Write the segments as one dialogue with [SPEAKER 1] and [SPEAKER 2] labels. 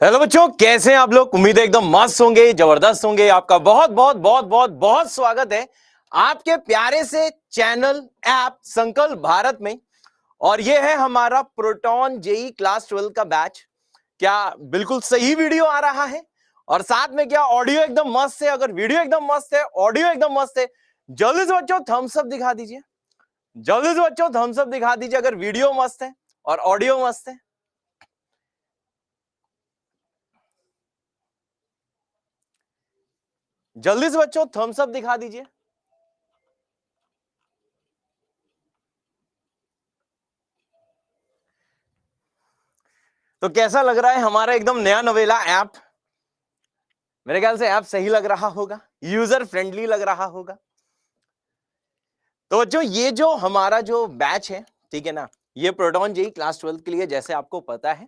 [SPEAKER 1] Hello बच्चों, कैसे हैं आप लोग। उम्मीद है एकदम मस्त होंगे, जबरदस्त होंगे। आपका बहुत बहुत बहुत बहुत बहुत स्वागत है आपके प्यारे से चैनल ऐप संकल्प भारत में। और ये है हमारा प्रोटॉन जेई क्लास 12 का बैच। क्या बिल्कुल सही वीडियो आ रहा है? और साथ में क्या ऑडियो एकदम मस्त है? अगर वीडियो एकदम मस्त है, ऑडियो एकदम मस्त है, जल्दी से बच्चों थम्स अप दिखा दीजिए। जल्दी से बच्चों थम्स अप दिखा दीजिए अगर वीडियो मस्त है और ऑडियो मस्त है। जल्दी से बच्चों थम्स अप दिखा दीजिए। तो कैसा लग रहा है हमारा एकदम नया नवेला ऐप? मेरे ख्याल से ऐप सही लग रहा होगा, यूजर फ्रेंडली लग रहा होगा। तो बच्चों ये जो हमारा जो बैच है, ठीक है ना, ये प्रोटॉन जेई क्लास 12 के लिए, जैसे आपको पता है।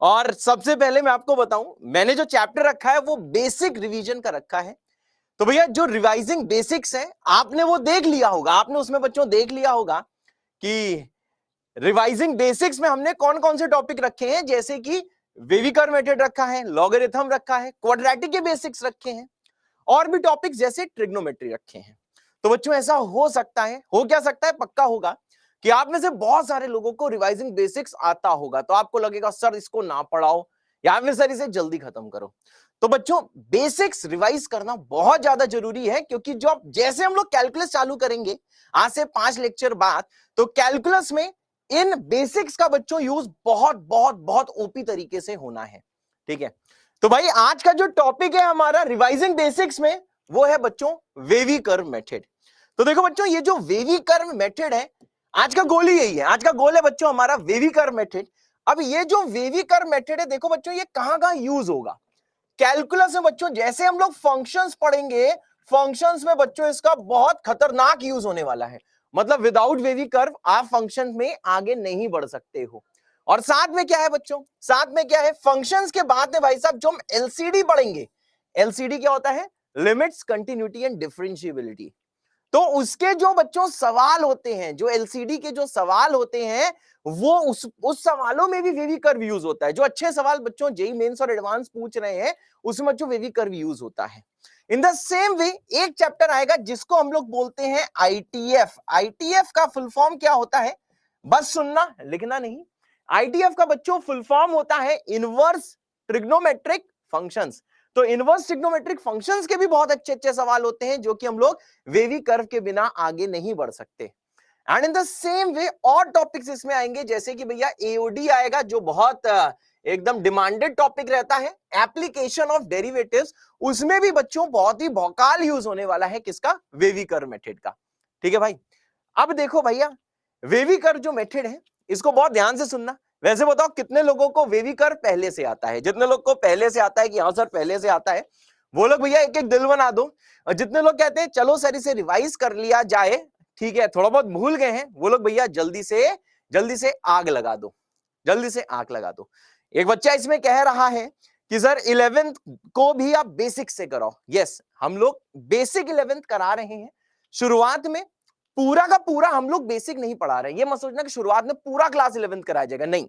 [SPEAKER 1] और सबसे पहले मैं आपको बताऊं, मैंने जो चैप्टर रखा है वो बेसिक रिवीजन का रखा है। तो भैया जो रिवाइजिंग बेसिक्स है आपने वो देख लिया होगा, आपने उसमें बच्चों देख लिया होगा कि रिवाइजिंग बेसिक्स में हमने कौन कौन से टॉपिक रखे हैं। जैसे कि वेविकर मेथड रखा है, लॉगरिथम रखा है, क्वाड्रेटिक के बेसिक्स रखे हैं, और भी टॉपिक्स जैसे ट्रिग्नोमेट्री रखे हैं। तो बच्चों ऐसा हो सकता है, हो क्या सकता है, पक्का होगा कि आप में से बहुत सारे लोगों को रिवाइजिंग बेसिक्स आता होगा। तो आपको लगेगा सर इसको ना पढ़ाओ या फिर सर इसे जल्दी खत्म करो। तो बच्चों बेसिक्स रिवाइज करना बहुत ज्यादा जरूरी है, क्योंकि जो जैसे हम लोग कैलकुलस चालू करेंगे आज से 5 लेक्चर बाद, तो कैलकुलस में इन बेसिक्स का बच्चों यूज बहुत बहुत बहुत ओपी तरीके से होना है। ठीक है, तो भाई आज का जो टॉपिक है हमारा रिवाइजिंग बेसिक्स में, वो है बच्चों वेवी कर्व मेथड। तो देखो बच्चों, ये जो वेवी कर्व मेथड है, आज का गोल ही यही है। आज का गोल है बच्चों हमारा वेवी कर्व मेथड। अब ये जो वेवी कर्व मेथड है, देखो बच्चों ये कहां कहां यूज होगा कैलकुलस में। बच्चों जैसे हम लोग फंक्शंस पढ़ेंगे, फंक्शंस में बच्चों इसका बहुत खतरनाक यूज होने वाला है। मतलब विदाउट वेवी कर्व आप फंक्शन में आगे नहीं बढ़ सकते हो। और साथ में क्या है बच्चों, साथ में क्या है, फंक्शंस के बाद में भाई साहब जो हम एलसीडी पढ़ेंगे, एलसीडी क्या होता है, लिमिट्स, कंटिन्यूटी एंड डिफरेंशिएबिलिटी। तो उसके जो बच्चों सवाल होते हैं, जो एलसीडी के जो सवाल होते हैं, वो उस सवालों में भी वेवी कर्व यूज होता है। जो अच्छे सवाल बच्चों जेई मेंस और एडवांस पूछ रहे हैं, उसमें बच्चों वेवी कर्व यूज होता है। इन द सेम वे एक चैप्टर आएगा जिसको हम लोग बोलते हैं आईटीएफ। आईटीएफ का फुल फॉर्म क्या होता है, बस सुनना, लिखना नहीं। आईटीएफ का बच्चों फुल फॉर्म होता है इनवर्स ट्रिग्नोमेट्रिक फंक्शंस। तो इनवर्स ट्रिग्नोमेट्रिक फंक्शंस के भी बहुत अच्छे अच्छे सवाल होते हैं, जो कि हम लोग वेवी कर्व के बिना आगे नहीं बढ़ सकते। And in the same way और टॉपिक्स इसमें आएंगे, जैसे कि भैया एओडी आएगा, जो बहुत एकदम डिमांडेड टॉपिक रहता है, एप्लीकेशन ऑफ डेरिवेटिव्स। उसमें भी बच्चों बहुत ही भौकाल यूज होने वाला है किसका, वेवी कर्व मेथड का। ठीक है भाई, अब देखो भैया वेवी कर्व जो मेथड है इसको बहुत ध्यान से सुनना। वैसे बताओ कितने लोगों को वेवी कर्व पहले से आता है? जितने लोग को पहले से आता है कि हाँ सर पहले से आता है, वो लोग भैया एक एक दिल बना दो। और जितने लोग कहते हैं चलो सर इसे रिवाइज कर लिया जाए, ठीक है, थोड़ा बहुत भूल गए हैं, वो लोग भैया जल्दी से आग लगा दो, जल्दी से आग लगा दो। एक बच्चा इसमें कह रहा है कि सर 11th को भी आप बेसिक से कराओ। यस, हम लोग बेसिक 11th करा रहे हैं। शुरुआत में पूरा का पूरा हम लोग बेसिक नहीं पढ़ा रहे हैं। ये मत सोचना कि शुरुआत में पूरा क्लास 11th कराया जाएगा, नहीं।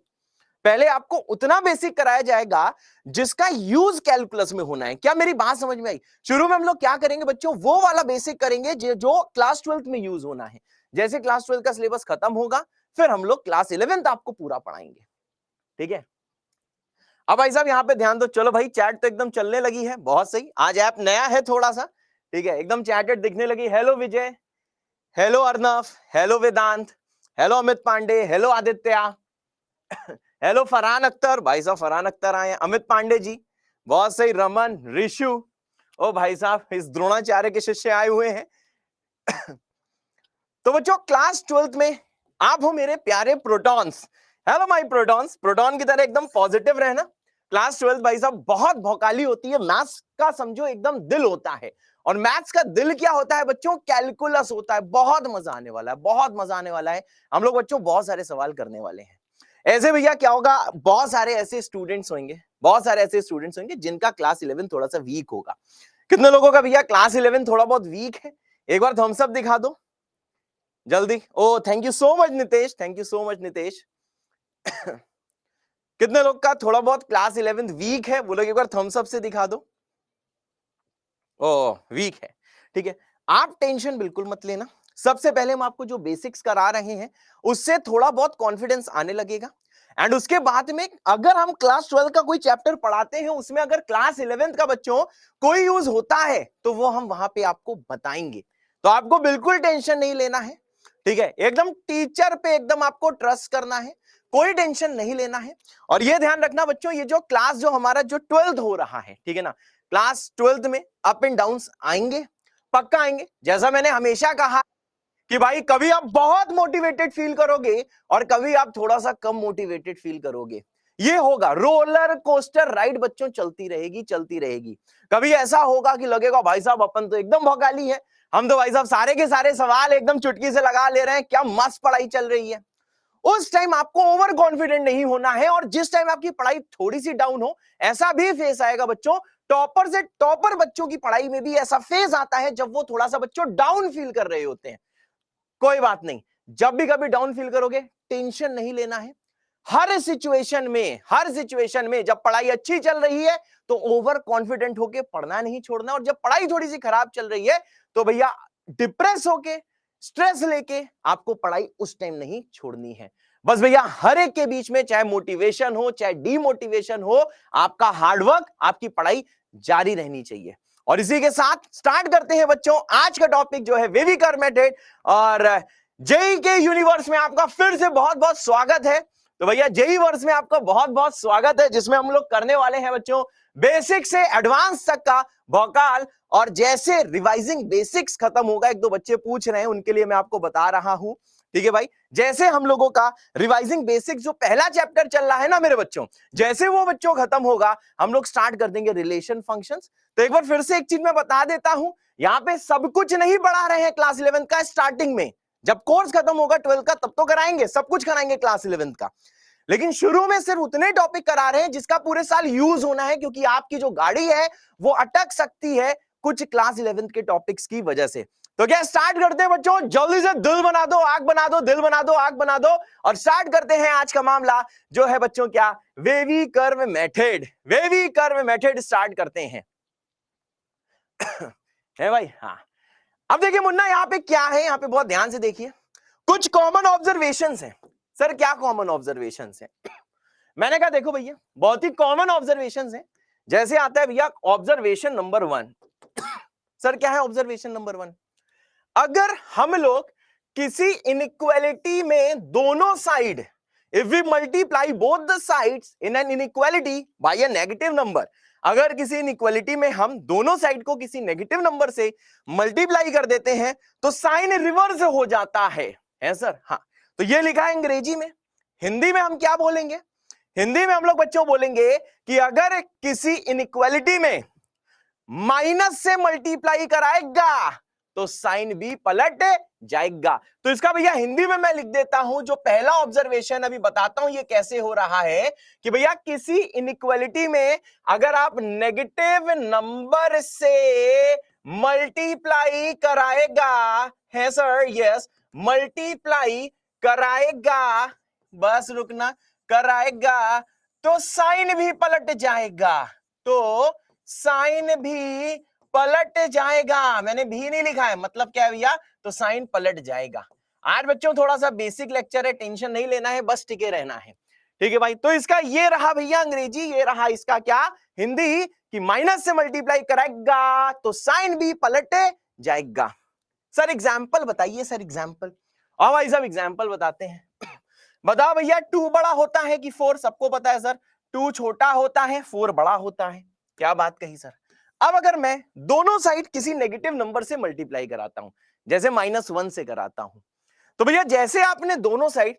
[SPEAKER 1] पहले आपको उतना बेसिक कराया जाएगा जिसका यूज कैलकुलस में होना है। क्या मेरी बात समझ में आई? शुरू में हम लोग क्या करेंगे बच्चों, वो वाला बेसिक करेंगे जो क्लास 12th में यूज होना है। जैसे क्लास 12 का सिलेबस खत्म होगा, फिर हम लोग क्लास 11th आपको पूरा पढ़ाएंगे। ठीक है, अब भाई साहब यहां पे ध्यान दो। चलो भाई चैट तो एकदम चलने लगी है, बहुत सही। आज ऐप नया है थोड़ा सा, ठीक है, एकदम चैटेड दिखने लगी। Hello Vijay, hello Arnav, hello Vedant, hello Amit Pandey, hello Aditya, hello Farhan Akhtar. भाई साहब फरहान अख्तर आए हैं, अमित पांडे जी, बहुत सही। रमन, ऋषु, ओ भाई साहब इस द्रोणाचार्य के शिष्य आए हुए हैं। तो बच्चों क्लास 12th में आप हो मेरे प्यारे protons. Hello my protons, proton की तरह एकदम पॉजिटिव रहना। क्लास 12 भाई साहब बहुत भौकाली होती है। मैथ्स का समझो एकदम दिल होता है, और मैथ्स का दिल क्या होता है बच्चों, कैलकुलस होता है। बहुत मजा आने वाला है, बहुत मजा आने वाला है। हम लोग बच्चों बहुत सारे सवाल करने वाले हैं। ऐसे भैया क्या होगा, बहुत सारे ऐसे स्टूडेंट्स होंगे, बहुत सारे ऐसे स्टूडेंट्स होंगे जिनका क्लास 11 थोड़ा सा वीक होगा। कितने लोगों का भैया क्लास 11 थोड़ा बहुत वीक है? एक बार थम्स अप दिखा दो जल्दी। Oh thank you so much Nitesh, thank you so much Nitesh. कितने लोग का थोड़ा बहुत क्लास 11th वीक है? वो लोग एक बार थम्स अप से दिखा दो। ओ वीक है, ठीक है। आप टेंशन बिल्कुल मत लेना। सबसे पहले हम आपको जो बेसिक्स करा रहे हैं उससे थोड़ा बहुत कॉन्फिडेंस आने लगेगा, एंड उसके बाद में अगर हम क्लास 12 का कोई चैप्टर पढ़ाते हैं उसमें अगर क्लास 11th का बच्चों कोई यूज होता है तो वो हम वहां पे आपको बताएंगे। तो आपको बिल्कुल टेंशन नहीं लेना है, ठीक है। एकदम टीचर पे एकदम आपको ट्रस्ट करना है, कोई टेंशन नहीं लेना है। और ये ध्यान रखना बच्चों, ये जो क्लास जो हमारा जो 12th हो रहा है, ठीक है ना, क्लास 12th में अप एंड डाउन्स आएंगे, पक्का आएंगे। जैसा मैंने हमेशा कहा कि भाई कभी आप बहुत मोटिवेटेड फील करोगे और कभी आप थोड़ा सा कम मोटिवेटेड फील करोगे। ये होगा रोलर कोस्टर राइड बच्चों, चलती रहेगी चलती रहेगी। कभी ऐसा होगा कि लगेगा भाई साहब अपन तो एकदम भौकाली है, हम तो भाई साहब सारे के सारे सवाल एकदम चुटकी से लगा ले रहे हैं, क्या मस्त पढ़ाई चल रही है। उस टाइम आपको ओवर कॉन्फिडेंट नहीं होना है, और जिस टाइम आपकी पढ़ाई थोड़ी सी डाउन हो, ऐसा भी फेस आएगा बच्चों, टॉपर से टॉपर बच्चों की पढ़ाई में भी ऐसा फेज आता है जब वो थोड़ा सा बच्चों डाउन फील कर रहे होते हैं। कोई बात नहीं, जब भी कभी डाउन फील करोगे टेंशन नहीं लेना है। हर सिचुएशन में जब पढ़ाई अच्छी चल रही है तो ओवर कॉन्फिडेंट होके पढ़ना नहीं छोड़ना, और जब पढ़ाई थोड़ी सी खराब चल रही है तो भैया डिप्रेस होके स्ट्रेस लेके आपको पढ़ाई उस टाइम नहीं छोड़नी है। बस भैया हर एक के बीच में चाहे मोटिवेशन हो चाहे डीमोटिवेशन हो, आपका हार्डवर्क आपकी पढ़ाई जारी रहनी चाहिए। और इसी के साथ स्टार्ट करते हैं बच्चों आज का टॉपिक जो है वेविकर मेथड। और जेई के यूनिवर्स में आपका फिर से बहुत बहुत स्वागत है। तो भैया जेई वर्स में आपका बहुत बहुत स्वागत है, जिसमें हम लोग करने वाले हैं बच्चों बेसिक से एडवांस तक का भौकाल। और जैसे रिवाइजिंग बेसिक्स खत्म होगा, एक दो बच्चे पूछ रहे हैं उनके लिए मैं आपको बता रहा हूं, ठीक है भाई। जैसे हम लोगों का रिवाइजिंग बेसिक्स जो पहला चैप्टर चल रहा है ना मेरे बच्चों, जैसे वो बच्चों खत्म होगा हम लोग स्टार्ट कर देंगे रिलेशन फंक्शंस। तो एक बार फिर से एक चीज मैं बता देता हूं, यहाँ पे सब कुछ नहीं पढ़ा रहे हैं क्लास 11 का स्टार्टिंग में। जब कोर्स खत्म होगा 12 का तब तो कराएंगे, सब कुछ कराएंगे क्लास 11 का, लेकिन शुरू में सिर्फ उतने टॉपिक करा रहे हैं जिसका पूरे साल यूज होना है, क्योंकि आपकी जो गाड़ी है वो अटक सकती है कुछ क्लास 11 के टॉपिक्स की वजह से। तो क्या स्टार्ट करते हैं बच्चों, जल्दी से दिल बना दो आग बना दो, दिल बना दो आग बना दो, और स्टार्ट करते हैं आज का मामला जो है बच्चों क्या, wavy curve method. Wavy curve method start करते हैं है भाई। हाँ, अब देखिए मुन्ना यहाँ पे क्या है, यहाँ पे बहुत ध्यान से देखिए, कुछ कॉमन ऑब्जर्वेशंस हैं। सर क्या कॉमन ऑब्जर्वेशंस हैं? मैंने कहा देखो भैया बहुत ही कॉमन ऑब्जर्वेशंस हैं। जैसे आता है भैया ऑब्जर्वेशन नंबर 1। सर क्या है ऑब्जर्वेशन नंबर 1? अगर हम लोग किसी इनइक्वालिटी में दोनों side, if we multiply both the sides in an inequality by a negative number, अगर किसी इनइक्वालिटी में हम दोनों साइड को किसी नेगेटिव नंबर से मल्टीप्लाई कर देते हैं तो साइन रिवर्स हो जाता है सर। हाँ, तो ये लिखा है अंग्रेजी में। हिंदी में हम क्या बोलेंगे? हिंदी में हम लोग बच्चों बोलेंगे कि अगर किसी इनइक्वालिटी में माइनस से मल्टीप्लाई कराएगा तो साइन भी पलट जाएगा। तो इसका भैया हिंदी में मैं लिख देता हूं, जो पहला ऑब्जर्वेशन अभी बताता हूं ये कैसे हो रहा है कि भैया किसी इनइक्वालिटी में अगर आप नेगेटिव नंबर से मल्टीप्लाई कराएगा, है सर, यस, मल्टीप्लाई कराएगा, बस रुकना, कराएगा तो साइन भी पलट जाएगा, तो साइन भी पलट जाएगा। मैंने भी नहीं लिखा है, मतलब क्या है भैया, तो साइन पलट जाएगा। आज बच्चों थोड़ा सा बेसिक लेक्चर है, टेंशन नहीं लेना है, बस टिके रहना है, ठीक है भाई। तो इसका ये रहा भैया अंग्रेजी, ये रहा इसका क्या हिंदी, कि माइनस से मल्टीप्लाई कराएगा तो साइन भी पलट जाएगा। सर एग्जाम्पल बताइए, सर एग्जाम्पल। और भाई साहब एग्जाम्पल बताते हैं। बताओ भैया 2 बड़ा होता है कि 4? सबको पता है सर 2 छोटा होता है 4 बड़ा होता है। क्या बात कही सर। अब अगर मैं दोनों साइड किसी नेगेटिव नंबर से मल्टीप्लाई कराता हूं, जैसे -1 से कराता हूं, तो भैया जैसे आपने दोनों साइड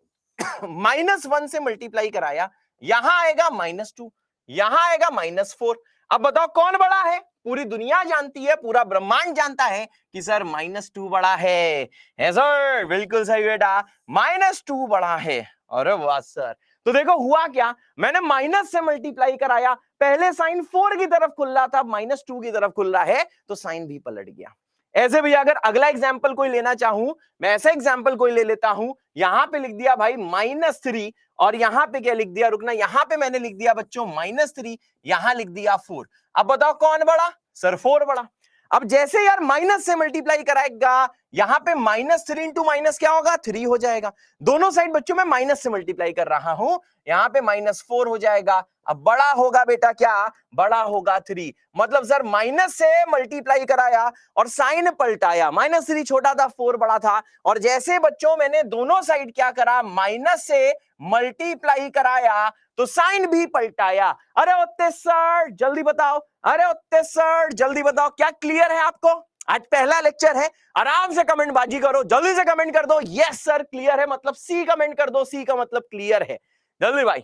[SPEAKER 1] -1 से मल्टीप्लाई कराया, यहां आएगा -2, यहां आएगा -4। अब बताओ कौन बड़ा है? पूरी दुनिया जानती है, पूरा ब्रह्मांड जानता है कि सर -2 बड़ा है सर, बिल्कुल सही बेटा, -2 बड़ा है। अरे वाह सर। तो देखो हुआ क्या, मैंने माइनस से मल्टीप्लाई कराया, पहले साइन 4 की तरफ खुल रहा था, -2 की तरफ खुल रहा है, तो साइन भी पलट गया। ऐसे भैया अगर अगला एग्जाम्पल कोई लेना चाहूं, मैं ऐसा एग्जाम्पल कोई ले लेता हूं, यहां पे लिख दिया भाई -3 और यहां पे क्या लिख दिया, रुकना, यहां पे मैंने लिख दिया बच्चों -3, यहां लिख दिया 4। अब बताओ कौन बड़ा, सर 4 बड़ा। अब जैसे यार माइनस से मल्टीप्लाई कराएगा, यहां पे -3 इंटू माइनस क्या होगा, 3 हो जाएगा। दोनों साइड बच्चों में माइनस से मल्टीप्लाई कर रहा हूं, यहां पे -4 हो जाएगा। अब बड़ा होगा बेटा क्या, बड़ा होगा 3। मतलब सर माइनस से मल्टीप्लाई कराया और साइन पलटाया, -3 छोटा था, 4 बड़ा था। और जैसे बच्चों मैंने दोनों साइड क्या करा, माइनस से मल्टीप्लाई कराया तो साइन भी पलटाया। अरे उत्ते सर जल्दी बताओ, अरे उत्ते सर जल्दी बताओ, क्या क्लियर है आपको? आज पहला लेक्चर है, आराम से कमेंट बाजी करो, जल्दी से कमेंट कर दो, यस सर क्लियर है, मतलब सी कमेंट कर दो, सी का मतलब क्लियर है। जल्दी भाई,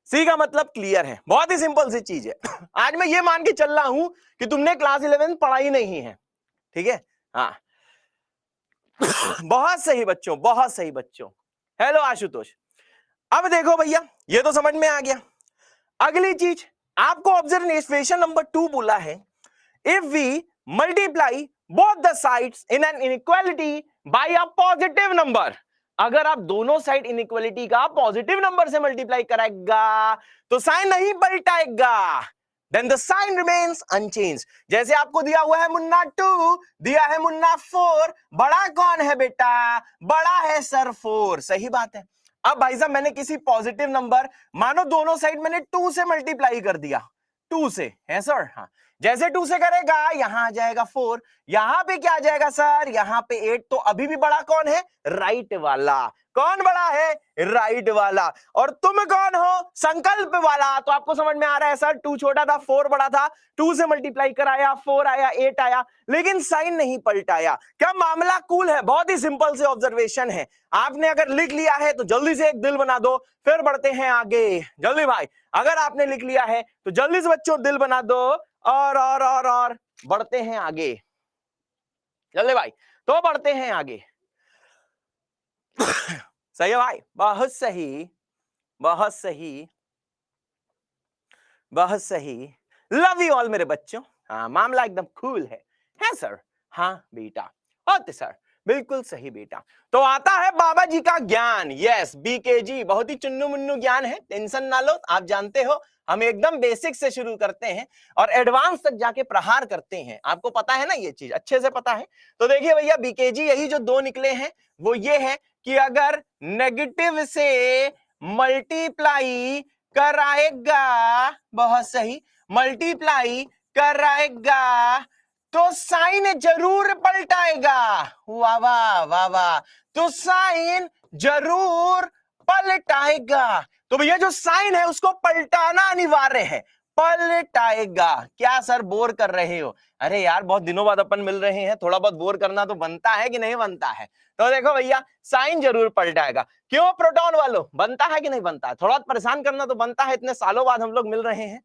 [SPEAKER 1] सी का मतलब क्लियर है। बहुत ही सिंपल सी चीज है। आज मैं ये मान के चल रहा हूं कि तुमने क्लास 11 पढ़ाई नहीं है, ठीक है? हाँ बहुत सही बच्चों, बहुत सही बच्चों। हेलो आशुतोष। अब देखो भैया, ये तो समझ में आ गया। अगली चीज आपको ऑब्जर्वेशन नंबर 2 बोला है, if we multiply both the sides in an inequality by a positive number. अगर आप दोनों साइड इनइक्वालिटी का पॉजिटिव नंबर से मल्टीप्लाई कराएगा तो साइन नहीं पलटाएगा, then the sign remains unchanged। जैसे आपको दिया हुआ है मुन्ना 2, दिया है मुन्ना 4, बड़ा कौन है बेटा, बड़ा है सर 4। सही बात है। अब भाई साहब मैंने किसी पॉजिटिव नंबर, मानो दोनों साइड मैंने 2 से मल्टीप्लाई कर दिया, 2 से है सर, हाँ जैसे 2 से करेगा यहां आ जाएगा 4, यहां पे क्या आ जाएगा सर, यहां पे 8। तो अभी भी बड़ा कौन है, राइट वाला। कौन बड़ा है, राइट वाला। और तुम कौन हो, संकल्प वाला। तो आपको समझ में आ रहा है सर, 2 छोटा था, 4 बड़ा था, 2 से मल्टीप्लाई कराया, 4 आया, 8 आया, लेकिन साइन नहीं पलटाया। क्या मामला कूल है? बहुत ही सिंपल से ऑब्जर्वेशन है। आपने अगर लिख लिया है तो जल्दी से एक दिल बना दो, फिर बढ़ते हैं आगे। जल्दी भाई, अगर आपने लिख लिया है तो जल्दी से बच्चों दिल बना दो, और बढ़ते हैं आगे। जल्दी भाई, तो बढ़ते हैं आगे। सही है भाई, बहुत सही, बहुत सही, बहुत सही। लव यू ऑल मेरे बच्चों। हाँ मामला एकदम कूल है सर। हाँ बेटा, ओके सर, बिल्कुल सही बेटा। तो आता है बाबा जी का ज्ञान। यस बीकेजी, बहुत ही चुन्नू मुन्नू ज्ञान है, टेंशन ना लो। आप जानते हो हम एकदम बेसिक से शुरू करते हैं और एडवांस तक जाके प्रहार करते हैं। आपको पता है ना, ये चीज अच्छे से पता है। तो देखिए भैया बीकेजी, यही जो 2 निकले हैं वो ये है कि अगर नेगेटिव से मल्टीप्लाई कराएगा, बहुत सही, मल्टीप्लाई कराएगा तो साइन जरूर पलटाएगा। वाह वाह वाह वाह, तो साइन जरूर पलटाएगा। तो भैया जो साइन है उसको पलटाना अनिवार्य है, पलटाएगा। क्या सर बोर कर रहे हो? अरे यार बहुत दिनों बाद अपन मिल रहे हैं, थोड़ा बहुत बोर करना तो बनता है कि नहीं बनता है? तो देखो भैया साइन जरूर पलटाएगा। क्यों प्रोटॉन वालों, बनता है कि नहीं बनता है? थोड़ा परेशान करना तो बनता है, इतने सालों बाद हम लोग मिल रहे हैं।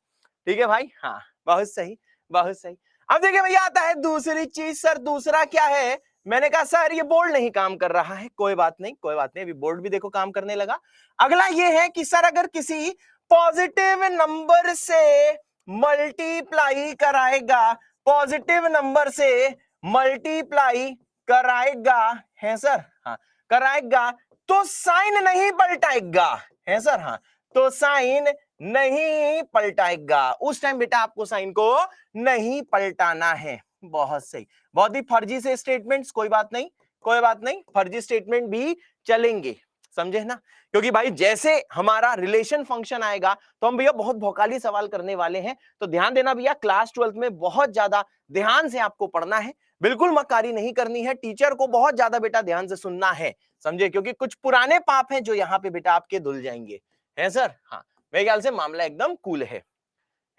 [SPEAKER 1] ठीक है भाई, हाँ बहुत सही, बहुत सही। अब देखिए भैया आता है दूसरी चीज। सर दूसरा क्या है? मैंने कहा सर ये बोर्ड नहीं काम कर रहा है। कोई बात नहीं, कोई बात नहीं, अभी बोर्ड भी देखो काम करने लगा। अगला ये है कि सर अगर किसी पॉजिटिव नंबर से मल्टीप्लाई कराएगा, पॉजिटिव नंबर से मल्टीप्लाई कराएगा, है सर, हाँ कराएगा, तो साइन नहीं पलटाएगा, है सर, हाँ तो साइन नहीं पलटाएगा। उस टाइम बेटा आपको साइन को नहीं पलटाना है। बहुत सही, बहुत ही फर्जी से स्टेटमेंट्स, कोई बात नहीं, कोई बात नहीं, फर्जी स्टेटमेंट भी चलेंगे, समझे ना? क्योंकि भाई जैसे हमारा रिलेशन फंक्शन आएगा तो हम भैया बहुत भौकाली सवाल करने वाले हैं। तो ध्यान देना भैया, क्लास 12 में बहुत ज्यादा ध्यान से आपको पढ़ना है, बिल्कुल मक्कारी नहीं करनी है। टीचर को बहुत ज्यादा बेटा ध्यान से सुनना है, समझे? क्योंकि कुछ पुराने पाप हैं जो यहाँ पे बेटा आपके धुल जाएंगे, है सर, हाँ मेरे ख्याल से मामला एकदम कूल है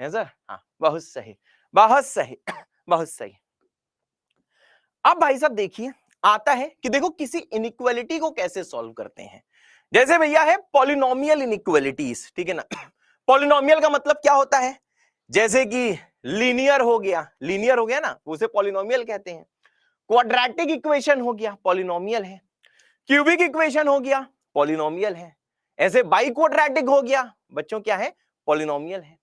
[SPEAKER 1] सर, हाँ बहुत सही, बहुत सही, बहुत सही। अब भाई साहब देखिए आता है कि देखो किसी इनइक्वालिटी को कैसे सॉल्व करते हैं। जैसे भैया है पॉलिनोमियल इनइक्वालिटीज, ठीक है ना? पॉलिनोमियल का मतलब क्या होता है? जैसे कि लीनियर हो गया, लीनियर हो गया ना, उसे पॉलिनोमियल कहते हैं। क्वाड्रेटिक इक्वेशन हो गया, पॉलिनोमियल है। क्यूबिक इक्वेशन हो गया, पॉलिनोमियल है। ऐसे बाई क्वाड्रेटिक हो गया बच्चों, क्या है? पॉलिनोमियल है।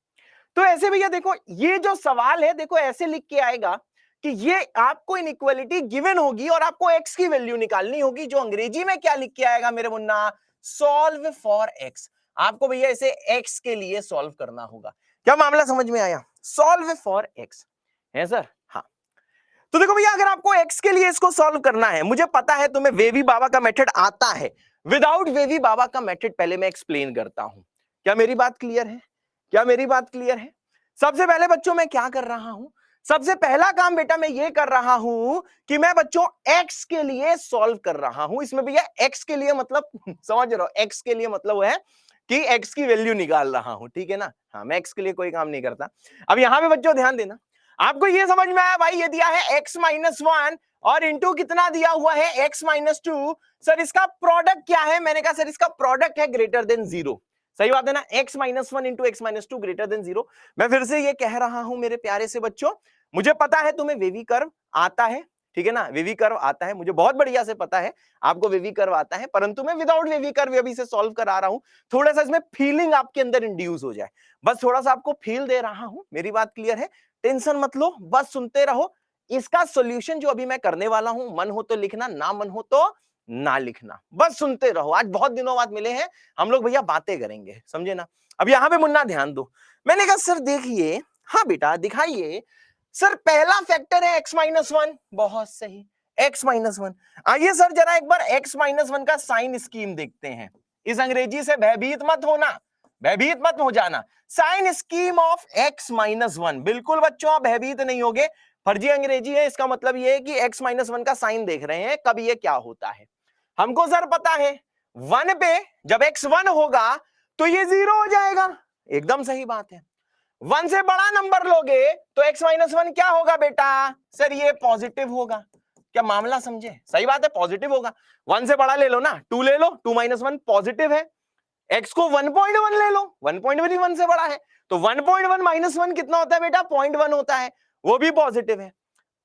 [SPEAKER 1] तो ऐसे भैया देखो ये जो सवाल है, देखो ऐसे लिख के आएगा कि ये आपको इनइक्वालिटी गिवन होगी और आपको एक्स की वैल्यू निकालनी होगी। जो अंग्रेजी में क्या लिख के आएगा मेरे मुन्ना? सॉल्व फॉर एक्स, आपको भैया इसे एक्स के लिए सॉल्व करना होगा। क्या मामला समझ में आया? सॉल्व फॉर एक्स है सर। हाँ, तो देखो भैया, अगर आपको एक्स के लिए इसको सॉल्व करना है, मुझे पता है तुम्हें वेवी बाबा का मेथड आता है। विदाउट वेवी बाबा का मेथड पहले मैं एक्सप्लेन करता हूं। क्या मेरी बात क्लियर है? क्या मेरी बात क्लियर है? सबसे पहले बच्चों मैं क्या कर रहा हूं? सबसे पहला काम बेटा मैं ये कर रहा हूं कि मैं बच्चों एक्स के लिए सॉल्व कर रहा हूं। इसमें भैया एक्स के लिए मतलब समझ रहे हो, एक्स के लिए मतलब है कि एक्स की वैल्यू निकाल रहा हूं, ठीक है ना। हाँ, मैं एक्स के लिए कोई काम नहीं करता। अब यहां पे बच्चों ध्यान देना, आपको ये समझ में आया भाई, ये दिया है x माइनस वन और इंटू कितना दिया हुआ है x माइनस टू। सर इसका प्रोडक्ट क्या है? मैंने कहा सर इसका प्रोडक्ट है ग्रेटर देन जीरो। सही बात है ना, x minus one into x minus two greater than zero. मैं फिर से ये कह रहा हूं मेरे प्यारे से बच्चों, मुझे पता है तुम्हें वेवी कर्व आता है, ठीक है ना, वेवी कर्व आता है, मुझे बहुत बढ़िया से पता है आपको वेवी कर्व आता है, परंतु मैं विदाउट वेवी कर्व अभी से सॉल्व करा रहा हूं, थोड़ा सा इसमें फीलिंग आपके अंदर इंड्यूस हो जाए, बस थोड़ा सा आपको फील दे रहा हूं। मेरी बात क्लियर है? टेंशन मत लो, बस सुनते रहो। इसका सॉल्यूशन जो अभी मैं करने वाला हूं, मन हो तो लिखना, ना मन हो तो ना लिखना, बस सुनते रहो। आज बहुत दिनों बाद मिले हैं हम लोग भैया, बातें करेंगे, समझे ना। अब यहां पे मुन्ना ध्यान दो, मैंने कहा सर देखिए, हाँ बेटा दिखाइए। सर पहला फैक्टर है x माइनस वन, बहुत सही, x माइनस वन। आइए सर जरा एक बार x माइनस वन का साइन स्कीम देखते हैं। इस अंग्रेजी से भयभीत मत होना, भयभीत मत हो जाना। Sign scheme of x minus one, बिल्कुल बच्चों आप भयभीत नहीं होगे, फर्जी अंग्रेजी है, इसका मतलब ये है कि x माइनस वन का साइन देख रहे हैं, कब ये क्या होता है हमको सर पता है। वन पे जब x वन होगा तो ये जीरो हो जाएगा, एकदम सही बात है। वन से बड़ा नंबर लोगे तो x माइनस वन क्या होगा बेटा? सर ये पॉजिटिव होगा। क्या मामला समझे? सही बात है, पॉजिटिव होगा। वन से बड़ा ले लो ना, टू ले लो, टू माइनस वन पॉजिटिव है। x को 1.1 ले लो, 1.1 1 से बड़ा है, तो 1.1 माइनस वन कितना होता है बेटा? 0.1 होता है, वो भी पॉजिटिव है।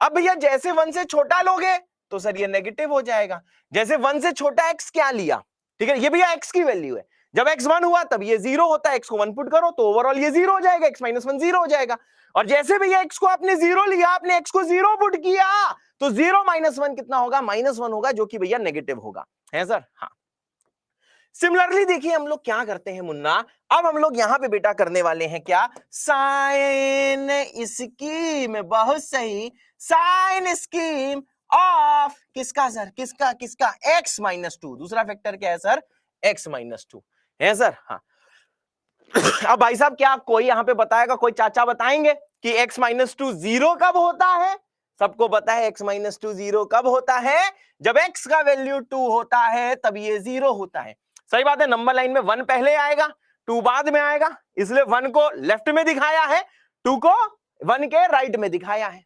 [SPEAKER 1] अब भैया जैसे 1 से छोटा लोगे तो सर ये नेगेटिव हो जाएगा। जैसे 1 से छोटा x क्या लिया, ठीक है, ये भैया x की वैल्यू है, जब x 1 हुआ तब ये 0 होता है, x को 1 पुट करो तो ओवरऑल ये 0 हो जाएगा, x माइनस वन 0 हो जाएगा। और जैसे भैया x को आपने 0 लिया, आपने x को 0 पुट किया तो 0 माइनस वन कितना होगा? माइनस वन होगा, जो कि भैया नेगेटिव होगा, है सर। हाँ, सिमिलरली देखिए हम लोग क्या करते हैं मुन्ना, अब हम लोग यहां पे बेटा करने वाले हैं क्या? साइन स्कीम, बहुत सही, साइन स्कीम ऑफ किसका सर? किसका किसका? x minus to. दूसरा फैक्टर क्या है सर? x माइनस टू, है सर। हाँ, अब भाई साहब क्या कोई यहां पे बताएगा, कोई चाचा बताएंगे कि x माइनस टू जीरो कब होता है? सबको पता है x माइनस टू जीरो कब होता है? जब x का वैल्यू 2 होता है तब ये 0 होता है। सही बात है, नंबर लाइन में 1 पहले आएगा, 2 बाद में आएगा, इसलिए 1 को लेफ्ट में दिखाया है, 2 को 1 के राइट में दिखाया है।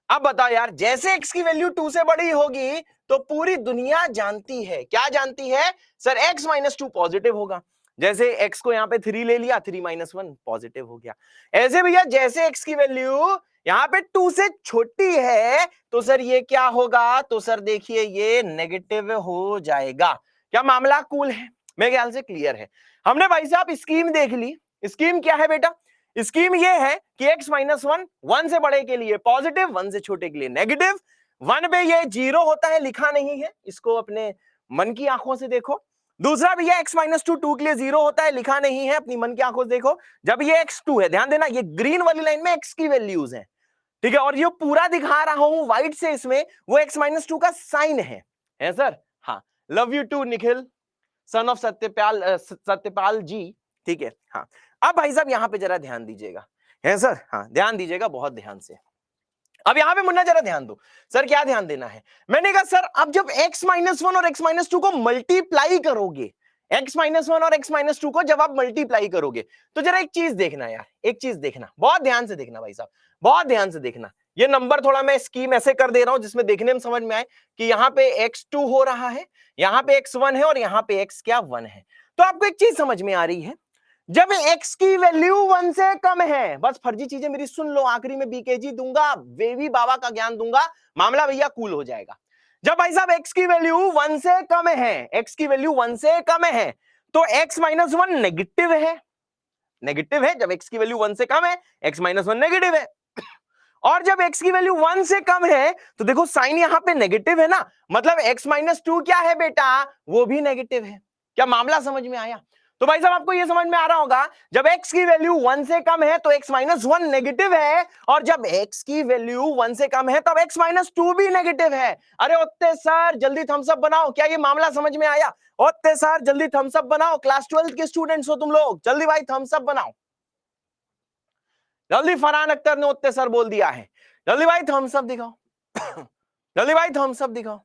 [SPEAKER 1] अब बताओ यार, जैसे x की वैल्यू 2 से बड़ी होगी तो पूरी दुनिया जानती है, क्या जानती है sir? x minus to positive होगा। जैसे x को यहां पे 3 ले लिया, 3 माइनस वन पॉजिटिव हो गया। ऐसे भैया जैसे x की वैल्यू यहां पे 2 से छोटी है तो सर ये क्या होगा? तो सर देखिए ये नेगेटिव हो जाएगा। क्या मामला कूल है? मेरे ख्याल से क्लियर है। हमने भाई साहब स्कीम देख ली। स्कीम क्या है बेटा? स्कीम ये है कि x माइनस वन, 1 से बड़े के लिए पॉजिटिव, 1 से छोटे के लिए नेगेटिव। 1 पे ये 0 होता है, लिखा नहीं है, इसको अपने मन की आंखों से देखो। दूसरा भैया x माइनस टू 2 के लिए 0 होता है, लिखा नहीं है, अपनी मन की आंखों से देखो। जब ये x2 है, ध्यान देना ये ग्रीन वाली लाइन में x की वैल्यूज है, ठीक है, और ये पूरा दिखा रहा हूं व्हाइट से, इसमें वो x माइनस टू का साइन है सर। हाँ, love you too Nikhil, son of Satyapal ji, ठीक है। हाँ, अब भाई साहब यहां पे जरा ध्यान दीजिएगा, है सर। हाँ, ध्यान दीजिएगा बहुत ध्यान से। अब यहां पे मुन्ना जरा ध्यान दो। सर क्या ध्यान देना है? मैंने कहा सर अब जब x माइनस वन और x माइनस टू को मल्टीप्लाई करोगे, x माइनस वन और x माइनस टू को जब आप मल्टीप्लाई करोगे तो जरा एक चीज देखना यार, एक चीज देखना, बहुत ध्यान से देखना भाई साहब, बहुत ध्यान से देखना। ये नंबर थोड़ा मैं स्कीम ऐसे कर दे रहा हूं जिसमें देखने में समझ में आए कि यहाँ पे x2 हो रहा है, यहाँ पे x1 है और यहाँ पे x क्या 1 है। तो आपको एक चीज समझ में आ रही है, जब x की वैल्यू 1 से कम है, बस फर्जी चीजें मेरी सुन लो, आखिरी में बीकेजी दूंगा, वेवी बाबा का ज्ञान दूंगा, मामला भैया कूल हो जाएगा। जब भाई साहब x की वैल्यू 1 से कम है, x की वैल्यू 1 से कम है तो x माइनस वन नेगेटिव है, नेगेटिव है। जब x की वैल्यू 1 से कम है x माइनस वन नेगेटिव है, और जब x की वैल्यू 1 से कम है तो देखो साइन यहां पे नेगेटिव है ना, मतलब x माइनस टू क्या है बेटा? वो भी नेगेटिव है। क्या मामला समझ में आया? तो भाई साहब आपको यह समझ में आ रहा होगा, जब x की वैल्यू 1 से कम है तो x माइनस 1 नेगेटिव है, और जब x की वैल्यू 1 से कम है तब x माइनस 2 भी नेगेटिव है। अरे ओत्ते सर जल्दी थम्स अप बनाओ, क्या ये मामला समझ में आया? ओत्ते सर जल्दी थम्स अप बनाओ, क्लास 12 के स्टूडेंट्स हो तुम लोग, जल्दी भाई थम्स अप बनाओ। जल्दी फरहान अख्तर ने ओत्ते सर बोल दिया है, जल्दी भाई थम्स अप दिखाओ जल्दी भाई थम्स अप दिखाओ।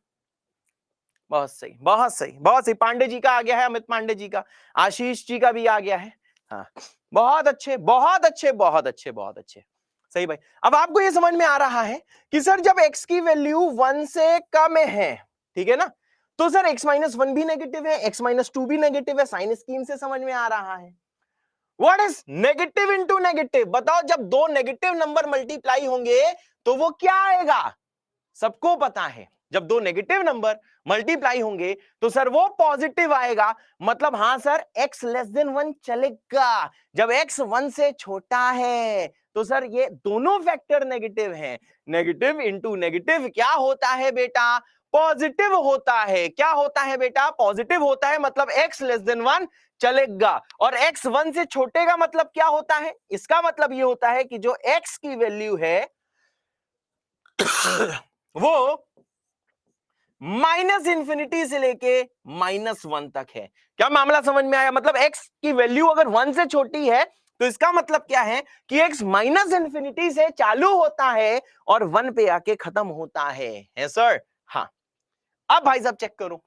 [SPEAKER 1] बहुत सही, बहुत सही, बहुत सही। पांडे जी का आ गया है, अमित पांडे जी का, आशीष जी का भी आ गया है। हाँ, बहुत अच्छे, बहुत अच्छे, बहुत अच्छे, बहुत अच्छे, सही भाई। अब आपको ये समझ में आ रहा है कि सर जब x की वैल्यू 1 से कम है, ठीक है ना, तो सर x माइनस 1 भी नेगेटिव है, x माइनस 2 भी नेगेटिव है। साइन स्कीम से समझ में आ रहा है। What is negative into negative? बताओ, जब दो नेगेटिव नंबर मल्टीप्लाई होंगे तो वो क्या आएगा? सबको पता है, जब दो नेगेटिव नंबर मल्टीप्लाई होंगे तो सर वो पॉजिटिव आएगा। मतलब हाँ सर, x लेस देन 1 चलेगा। जब x 1 से छोटा है तो सर ये दोनों फैक्टर नेगेटिव हैं। नेगेटिव इंटू नेगेटिव क्या होता है बेटा? पॉजिटिव होता है। क्या होता है बेटा? पॉजिटिव होता है। मतलब x लेस देन 1 चलेगा, और x 1 से छोटे का मतलब क्या होता है? इसका मतलब ये होता है कि जो x की वैल्यू है वो माइनस इंफिनिटी से लेके माइनस 1 तक है। क्या मामला समझ में आया? मतलब x की वैल्यू अगर 1 से छोटी है तो इसका मतलब क्या है कि x माइनस इंफिनिटी से चालू होता है और 1 पे आके खत्म होता है सर? हाँ। अब भाई साहब चेक करो,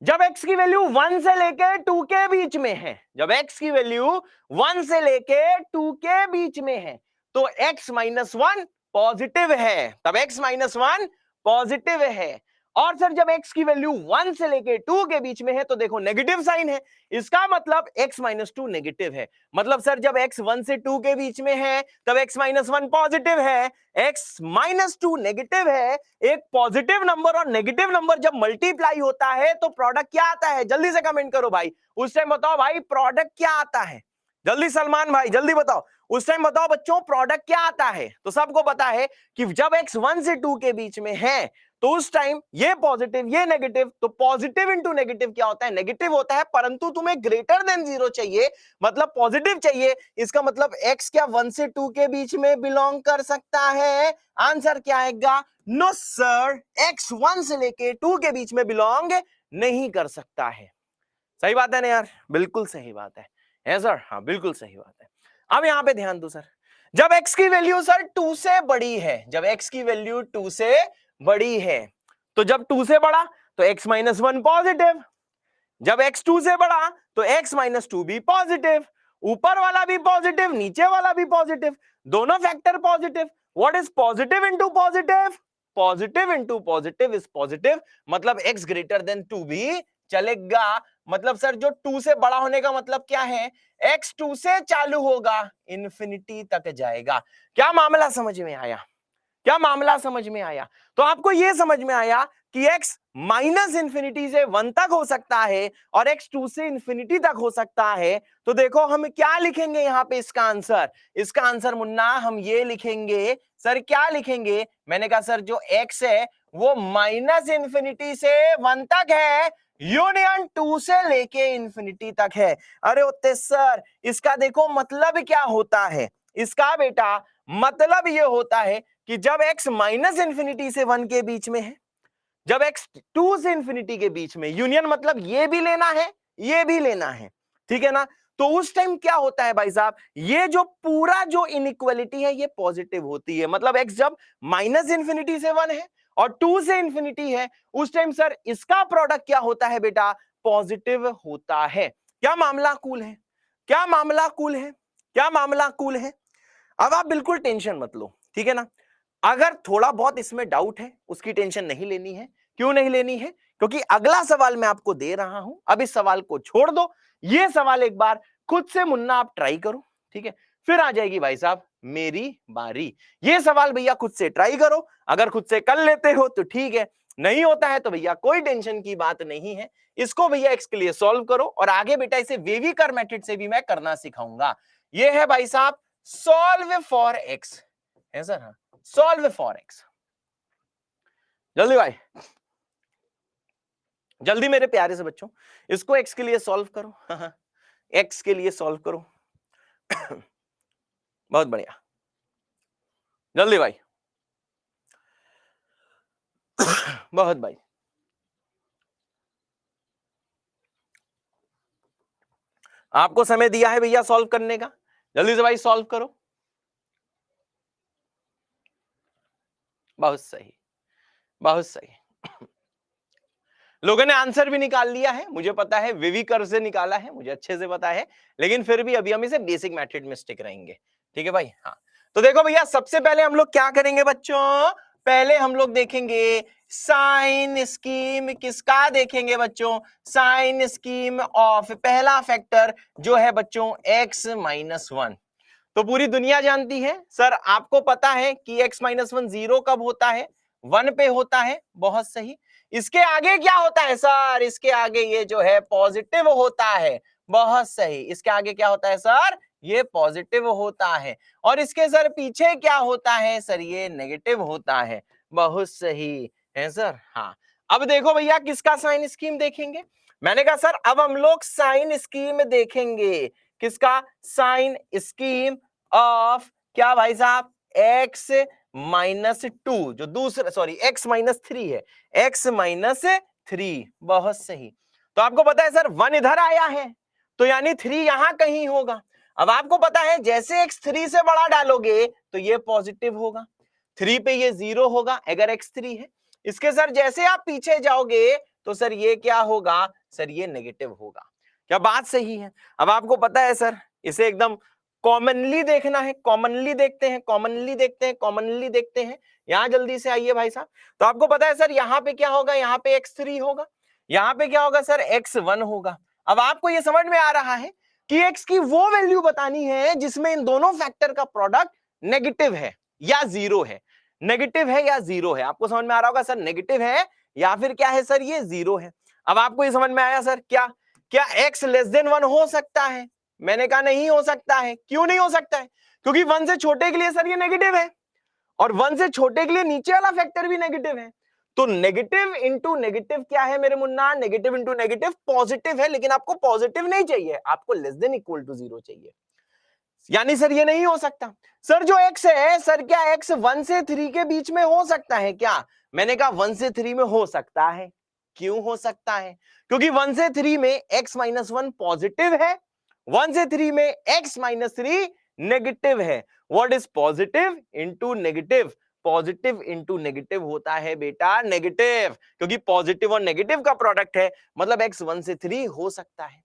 [SPEAKER 1] जब x की वैल्यू 1 से लेके 2 के बीच में है, जब x की वैल्यू 1 से लेके 2 के बीच में है तो x माइनस 1 पॉजिटिव है, तब x माइनस 1 पॉजिटिव है। और सर जब x की वैल्यू 1 से लेके 2 के बीच में है तो देखो नेगेटिव साइन है, इसका मतलब x माइनस 2 नेगेटिव है। मतलब सर जब x 1 से 2 के बीच में है तब x माइनस 1 पॉजिटिव है, x माइनस 2 नेगेटिव है। एक पॉजिटिव नंबर और नेगेटिव नंबर जब मल्टीप्लाई होता है तो प्रोडक्ट क्या आता है? जल्दी से कमेंट करो भाई, उस टाइम बताओ भाई प्रोडक्ट क्या आता है? जल्दी सलमान भाई जल्दी बताओ, उस टाइम बताओ बच्चों प्रोडक्ट क्या आता है? तो सबको पता है कि जब x 1 से 2 के बीच में है तो उस टाइम ये पॉजिटिव ये नेगेटिव, तो पॉजिटिव इंटू नेगेटिव क्या होता है? नेगेटिव होता है, परंतु तुम्हें ग्रेटर देन 0 चाहिए, मतलब पॉजिटिव चाहिए। इसका मतलब x क्या 1 से 2 के बीच में बिलोंग कर सकता है? आंसर क्या आएगा? नो सर, x 1 से लेके 2 के बीच में बिलोंग नहीं कर सकता है। सही बात है ना यार? बिल्कुल सही बात है सर? हाँ बिल्कुल सही बात है। अब यहां पे ध्यान दो सर, जब x की वैल्यू सर 2 से बड़ी है, जब x की वैल्यू 2 से बड़ी है तो जब 2 से बड़ा तो x माइनस 1 पॉजिटिव, जब x 2 से बड़ा तो x माइनस 2 भी पॉजिटिव, ऊपर वाला भी पॉजिटिव नीचे वाला भी पॉजिटिव, दोनों factor positive. What is positive into positive? Positive into positive is positive, मतलब x ग्रेटर देन 2 भी चलेगा। मतलब सर जो 2 से बड़ा होने का मतलब क्या है? x 2 से चालू होगा, इंफिनिटी तक जाएगा। क्या मामला समझ में आया? क्या मामला समझ में आया? तो आपको यह समझ में आया कि x माइनस इंफिनिटी से 1 तक हो सकता है और x 2 से इंफिनिटी तक हो सकता है। तो देखो हम क्या लिखेंगे यहां पे इसका आंसर? इसका आंसर मुन्ना हम ये लिखेंगे सर, क्या लिखेंगे? मैंने कहा सर जो x है वो माइनस इंफिनिटी से 1 तक है, यूनियन 2 से लेके इंफिनिटी तक है। अरे उत्ते सर इसका देखो मतलब क्या होता है? इसका बेटा मतलब ये होता है कि जब x माइनस इंफिनिटी से 1 के बीच में है, जब x 2 से इंफिनिटी के बीच में, यूनियन मतलब ये भी लेना है ये भी लेना है, ठीक है ना? तो उस टाइम क्या होता है भाई साहब? ये जो पूरा जो इनइक्वालिटी है ये पॉजिटिव होती है। मतलब x जब माइनस इंफिनिटी से 1 है और 2 से इंफिनिटी है, उस टाइम सर इसका प्रोडक्ट क्या होता है बेटा? पॉजिटिव होता है। क्या मामला कूल है? क्या मामला कूल है? क्या मामला कूल है? अब आप बिल्कुल टेंशन मत लो, ठीक है ना? अगर थोड़ा बहुत इसमें डाउट है उसकी टेंशन नहीं लेनी है। क्यों नहीं लेनी है? क्योंकि अगला सवाल मैं आपको दे रहा हूं, अब इस सवाल को छोड़ दो, ये सवाल एक बार खुद से मुन्ना आप ट्राई करो, ठीक है? फिर आ जाएगी भाई साहब मेरी बारी। ये सवाल भैया खुद से ट्राई करो, अगर खुद से कर लेते हो तो ठीक है, नहीं होता है तो भैया कोई टेंशन की बात नहीं है। इसको भैया एक्स के लिए सॉल्व करो और आगे बेटा इसे वेविकर मेथड से भी मैं करना सिखाऊंगा। ये है भाई साहब सॉल्व फॉर एक्स, है सर? हाँ, सॉल्व फॉर एक्स। जल्दी भाई जल्दी मेरे प्यारे से बच्चों इसको x के लिए सॉल्व करो। x के लिए सॉल्व करो। बहुत बढ़िया, जल्दी भाई। बहुत भाई, आपको समय दिया है भैया सॉल्व करने का, जल्दी से भाई सॉल्व करो। बहुत सही, बहुत सही। लोगों ने आंसर भी निकाल लिया है, मुझे पता है विवी कर्व से निकाला है, मुझे अच्छे से पता है, लेकिन फिर भी अभी हम इसे बेसिक मेथड में स्टिक रहेंगे। ठीक है भाई। हाँ, तो देखो भैया सबसे पहले हम लोग क्या करेंगे बच्चों, पहले हम लोग देखेंगे साइन स्कीम किसका, देखेंगे बच्चों साइन स्कीम ऑफ पहला फैक्टर जो है बच्चों x-1। तो पूरी दुनिया जानती है सर, आपको पता है कि x-1 जीरो कब होता है, 1 पे होता है। बहुत सही। इसके आगे क्या होता है सर, इसके आगे ये जो है पॉजिटिव होता है। बहुत सही। इसके आगे क्या होता है सर, ये पॉजिटिव होता है। और इसके सर पीछे क्या होता है सर, ये नेगेटिव होता है। बहुत सही है सर। हाँ, अब देखो भैया किसका साइन स्कीम देखेंगे, मैंने कहा सर अब हम लोग साइन स्कीम देखेंगे। किसका, साइन स्कीम ऑफ क्या भाई साहब, x-2, जो दूसरा सॉरी x-3 है, x-3। बहुत सही। तो आपको पता है सर 1 इधर आया है, तो यानी 3 यहां कहीं होगा। अब आपको पता है जैसे x 3 से बड़ा डालोगे तो ये पॉजिटिव होगा, 3 पे ये 0 होगा अगर x 3 है। इसके सर जैसे आप पीछे जाओगे तो सर ये क्या होगा, सर ये नेगेटिव होगा। क्या बात सही है। अब आपको पता है सर इसे एकदम कॉमनली देखना है, कॉमनली देखते हैं, कॉमनली देखते हैं, कॉमनली देखते हैं। यहां जल्दी से आइए भाई साहब। तो आपको पता है सर यहाँ पे क्या होगा, यहाँ पे x3 होगा, यहाँ पे क्या होगा सर x1 होगा। अब आपको ये समझ में आ रहा है कि x की वो वैल्यू बतानी है जिसमें इन दोनों फैक्टर का प्रोडक्ट नेगेटिव है या जीरो है, नेगेटिव है या जीरो है। आपको समझ में आ रहा होगा सर नेगेटिव है या फिर क्या है सर, ये जीरो है। अब आपको ये समझ में आया सर, क्या क्या x<1 हो सकता है, मैंने कहा नहीं हो सकता है। क्यों नहीं हो सकता है, क्योंकि 1 से छोटे के लिए सर ये नेगेटिव है और 1 से छोटे के लिए नीचे वाला फैक्टर भी नेगेटिव है। तो नेगेटिव इंटू नेगेटिव क्या है मेरे Munna, negative into negative positive है, लेकिन आपको पॉजिटिव नहीं चाहिए, आपको लेस देन इक्वल टू 0 चाहिए। यानी सर ये नहीं हो सकता। सर जो x है सर, क्या x 1 से 3 के बीच में हो सकता है क्या, मैंने कहा 1 से 3 में हो सकता है। क्यों हो सकता है, क्योंकि 1 से 3 में x-1 पॉजिटिव है, 1 से 3 में x-3 नेगेटिव है। What is positive into negative, positive into negative होता है बेटा नेगेटिव, क्योंकि पॉजिटिव और नेगेटिव का प्रोडक्ट है, मतलब x 1 से 3 हो सकता है।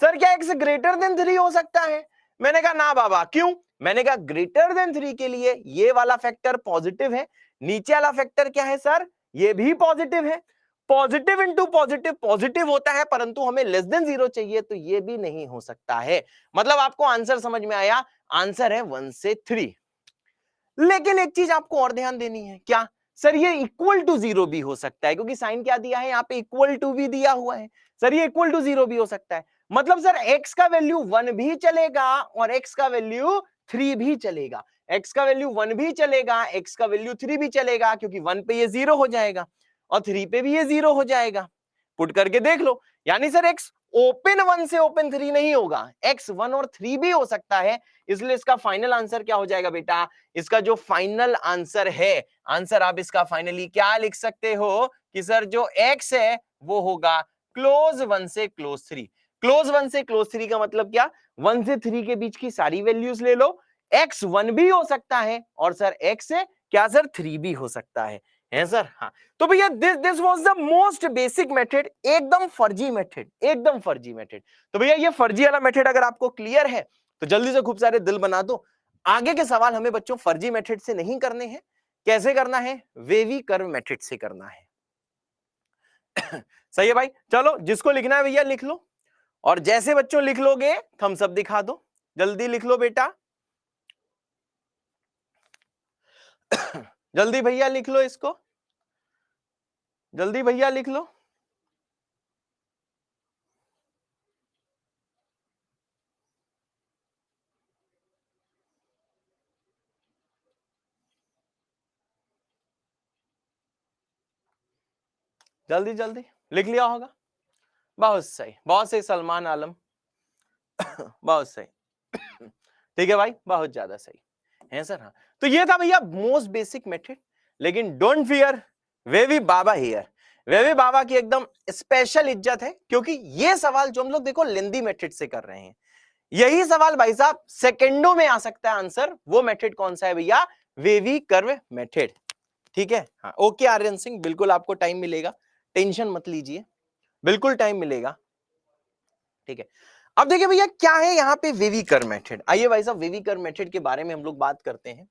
[SPEAKER 1] सर क्या x ग्रेटर देन 3 हो सकता है, मैंने कहा ना बाबा। क्यों, मैंने कहा ग्रेटर देन 3 के लिए ये वाला फैक्टर पॉजिटिव है, नीचे वाला फैक्टर क्या है सर, ये भी पॉजिटिव है। पॉजिटिव इंटू पॉजिटिव पॉजिटिव होता है, परंतु हमें लेस देन 0 चाहिए, तो ये भी नहीं हो सकता है। मतलब आपको आंसर समझ में आया, आंसर है 1 से 3। लेकिन एक चीज आपको और ध्यान देनी है, क्या सर, ये इक्वल टू 0 भी हो सकता है, क्योंकि साइन क्या दिया है यहाँ पे, इक्वल टू भी दिया हुआ है। सर ये इक्वल टू 0 भी हो सकता है, मतलब सर x का वैल्यू 1 भी चलेगा और x का वैल्यू 3 भी चलेगा, x का वैल्यू 1 भी चलेगा, x का वैल्यू 3 भी चलेगा, क्योंकि 1 पे ये 0 हो जाएगा और 3 पे भी ये 0 हो जाएगा। पुट करके देख लो, यानी सर x ओपन 1 से ओपन 3 नहीं होगा, x 1 और 3 भी हो सकता है। इसलिए इसका फाइनल आंसर क्या हो जाएगा बेटा, इसका जो फाइनल आंसर है, आंसर आप इसका फाइनली क्या लिख सकते हो कि सर जो x है वो होगा क्लोज 1 से क्लोज 3। क्लोज 1 से क्लोज 3 का मतलब क्या, 1 से 3 के बीच की सारी वैल्यूज ले लो, x 1 भी हो सकता है और सर x क्या सर 3 भी हो सकता है सर। हाँ, तो भैया this was the most basic method, एकदम फर्जी मेथड, एकदम फर्जी मेथड। तो भैया ये फर्जी वाला मेथड अगर आपको क्लियर है तो जल्दी से खूब सारे दिल बना दो। आगे के सवाल हमें बच्चों फर्जी मेथड से नहीं करने हैं, कैसे करना है, वेवी कर्व मेथड से करना है। सही है भाई, चलो जिसको लिखना है भैया लिख लो, और जैसे बच्चों लिख लोगे थम्स अप दिखा दो, जल्दी लिख लो बेटा। जल्दी भैया लिख लो इसको, जल्दी भैया लिख लो। जल्दी जल्दी लिख लिया होगा। बहुत सही सलमान आलम बहुत सही ठीक है भाई, बहुत ज्यादा सही है सर। हाँ, तो ये था भैया मोस्ट बेसिक मेथड। लेकिन don't fear, Wavy Baba here. Wavy Baba की एकदम स्पेशल इज्जत है, क्योंकि ये सवाल जो हम लोग देखो लेंदी मेथड से कर रहे हैं, यही सवाल भाई साहब सेकेंडों में आ सकता है आंसर। वो मेथड कौन सा है भैया? Wavy curve method. ठीक है, हाँ ओके आर्यन सिंह, बिल्कुल आपको टाइम मिलेगा, टेंशन मत लीजिए, बिल्कुल टाइम मिलेगा। ठीक है, अब देखिए भैया क्या है यहाँ पे वेवी कर्व मेथड। आइए भाई साहब वेवी कर्व मेथड के बारे में हम लोग बात करते हैं।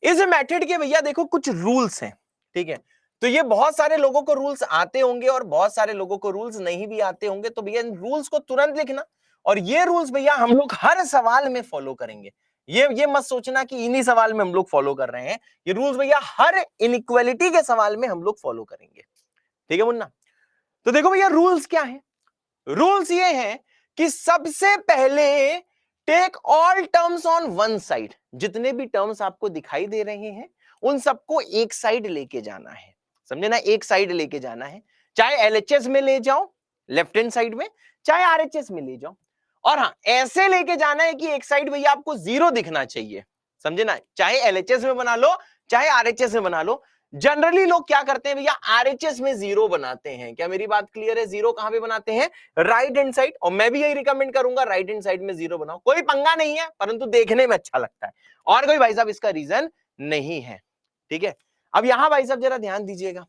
[SPEAKER 1] इस मेथड के भैया देखो कुछ रूल्स हैं। ठीक है, तो ये बहुत सारे लोगों को रूल्स आते होंगे और बहुत सारे लोगों को रूल्स नहीं भी आते होंगे, तो भैया इन रूल्स को तुरंत लिखना, और ये रूल्स भैया हम लोग हर सवाल में फॉलो करेंगे। ये मत सोचना कि इन्हीं सवाल में हम लोग फॉलो कर रहे हैं, ये रूल्स भैया हर इनइक्वालिटी के सवाल में हम लोग फॉलो करेंगे। ठीक है मुन्ना, तो देखो भैया रूल्स क्या है। रूल्स ये हैं कि सबसे पहले take all terms on one side. जितने भी टर्म्स आपको दिखाई दे रहे हैं उन सबको एक साइड लेके जाना है, समझे ना, एक साइड लेके जाना है। चाहे एलएचएस में ले जाओ लेफ्ट हैंड साइड में, चाहे आरएचएस में ले जाओ, और हाँ ऐसे लेके जाना है कि एक साइड भैया आपको जीरो दिखना चाहिए, समझे ना। चाहे एलएचएस में बना लो चाहे आरएचएस में बना लो। जनरली लोग क्या करते हैं भैया, आरएचएस में जीरो बनाते हैं। क्या मेरी बात क्लियर है? जीरो कहां पे बनाते हैं? Right hand side. और मैं भी यही रिकमेंड करूंगा, राइट हैंड साइड में जीरो बनाओ, कोई पंगा नहीं है, परंतु देखने में अच्छा लगता है, और कोई भाई साहब इसका रीजन नहीं है। ठीक है, अब यहां भाई साहब जरा ध्यान दीजिएगा,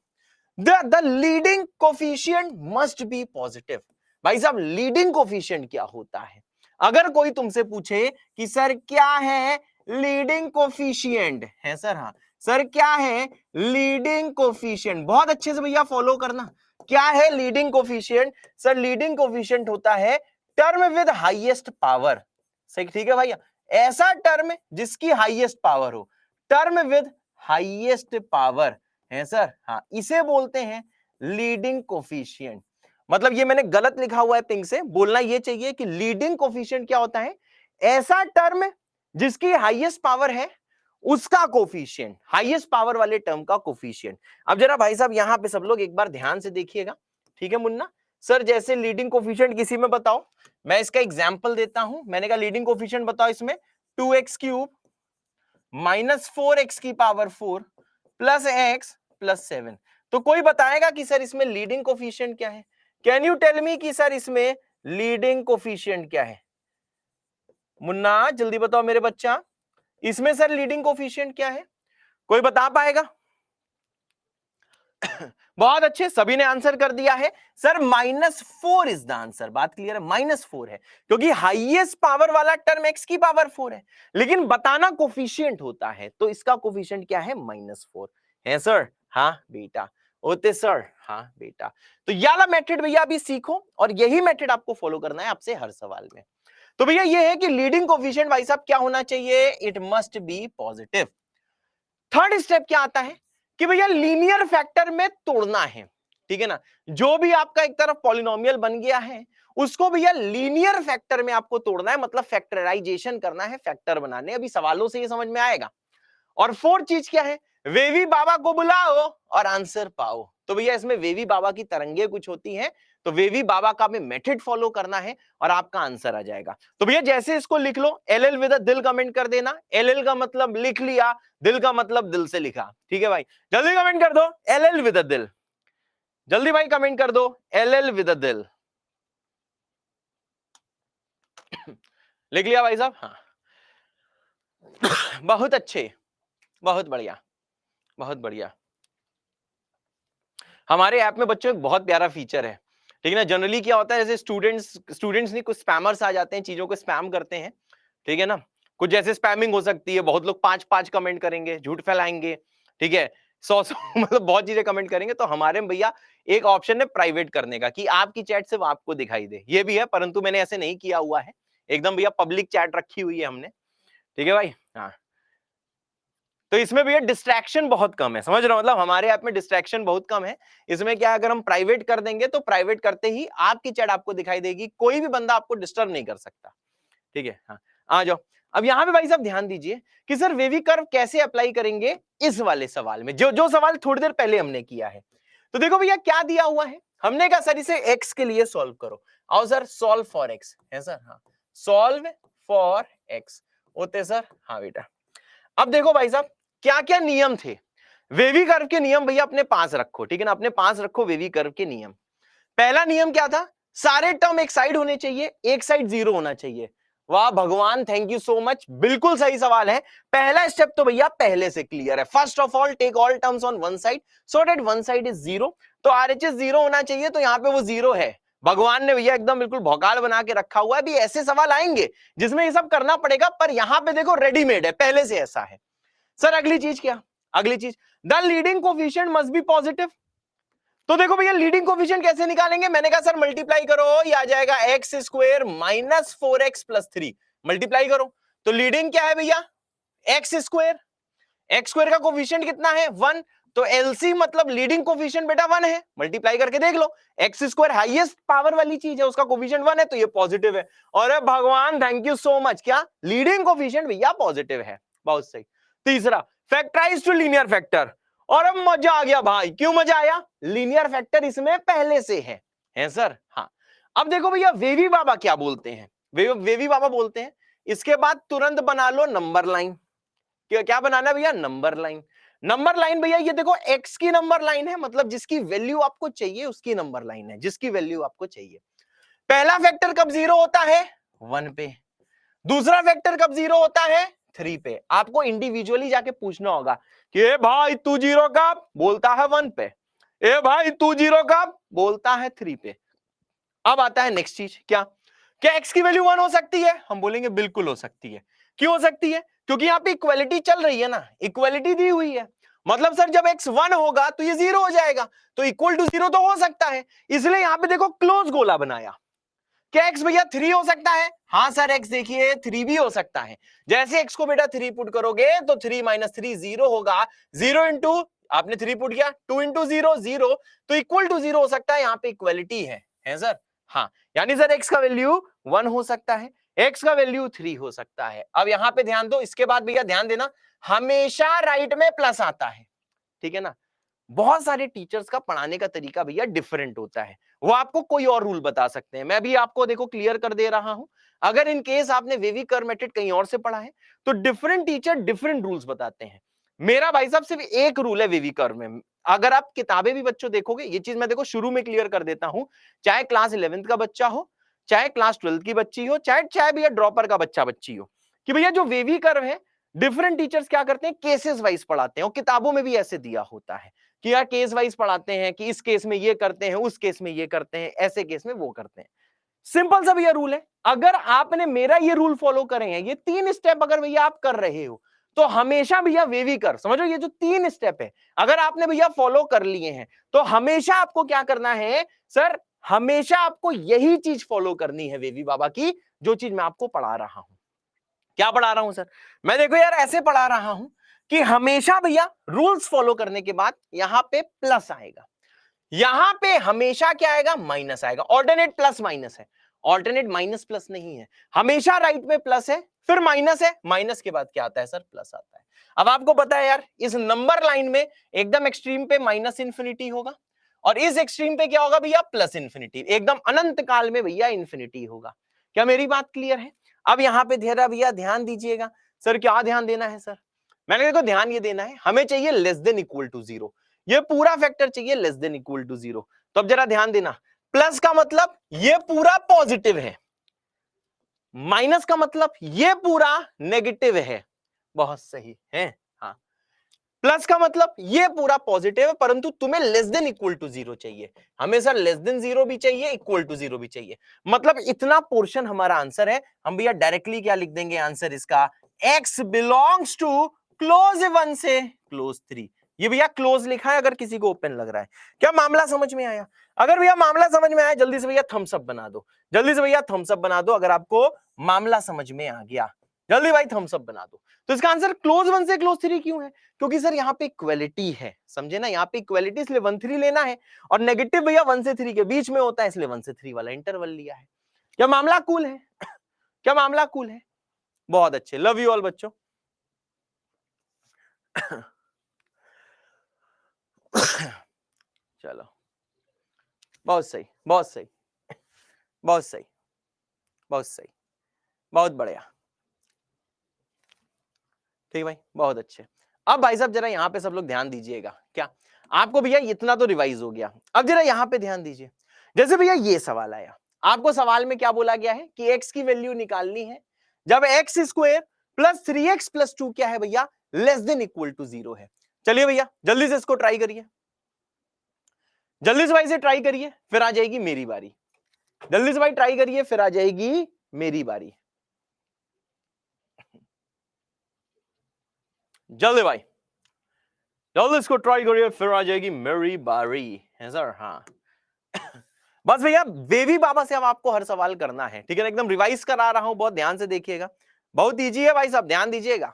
[SPEAKER 1] the leading coefficient must be positive. भाई साहब लीडिंग कोफिशिएंट क्या होता है? अगर कोई तुमसे पूछे कि सर क्या है लीडिंग कोफिशिएंट, है सर, हाँ सर क्या है लीडिंग कोफिशिएंट, बहुत अच्छे से भैया फॉलो करना। क्या है leading coefficient? Sir leading coefficient होता है टर्म विद हाईएस्ट पावर। सही, ठीक है भैया, ऐसा टर्म जिसकी हाईएस्ट पावर हो, टर्म विद हाईएस्ट पावर, है सर, हाँ इसे बोलते हैं लीडिंग कोफिशिएंट। मतलब ये मैंने गलत लिखा हुआ है पिंक से, बोलना ये चाहिए कि लीडिंग कोफिशिएंट क्या होता है? ऐसा टर्म जिसकी हाईएस्ट पावर है उसका कोफिशिएंट, हाईएस्ट पावर वाले टर्म का कोफिशिएंट। अब जरा भाई साहब यहां पे सब लोग एक बार ध्यान से देखिएगा। ठीक है मुन्ना, सर जैसे लीडिंग कोफिशिएंट किसी में बताओ, मैं इसका एग्जांपल देता हूं। मैंने कहा लीडिंग कोफिशिएंट बताओ, इसमें 2x क्यूब माइनस 4x की पावर 4 प्लस x प्लस 7। तो कोई बताएगा कि सर इसमें लीडिंग कोफिशिएंट क्या है? कैन यू टेल मी कि सर इसमें लीडिंग कोफिशिएंट क्या है? मुन्ना जल्दी बताओ मेरे बच्चा, इसमें सर लीडिंग कोफिशिएंट क्या है? कोई बता पाएगा? बहुत अच्छे, सभी ने आंसर कर दिया है सर, -4 इज द आंसर। बात क्लियर है, -4 है, क्योंकि हाईएस्ट पावर वाला टर्म x की पावर 4 है, लेकिन बताना कोफिशिएंट होता है, तो इसका कोफिशिएंट क्या है? -4 है सर। हाँ बेटा, ओते सर, हाँ बेटा। तो ये वाला मेथड भैया अभी सीखो, और यही मेथड आपको फॉलो करना है आपसे हर सवाल में। तो भैया ये है कि लीडिंग कोफिशिएंट भाई साहब क्या होना चाहिए? It must be positive. Third step क्या आता है कि भैया लीनियर फैक्टर में तोड़ना है। ठीक है ना, जो भी आपका एक तरफ पॉलिनोमियल बन गया है उसको भैया लीनियर फैक्टर में आपको तोड़ना है, मतलब फैक्टराइजेशन करना है, फैक्टर बनाने। अभी सवालों से ये समझ में आएगा। और फोर्थ चीज क्या है? वेवी बाबा को बुलाओ और आंसर पाओ। तो भैया इसमें वेवी बाबा की तरंगे कुछ होती हैं, तो वेवी बाबा का भी मेथड फॉलो करना है और आपका आंसर आ जाएगा। तो भैया जैसे इसको लिख लो, एल विद दिल कमेंट कर देना। एल का मतलब लिख लिया, दिल का मतलब दिल से लिखा। ठीक है भाई, जल्दी कमेंट कर दो एल विद दिल, जल्दी भाई कमेंट कर दो एल विद दिल। लिख लिया भाई साहब? हाँ बहुत अच्छे, बहुत बढ़िया, बहुत बढ़िया। हमारे ऐप में बच्चों एक बहुत प्यारा फीचर है। ठीक है ना, जनरली क्या होता है, जैसे स्टूडेंट्स नहीं, कुछ स्पैमर्स आ जाते हैं, चीजों को स्पैम करते हैं। ठीक है ना, कुछ जैसे स्पैमिंग हो सकती है, बहुत लोग 5-5 कमेंट करेंगे, झूठ फैलाएंगे। ठीक है, 100 मतलब बहुत चीजें कमेंट करेंगे। तो हमारे में भैया एक ऑप्शन है प्राइवेट करने का, कि आपकी चैट सिर्फ आपको दिखाई दे। ये भी है, परंतु मैंने ऐसे नहीं किया हुआ है, एकदम भैया पब्लिक चैट रखी हुई है हमने। ठीक है भाई, हाँ। तो इसमें भैया डिस्ट्रैक्शन बहुत कम है, समझ रहे हो, मतलब हमारे ऐप में डिस्ट्रैक्शन बहुत कम है। इसमें क्या, अगर हम प्राइवेट कर देंगे तो प्राइवेट करते ही आपकी चैट आपको दिखाई देगी, कोई भी बंदा आपको डिस्टर्ब नहीं कर सकता। ठीक है, हाँ आ जाओ। अब यहाँ पे भाई साहब ध्यान दीजिए कि सर वेवी कर्व कैसे अप्लाई करेंगे इस वाले सवाल में, जो सवाल थोड़ी देर पहले हमने किया है। तो देखो भैया क्या दिया हुआ है, हमने कहा सर इसे x के लिए सॉल्व करो। आओ सर सॉल्व फॉर x है सर, हाँ सॉल्व फॉर x होते सर, हाँ बेटा। अब देखो भाई साहब क्या क्या नियम थे, वेवी कर्व के नियम भैया अपने पास रखो, ठीक है ना, अपने पास रखो वेवी कर्व के नियम। पहला नियम क्या था, सारे टर्म एक साइड होने चाहिए, एक साइड जीरो होना चाहिए। वाह भगवान, थैंक यू सो मच, बिल्कुल सही सवाल है। पहला स्टेप तो भैया पहले से क्लियर है। First of all take all terms on one side so that one side is zero. तो आरएचएस जीरो होना चाहिए, तो यहाँ पे वो जीरो है। भगवान ने भैया एकदम बिल्कुल भौकाल बना के रखा हुआ है। भी ऐसे सवाल आएंगे जिसमें ये सब करना पड़ेगा, पर यहाँ पे देखो रेडीमेड है, पहले से ऐसा है। सर अगली चीज क्या, अगली चीज the leading coefficient must be positive. तो देखो भैया लीडिंग कोफिशिएंट कैसे निकालेंगे, मैंने कहा सर मल्टीप्लाई करो, ये आ जाएगा x square minus 4x plus 3, multiply करो। तो लीडिंग क्या है भैया, एक्स स्क्वायर, एक्स स्क्वायर का कोफिशिएंट कितना है 1, तो एलसी मतलब लीडिंग कोफिशिएंट बेटा 1 है, मल्टीप्लाई करके देख लो। एक्स स्क्वायर हाईएस्ट पावर वाली चीज है, उसका कोफिशिएंट 1 है, तो ये पॉजिटिव है। और भगवान थैंक यू सो मच, क्या लीडिंग कोफिशिएंट भैया पॉजिटिव है, बहुत सही। तीसरा फैक्टराइज टू लीनियर फैक्टर, और अब मजा आ गया भाई, क्यों मजा आया, लीनियर फैक्टर इसमें पहले से है सर, हाँ। अब देखो भैया वेवी बाबा क्या बोलते हैं, वेवी बाबा बोलते हैं इसके बाद तुरंत बना लो नंबर लाइन। क्या बनाना भैया, नंबर लाइन। नंबर लाइन भैया ये देखो x की नंबर लाइन है, मतलब जिसकी वैल्यू आपको चाहिए उसकी नंबर लाइन है, जिसकी वैल्यू आपको चाहिए। पहला फैक्टर कब जीरो होता है 1 पे, दूसरा फैक्टर कब जीरो होता है 3 पे। आपको इंडिविजुअली जाके पूछना होगा कि ए भाई तू जीरो कब बोलता है 1 पे, ए भाई तू जीरो कब बोलता है 3 पे। अब आता है नेक्स्ट चीज, क्या x की वैल्यू 1 हो सकती है, हम बोलेंगे बिल्कुल हो सकती है। क्यों हो सकती है, क्योंकि यहाँ पे इक्वालिटी चल रही है ना, इक्वालिटी दी हुई है, मतलब सर जब x 1 होगा तो ये 0 हो जाएगा, तो इक्वल टू 0 तो हो सकता है, इसलिए यहाँ पे देखो क्लोज गोला बनाया। क्या x भैया 3 हो सकता है, हाँ सर x देखिए 3 भी हो सकता है। जैसे x को बेटा 3 पुट करोगे तो 3 माइनस 3 0 होगा, 0 इंटू आपने 3 पुट किया 2 इंटू 0 0, तो इक्वल टू 0 हो सकता है, यहाँ पे इक्वलिटी है सर, हाँ। यानी सर x का वैल्यू 1 हो सकता है, x का वैल्यू 3 हो सकता है। अब यहाँ पे ध्यान दो, इसके बाद भैया ध्यान देना, हमेशा राइट में प्लस आता है, ठीक है ना। बहुत सारे टीचर्स का पढ़ाने का तरीका भैया डिफरेंट होता है, वो आपको कोई और रूल बता सकते हैं, मैं भी आपको देखो क्लियर कर दे रहा हूं। अगर इन केस आपने वेवी कर्व मेथड कहीं और से पढ़ा है तो डिफरेंट टीचर डिफरेंट रूल्स बताते हैं। मेरा भाई साहब सिर्फ एक रूल है वेवी कर्व में, अगर आप किताबें भी बच्चों देखोगे, ये चीज मैं देखो शुरू में क्लियर कर देता हूं, चाहे क्लास 11th का बच्चा हो, चाहे क्लास 12th की बच्ची हो, चाहे भैया ड्रॉपर का बच्चा बच्ची हो, कि भैया जो वेवी कर्व है डिफरेंट टीचर्स क्या करते हैं केसेस वाइज पढ़ाते हैं, और किताबों में भी ऐसे दिया होता है कि यार केस वाइज पढ़ाते हैं कि इस केस में ये करते हैं, उस केस में ये करते हैं, ऐसे केस में वो करते हैं। सिंपल सा भैया रूल है, अगर आपने मेरा ये रूल फॉलो करे हैं, ये 3 स्टेप अगर भैया आप कर रहे हो, तो हमेशा भैया वेवी कर, समझो ये जो 3 स्टेप है अगर आपने भैया फॉलो कर लिए हैं, तो हमेशा आपको क्या करना है सर, हमेशा आपको यही चीज फॉलो करनी है वेवी बाबा की, जो चीज मैं आपको पढ़ा रहा हूं। क्या पढ़ा रहा हूं सर, मैं देखो यार ऐसे पढ़ा रहा हूं कि हमेशा भैया रूल्स फॉलो करने के बाद यहां पे प्लस आएगा, यहां पे हमेशा क्या आएगा माइनस आएगा, ऑल्टरनेट प्लस माइनस है, ऑल्टरनेट माइनस प्लस नहीं है, हमेशा राइट में प्लस है फिर माइनस है, माइनस के बाद क्या आता है सर प्लस आता है। अब आपको पता है यार इस नंबर लाइन में एकदम एक्सट्रीम पे माइनस इंफिनिटी होगा, और इस एक्सट्रीम पे क्या होगा भैया प्लस इंफिनिटी, एकदम अनंत काल में भैया इंफिनिटी होगा। क्या मेरी बात क्लियर है। अब यहाँ पे धीरे भैया ध्यान दीजिएगा, सर क्या ध्यान देना है सर, मैंने देखो ध्यान ये देना है, हमें चाहिए लेस देन इक्वल टू 0, ये पूरा फैक्टर चाहिए लेस देन इक्वल टू 0। तो अब जरा ध्यान देना, प्लस का मतलब ये पूरा पॉजिटिव है, माइनस का मतलब ये पूरा नेगेटिव है, बहुत सही है, हाँ। प्लस का मतलब ये पूरा पॉजिटिव है, परंतु तुम्हें लेस देन इक्वल टू 0 चाहिए, हमेशा लेस देन 0 भी चाहिए, इक्वल टू 0 भी चाहिए, मतलब इतना पोर्शन हमारा आंसर है। हम भैया डायरेक्टली क्या लिख देंगे आंसर इसका, x बिलोंग्स टू क्लोज 1 से क्लोज 3, ये भैया क्लोज लिखा है, अगर किसी को ओपन लग रहा है। क्या मामला समझ में आया, अगर भैया मामला समझ में आया जल्दी से भैया थम्स अप बना दो, जल्दी से भैया थम्स अप बना दो, अगर आपको मामला समझ में आ गया जल्दी भाई थम्स अप बना दो। तो इसका आंसर क्लोज 1 से क्लोज 3 क्यों है, क्योंकि सर यहाँ पे इक्वालिटी है, समझे ना, यहाँ पे इक्वालिटी इसलिए 1 3 लेना है, और नेगेटिव भैया 1 से 3 के बीच में होता है, इसलिए 1 से 3 वाला इंटरवल लिया है। क्या मामला कूल है, क्या मामला कूल है, बहुत अच्छे, लव यू ऑल बच्चों। चलो बहुत सही, बहुत सही, बहुत सही, बहुत सही, बहुत बढ़िया। ठीक भाई, बहुत अच्छे। अब भाई साहब जरा यहां पे सब लोग ध्यान दीजिएगा। क्या आपको भैया इतना तो रिवाइज हो गया, अब जरा यहां पे ध्यान दीजिए। जैसे भैया ये सवाल आया, आपको सवाल में क्या बोला गया है कि x की वैल्यू निकालनी है जब x square plus 3x plus 2 क्या है भैया, लेस देन इक्वल टू 0 है। चलिए भैया जल्दी से इसको ट्राई करिए, जल्दी से भाई से ट्राई करिए, फिर आ जाएगी मेरी बारी। जल्दी से भाई ट्राई करिए, फिर आ जाएगी मेरी बारी। जल्दी भाई, जल्दी इसको ट्राई करिए, फिर आ जाएगी मेरी बारी है सर। हाँ बस भैया बेबी बाबा से अब आपको हर सवाल करना है, ठीक है, एकदम रिवाइज करा रहा हूं, बहुत ध्यान से देखिएगा, बहुत इजी है भाई साहब, ध्यान दीजिएगा।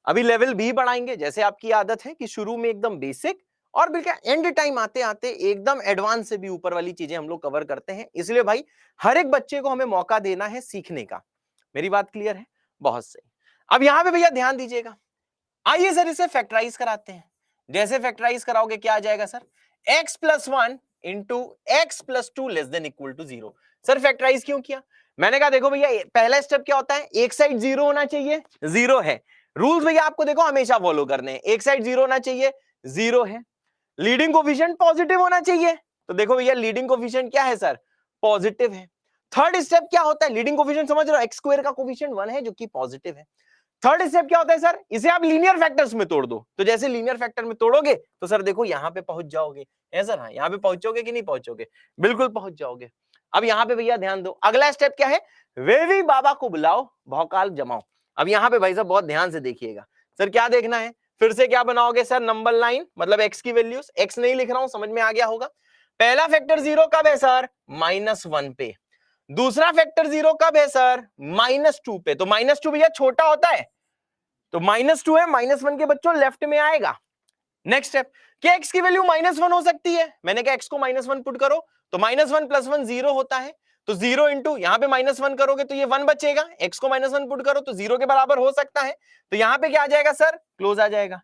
[SPEAKER 1] अभी लेवल भी बढ़ाएंगे, जैसे आपकी आदत है कि शुरू में एकदम बेसिक और बिल्कुल एंड टाइम आते आते एकदम एडवांस से भी ऊपर वाली चीजें हम लोग कवर करते हैं। इसलिए भाई हर एक बच्चे को हमें मौका देना है सीखने का। मेरी बात क्लियर है? बहुत सही। अब यहां पे भैया ध्यान दीजिएगा, आइए सर इसे फैक्टराइज कराते हैं। जैसे फैक्टराइज कराओगे क्या आ जाएगा sir, x plus 1 into X plus 2 less than equal to 0। Sir factorize क्यों किया? मैंने कहा देखो भैया पहला स्टेप क्या होता है, एक साइड 0 होना चाहिए, 0 है। रूल्स भैया आपको देखो हमेशा फॉलो करने हैं, एक साइड 0 होना चाहिए, 0 है। लीडिंग कोफिशिएंट पॉजिटिव होना चाहिए, तो देखो भैया लीडिंग कोफिशिएंट क्या है सर, पॉजिटिव है। थर्ड स्टेप क्या होता है, लीडिंग कोफिशिएंट समझ रहे हो, एक्स स्क्वायर का कोफिशिएंट 1 है जो कि पॉजिटिव है। थर्ड स्टेप क्या होता है सर, इसे आप लीनियर फैक्टर्स में तोड़ दो, तो जैसे लीनियर फैक्टर में तोड़ोगे तो सर देखो यहां पे पहुंच जाओगे, है सर? हाँ, यहां पे पहुंचोगे कि नहीं पहुंचोगे? बिल्कुल पहुंच जाओगे। अब यहां पे भैया ध्यान दो, अगला स्टेप क्या है, वेवी बाबा को बुलाओ भौकाल जमाओ। अब यहां पे भाई साहब बहुत ध्यान से देखिएगा, सर क्या देखना है, फिर से क्या बनाओगे सर, नंबर लाइन, मतलब एक्स की वैल्यूज, एक्स नहीं लिख रहा हूं, समझ में आ गया होगा। पहला फैक्टर 0 कब है सर, -1 पे। दूसरा फैक्टर 0 कब है सर, -2 पे। तो -2 भैया छोटा होता है, तो -2 है, -1 के बच्चों लेफ्ट में आएगा। नेक्स्ट स्टेप, क्या x की वैल्यू -1 हो सकती है? मैंने कहा x को -1 पुट करो, तो -1 + 1 0 होता है, तो 0 इंटू यहां पे -1 करोगे तो ये 1 बचेगा, x को -1 पुट करो तो 0 के बराबर हो सकता है, तो यहां पे क्या आ जाएगा सर, क्लोज आ जाएगा।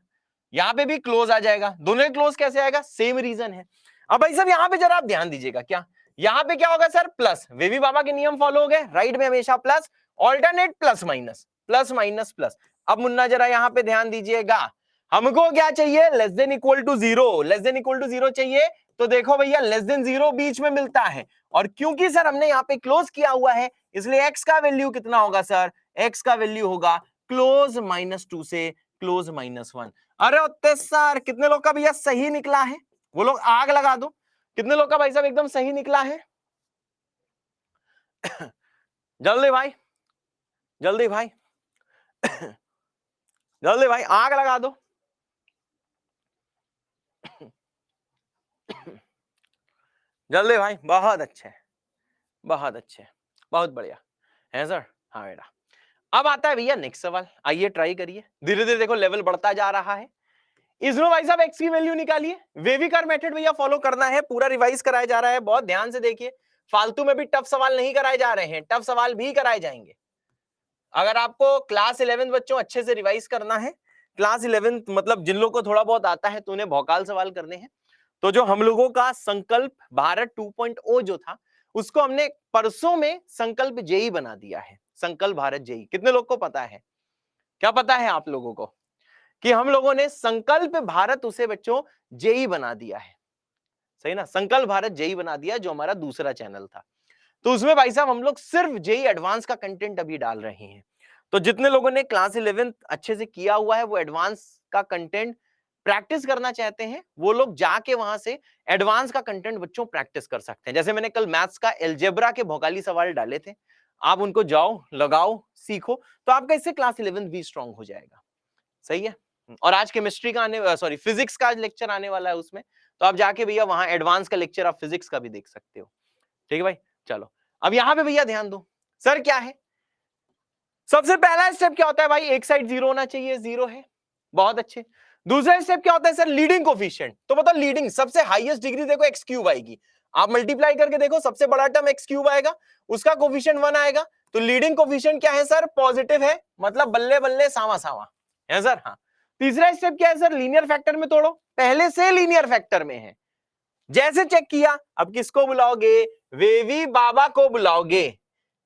[SPEAKER 1] यहां पे भी क्लोज आ जाएगा, दोनों क्लोज कैसे आएगा, सेम रीजन है। अब भाई साहब यहां पे जरा आप ध्यान दीजिएगा, क्या यहां पे क्या होगा सर, प्लस, वेवी बाबा के नियम फॉलो हो गए, राइट में हमेशा plus, alternate plus minus, plus minus plus. अब मुन्ना जरा यहां पे ध्यान दीजिएगा, हमको क्या चाहिए, less than equal to 0, less than equal to 0 चाहिए, तो देखो भैया लेस देन 0 बीच में मिलता है, और क्योंकि सर हमने यहाँ पे क्लोज किया हुआ है, इसलिए x का वैल्यू कितना होगा सर, x का वैल्यू होगा क्लोज -2 से क्लोज -1। अरे उत्ते सर कितने लोग का भैया सही निकला है, वो लोग आग लगा दो, कितने लोग का भाई साहब एकदम सही निकला है? जल्दी भाई, जल्दी भाई, जल्दी भाई आग लगा दो। जल्दी भाई, बहुत अच्छे, बहुत अच्छे, बहुत बढ़िया है सर। हाँ बेटा, अब आता है भैया नेक्स्ट सवाल, आइए ट्राई करिए, धीरे धीरे देखो लेवल बढ़ता जा रहा है। इसमें भाई साहब एक्स की वैल्यू निकालिए, वेविकर मेथड भैया फॉलो करना है, पूरा रिवाइज कराया जा रहा है, बहुत ध्यान से देखिए, फालतू में भी टफ सवाल नहीं कराए जा रहे हैं, टफ सवाल भी कराए जाएंगे। अगर आपको क्लास 11 बच्चों अच्छे से रिवाइज करना है, क्लास 11 मतलब जिन लोगों को थोड़ा बहुत आता है तो उन्हें भौकाल सवाल करने हैं, तो जो हम लोगों का संकल्प भारत 2.0 जो था, उसको हमने परसों में संकल्प जेई बना दिया है, संकल्प भारत जेई। कितने लोग को पता है, क्या पता है आप लोगों को कि हम लोगों ने संकल्प भारत उसे बच्चों जेई बना दिया है, सही ना, संकल्प भारत जेई बना दिया, जो हमारा दूसरा चैनल था। तो उसमें भाई साहब हम लोग सिर्फ जेई एडवांस का कंटेंट अभी डाल रहे हैं, तो जितने लोगों ने क्लास 11 अच्छे से किया हुआ है, वो एडवांस का कंटेंट प्रैक्टिस करना चाहते हैं, वो लोग जाके वहां से एडवांस का कंटेंट बच्चों प्रैक्टिस कर सकते हैं। जैसे मैंने कल मैथ्स का एलजेब्रा के भौकाली सवाल डाले थे, आप उनको जाओ लगाओ सीखो, तो आपका इससे क्लास 11 भी स्ट्रांग हो जाएगा, सही है। और आज केमिस्ट्री का सॉरी फिजिक्स का लेक्चर आने वाला है उसमें, तो आप जाके भैया वहां एडवांस का लेक्चर आप फिजिक्स का भी देख सकते हो, ठीक है भाई। चलो अब यहां पे भैया ध्यान दो, सर क्या है, सबसे पहला स्टेप क्या होता है भाई, एक साइड 0 होना चाहिए, 0 है, बहुत अच्छे। दूसरा स्टेप क्या होता है सर, लीडिंग कोफिशिएंट, तो बताओ लीडिंग सबसे हाईएस्ट डिग्री देखो एक्स क्यूब आएगी, आप मल्टीप्लाई करके देखो सबसे बड़ा टर्म एक्स क्यूब आएगा, उसका कोफिशिएंट 1 आएगा, तो लीडिंग कोफिशिएंट क्या है सर, पॉजिटिव है, मतलब बल्ले बल्ले सावा सावा है सर। हाँ, तीसरा स्टेप क्या है सर, लीनियर फैक्टर में तोड़ो, पहले से लीनियर फैक्टर में है, जैसे चेक किया, अब किसको बुलाओगे, वेवी बाबा को बुलाओगे,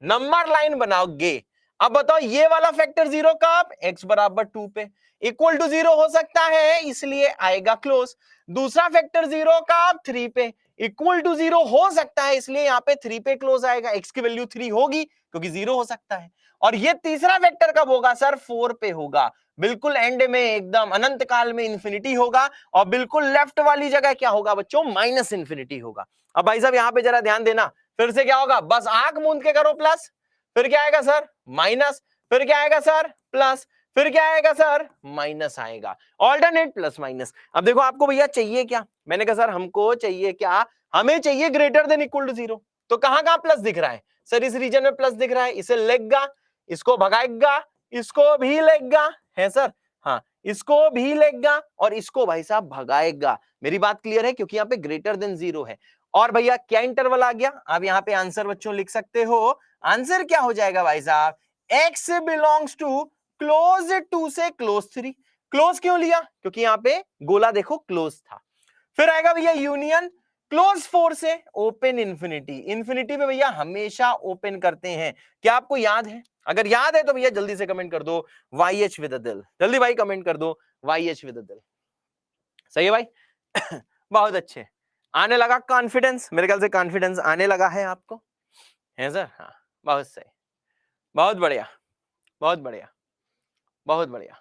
[SPEAKER 1] नंबर लाइन बनाओगे। अब बताओ ये वाला फैक्टर 0 कब, x बराबर 2 पे, इक्वल टू 0 हो सकता है इसलिए आएगा क्लोज। दूसरा फैक्टर 0 कब, 3 पे, इक्वल टू 0 हो सकता है इसलिए यहाँ पे 3 पे क्लोज आएगा, x की वैल्यू 3 होगी क्योंकि 0 हो सकता है। और ये तीसरा फैक्टर कब होगा सर, 4 पे होगा, बिल्कुल एंड में एकदम अनंत काल में इंफिनिटी होगा, और बिल्कुल लेफ्ट वाली जगह क्या होगा बच्चों, माइनस इंफिनिटी होगा। अब भाई साहब यहाँ पे जरा ध्यान देना, फिर से क्या होगा, बस आंख मूंद के करो प्लस, फिर क्या आएगा सर माइनस, फिर क्या आएगा सर प्लस, फिर क्या आएगा सर माइनस आएगा, ऑल्टरनेट प्लस माइनस। अब देखो आपको भैया चाहिए क्या, मैंने कहा सर हमको चाहिए क्या, हमें चाहिए ग्रेटर देन इक्वल टू 0। तो कहां कहां प्लस दिख रहा है सर, इस रीजन में प्लस दिख रहा है, इसे लेगा, इसको भगाएगा, इसको भी लेगा, है सर, हाँ इसको भी लेगा और इसको भाई साहब भगाएगा। मेरी बात क्लियर है, क्योंकि यहाँ पे ग्रेटर देन 0 है। और भैया क्या इंटरवल आ गया, अब यहाँ पे आंसर बच्चों लिख सकते हो, आंसर क्या हो जाएगा भाई साहब, x बिलोंग्स टू क्लोज 2 से क्लोज 3। क्लोज क्यों लिया, क्योंकि यहाँ पे गोला देखो क्लोज था। फिर आएगा भैया यूनियन क्लोज 4 से ओपन इंफिनिटी, इंफिनिटी पे भैया हमेशा ओपन करते हैं, क्या आपको याद है, अगर याद है तो भैया जल्दी से कमेंट कर दो YH विद अ दिल, जल्दी भाई कमेंट कर दो YH विद अ दिल। सही है भाई बहुत अच्छे, आने लगा कॉन्फिडेंस, मेरे ख्याल से कॉन्फिडेंस आने लगा है आपको, है सर, हाँ बहुत सही, बहुत बढ़िया, बहुत बढ़िया, बहुत बढ़िया,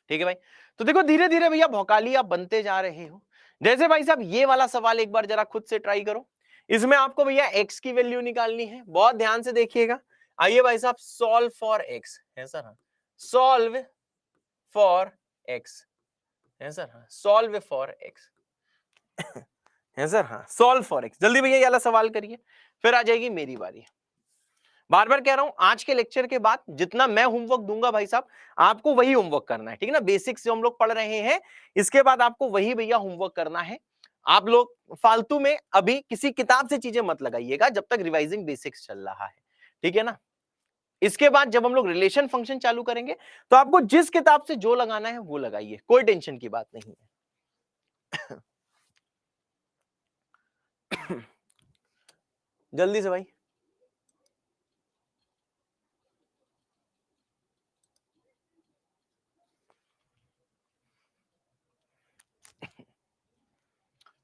[SPEAKER 1] ठीक है भाई। तो देखो धीरे धीरे भैया भौकाली आप बनते जा रहे हो। जैसे भाई साहब ये वाला सवाल एक बार जरा खुद से ट्राई करो, इसमें आपको भैया x की वैल्यू निकालनी है, बहुत ध्यान से देखिएगा। आइए भाई साहब सॉल्व फॉर x, है सर, हाँ सॉल्व फॉर x, है सर, हाँ सॉल्व फॉर x है सर, हाँ सॉल्व फॉर x, जल्दी भैया ये वाला सवाल करिए, फिर आ जाएगी मेरी बारी। बार बार कह रहा हूं आज के लेक्चर के बाद जितना मैं होमवर्क दूंगा भाई साहब आपको वही होमवर्क करना है, ठीक है ना, बेसिक्स जो हम लोग पढ़ रहे हैं इसके बाद आपको वही भैया होमवर्क करना है। आप लोग फालतू में अभी किसी किताब से चीजें मत लगाइएगा जब तक रिवाइजिंग बेसिक्स चल रहा है, ठीक है ना। इसके बाद जब हम लोग रिलेशन फंक्शन चालू करेंगे तो आपको जिस किताब से जो लगाना है वो लगाइए, कोई टेंशन की बात नहीं है जल्दी से भाई।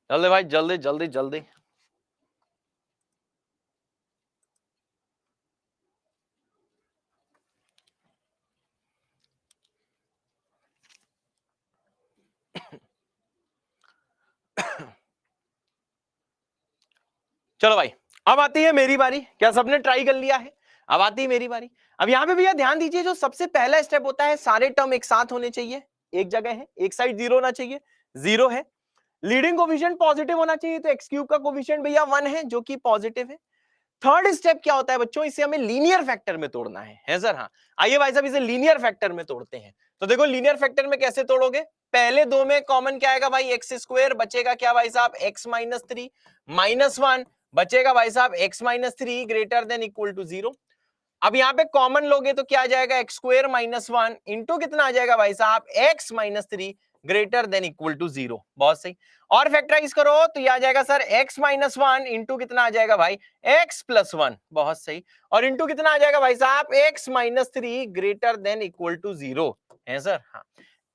[SPEAKER 1] जल्दी भाई, जल्दी जल्दी जल्दी। चलो भाई अब आती है मेरी बारी, क्या सबने ट्राई कर लिया है, अब आती है मेरी बारी। अब यहाँ पे भैया ध्यान दीजिए, जो सबसे पहला स्टेप होता है सारे टर्म एक साथ होने चाहिए, एक जगह है, एक साइड 0 होना चाहिए, 0 है, लीडिंग कोफिशिएंट पॉजिटिव होना चाहिए, तो x क्यूब का कोफिशिएंट भैया 1 है जो कि पॉजिटिव है। थर्ड स्टेप क्या होता है बच्चों, इसे हमें लीनियर फैक्टर में तोड़ना है सर, हाँ आइए भाई साहब इसे लीनियर फैक्टर में तोड़ते हैं। तो देखो लीनियर फैक्टर में कैसे तोड़ोगे, पहले दो में कॉमन क्या आएगा भाई, एक्स स्क्वायर, बचेगा क्या भाई साहब x माइनस 3 माइनस 1, बचेगा भाई साहब x minus 3 greater than equal to 0। अब यहाँ पे कॉमन लोगे तो क्या आ जाएगा, एक्स स्क्वायर माइनस 1 इंटू कितना आ जाएगा भाई साहब x minus 3 greater than equal to 0, बहुत सही। और फैक्टराइज करो तो ये आ जाएगा सर x माइनस 1 इंटू कितना आ जाएगा भाई x प्लस 1, बहुत सही, और इंटू कितना आ जाएगा भाई साहब x minus 3 greater than equal to 0, है सर, हाँ।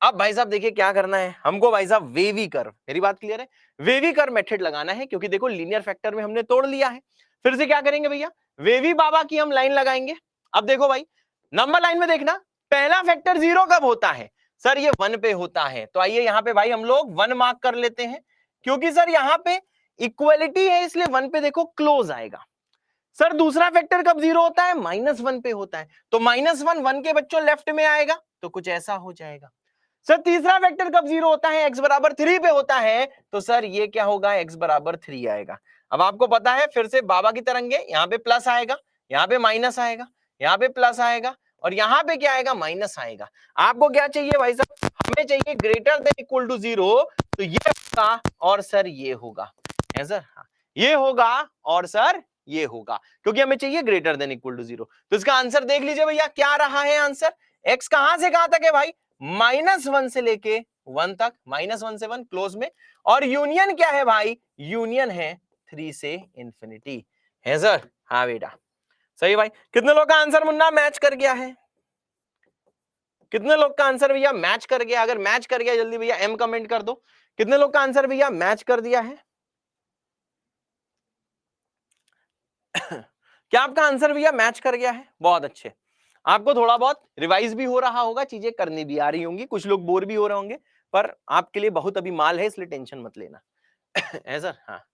[SPEAKER 1] अब भाई साहब देखिए क्या करना है हमको, भाई साहब वेवी कर्व, मेरी बात क्लियर है, वेवी कर्व मेथड लगाना है, क्योंकि देखो लीनियर फैक्टर में हमने तोड़ लिया है। फिर से क्या करेंगे भैया, वेवी बाबा की हम लाइन लगाएंगे। अब देखो भाई नंबर लाइन में देखना, पहला फैक्टर 0 कब होता है सर, ये 1 पे होता है, तो आइए यहाँ पे भाई हम लोग 1 मार्क कर लेते हैं, क्योंकि सर यहाँ पे इक्वलिटी है इसलिए 1 पे देखो क्लोज आएगा। सर दूसरा फैक्टर कब 0 होता है, -1 पे होता है, तो -1 1 के बच्चों लेफ्ट में आएगा, तो कुछ ऐसा हो जाएगा। सर तीसरा वेक्टर कब 0 होता है, x बराबर 3 पे होता है, तो सर ये क्या होगा, x बराबर 3 आएगा। अब आपको पता है फिर से बाबा की तरंगे, यहाँ पे प्लस आएगा, यहाँ पे माइनस आएगा, यहाँ पे प्लस आएगा, और यहाँ पे क्या आएगा, माइनस आएगा। आपको क्या चाहिए भाई साहब, हमें चाहिए ग्रेटर देन इक्वल टू 0, तो ये होगा और सर ये होगा, है सर, हाँ ये होगा और सर ये होगा, क्योंकि हमें चाहिए ग्रेटर देन इक्वल टू 0। तो इसका आंसर देख लीजिए भैया क्या रहा है आंसर, x कहां से कहां तक है भाई, -1 से लेके 1 तक, -1 से 1 क्लोज में, और यूनियन क्या है भाई, यूनियन है 3 से इंफिनिटी, है सर? हाँ बेटा सही भाई। कितने लोग का आंसर मुन्ना मैच कर गया है? कितने लोग का आंसर भैया मैच कर गया? अगर मैच कर गया जल्दी भैया एम कमेंट कर दो। कितने लोग का आंसर भैया मैच कर दिया है? क्या आपका आंसर भैया मैच कर गया है? बहुत अच्छे। आपको थोड़ा बहुत रिवाइज भी हो रहा होगा, चीजें करनी भी आ रही होंगी, कुछ लोग बोर भी हो रहे होंगे, पर आपके लिए बहुत अभी माल है, इसलिए टेंशन मत लेना। है सर? हाँ।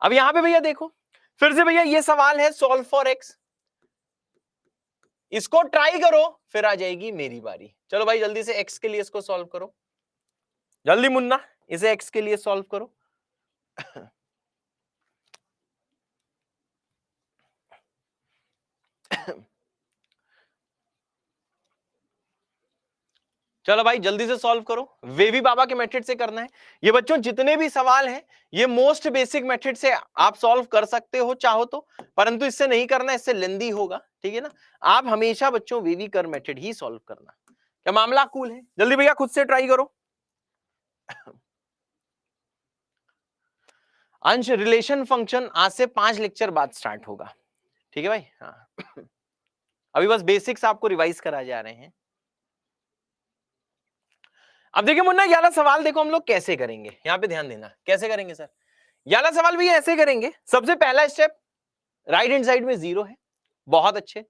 [SPEAKER 1] अब यहां पे भैया देखो, फिर से भैया ये सवाल है सॉल्व फॉर एक्स, इसको ट्राई करो, फिर आ जाएगी मेरी बारी। चलो भाई जल्दी से एक्स के लिए इसको सॉल्व करो, जल्दी मुन्ना इसे एक्स के लिए सॉल्व करो। चलो भाई जल्दी से सॉल्व करो, वेवी बाबा के मेथड से करना है। ये बच्चों जितने भी सवाल हैं ये मोस्ट बेसिक मेथड से आप सॉल्व कर सकते हो चाहो तो, परंतु इससे नहीं करना, इससे लेंदी होगा, ठीक है ना। आप हमेशा बच्चों वेवी कर मेथड ही सॉल्व करना। क्या मामला कूल है? जल्दी भैया खुद से ट्राई करो। अंश रिलेशन फंक्शन आज से 5 लेक्चर बाद स्टार्ट होगा, ठीक है भाई। हाँ अभी बस बेसिक्स आपको रिवाइज करा जा रहे हैं। अब देखिए मुन्ना ये वाला सवाल देखो हम लोग कैसे करेंगे, यहां पे ध्यान देना कैसे करेंगे सर। ये वाला सवाल भी ऐसे करेंगे, सबसे पहला स्टेप राइट हैंड साइड में 0 है, बहुत अच्छे।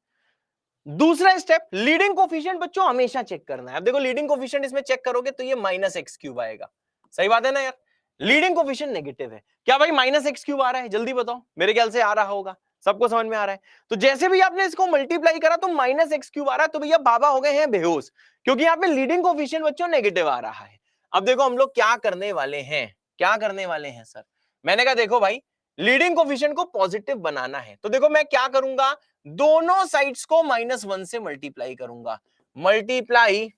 [SPEAKER 1] दूसरा स्टेप लीडिंग कोफिशिएंट बच्चों हमेशा चेक करना है। अब देखो लीडिंग कोफिशिएंट इसमें चेक करोगे तो ये -x³ आएगा, सही बात है ना यार। लीडिंग कोफिशिएंट नेगेटिव है, क्या भाई -x³ आ रहा है? जल्दी बताओ, मेरे ख्याल से आ रहा होगा, सबको समझ में आ रहा है। तो जैसे भी आपने इसको मल्टीप्लाई करा तो -x³ आ रहा है, तो भैया बाबा हो गए हैं बेहोश, क्योंकि यहाँ पे लीडिंग कोफिशिएंट बच्चों नेगेटिव आ रहा है। अब देखो हम लोग क्या करने वाले हैं, क्या करने वाले हैं सर। मैंने कहा देखो भाई लीडिंग कोफिशिएंट को पॉजिटिव बनाना है, तो देखो मैं क्या करूंगा, दोनों साइड्स को -1 से मल्टीप्लाई करूंगा, मल्टीप्लाई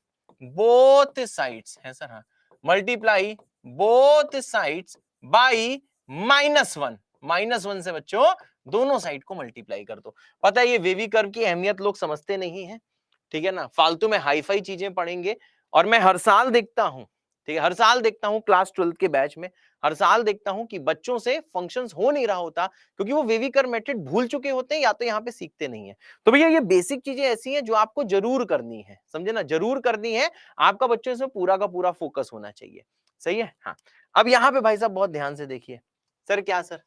[SPEAKER 1] बोथ साइड्स है सर। हाँ मल्टीप्लाई बोथ साइड्स बाई -1, -1 से बच्चों दोनों साइड को मल्टीप्लाई कर दो। पता है ये वेवी कर्व की अहमियत लोग समझते नहीं है, ठीक है ना, फालतू में हाईफाई चीजें पढ़ेंगे। और मैं हर साल देखता हूं, ठीक है, हर साल देखता हूं क्लास 12 के बैच में, हर साल देखता हूं कि बच्चों से फंक्शंस हो नहीं रहा होता, क्योंकि वो वेवी कर्व मेथड भूल चुके होते हैं या तो यहाँ पे सीखते नहीं है। तो भैया ये बेसिक चीजें ऐसी हैं जो आपको जरूर करनी है, समझे ना, जरूर करनी है। आपका बच्चों से पूरा का पूरा फोकस होना चाहिए, सही है। हाँ अब यहाँ पे भाई साहब बहुत ध्यान से देखिए। सर क्या सर?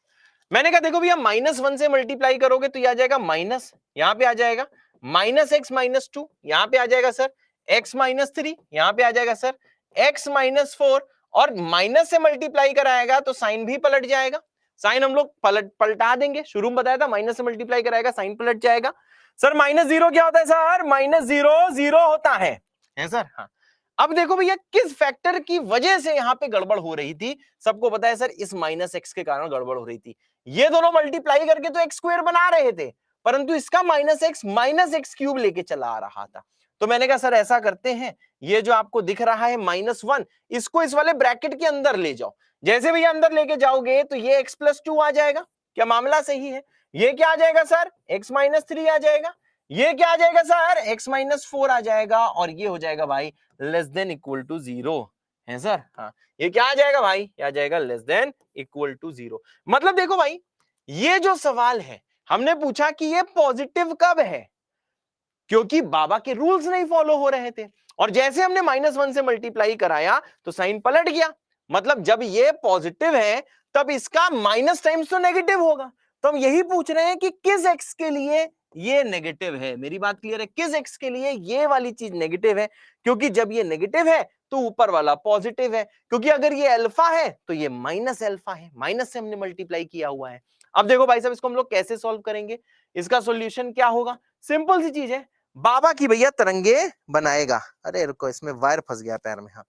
[SPEAKER 1] मैंने कहा देखो भैया -1 से मल्टीप्लाई करोगे तो ये आ जाएगा माइनस, यहाँ पे आ जाएगा -x -2, यहाँ पे आ जाएगा सर x -3, यहाँ पे आ जाएगा सर x -4, और माइनस से मल्टीप्लाई कराएगा तो साइन भी पलट जाएगा। साइन हम लोग पलटा देंगे, शुरू में बताया था माइनस से मल्टीप्लाई कराएगा साइन पलट जाएगा। सर -0 क्या होता है सर? -0 0 होता है सर। हाँ अब देखो भैया किस फैक्टर की वजह से यहां पे गड़बड़ हो रही थी, सबको पता है सर, इस -x के कारण गड़बड़ हो रही थी। ये दोनों मल्टीप्लाई करके तो x² बना रहे थे, परंतु इसका -x -x³ लेके चला आ रहा था। तो मैंने कहा सर ऐसा करते हैं, ये जो आपको दिख रहा है -1, इसको इस वाले ब्रैकेट के अंदर ले जाओ। जैसे भैया अंदर लेके जाओगे तो ये x+2 आ जाएगा, क्या मामला सही है? ये क्या आ जाएगा सर? x -3 आ जाएगा। ये क्या आ जाएगा सर? x -4 आ जाएगा, और ये हो जाएगा भाई लेस देन इक्वल टू 0 है सर। हाँ ये क्या आ जाएगा भाई? क्या आ जाएगा? Less than equal to 0। मतलब देखो भाई ये जो सवाल है हमने पूछा कि ये पॉजिटिव कब है, क्योंकि बाबा के रूल्स नहीं फॉलो हो रहे थे, और जैसे हमने -1 से मल्टीप्लाई कराया तो साइन पलट गया। मतलब जब ये पॉजिटिव है तब इसका माइनस टाइम्स तो नेगेटिव होगा। तो हम यही पूछ रहे हैं कि किस एक्स के लिए ये नेगेटिव है। मेरी बात क्लियर है? किस एक्स के लिए ये वाली चीज नेगेटिव है? क्योंकि जब ये नेगेटिव है तो ऊपर वाला पॉजिटिव है, क्योंकि अगर ये अल्फा है तो ये माइनस अल्फा है, माइनस से हमने मल्टीप्लाई किया हुआ है। अब देखो भाई साहब इसको हम लोग कैसे सॉल्व करेंगे, इसका सॉल्यूशन क्या होगा? सिंपल सी चीज है, बाबा की भैया तरंगे बनाएगा। अरे रुको इसमें वायर फंस गया पैर में। हाँ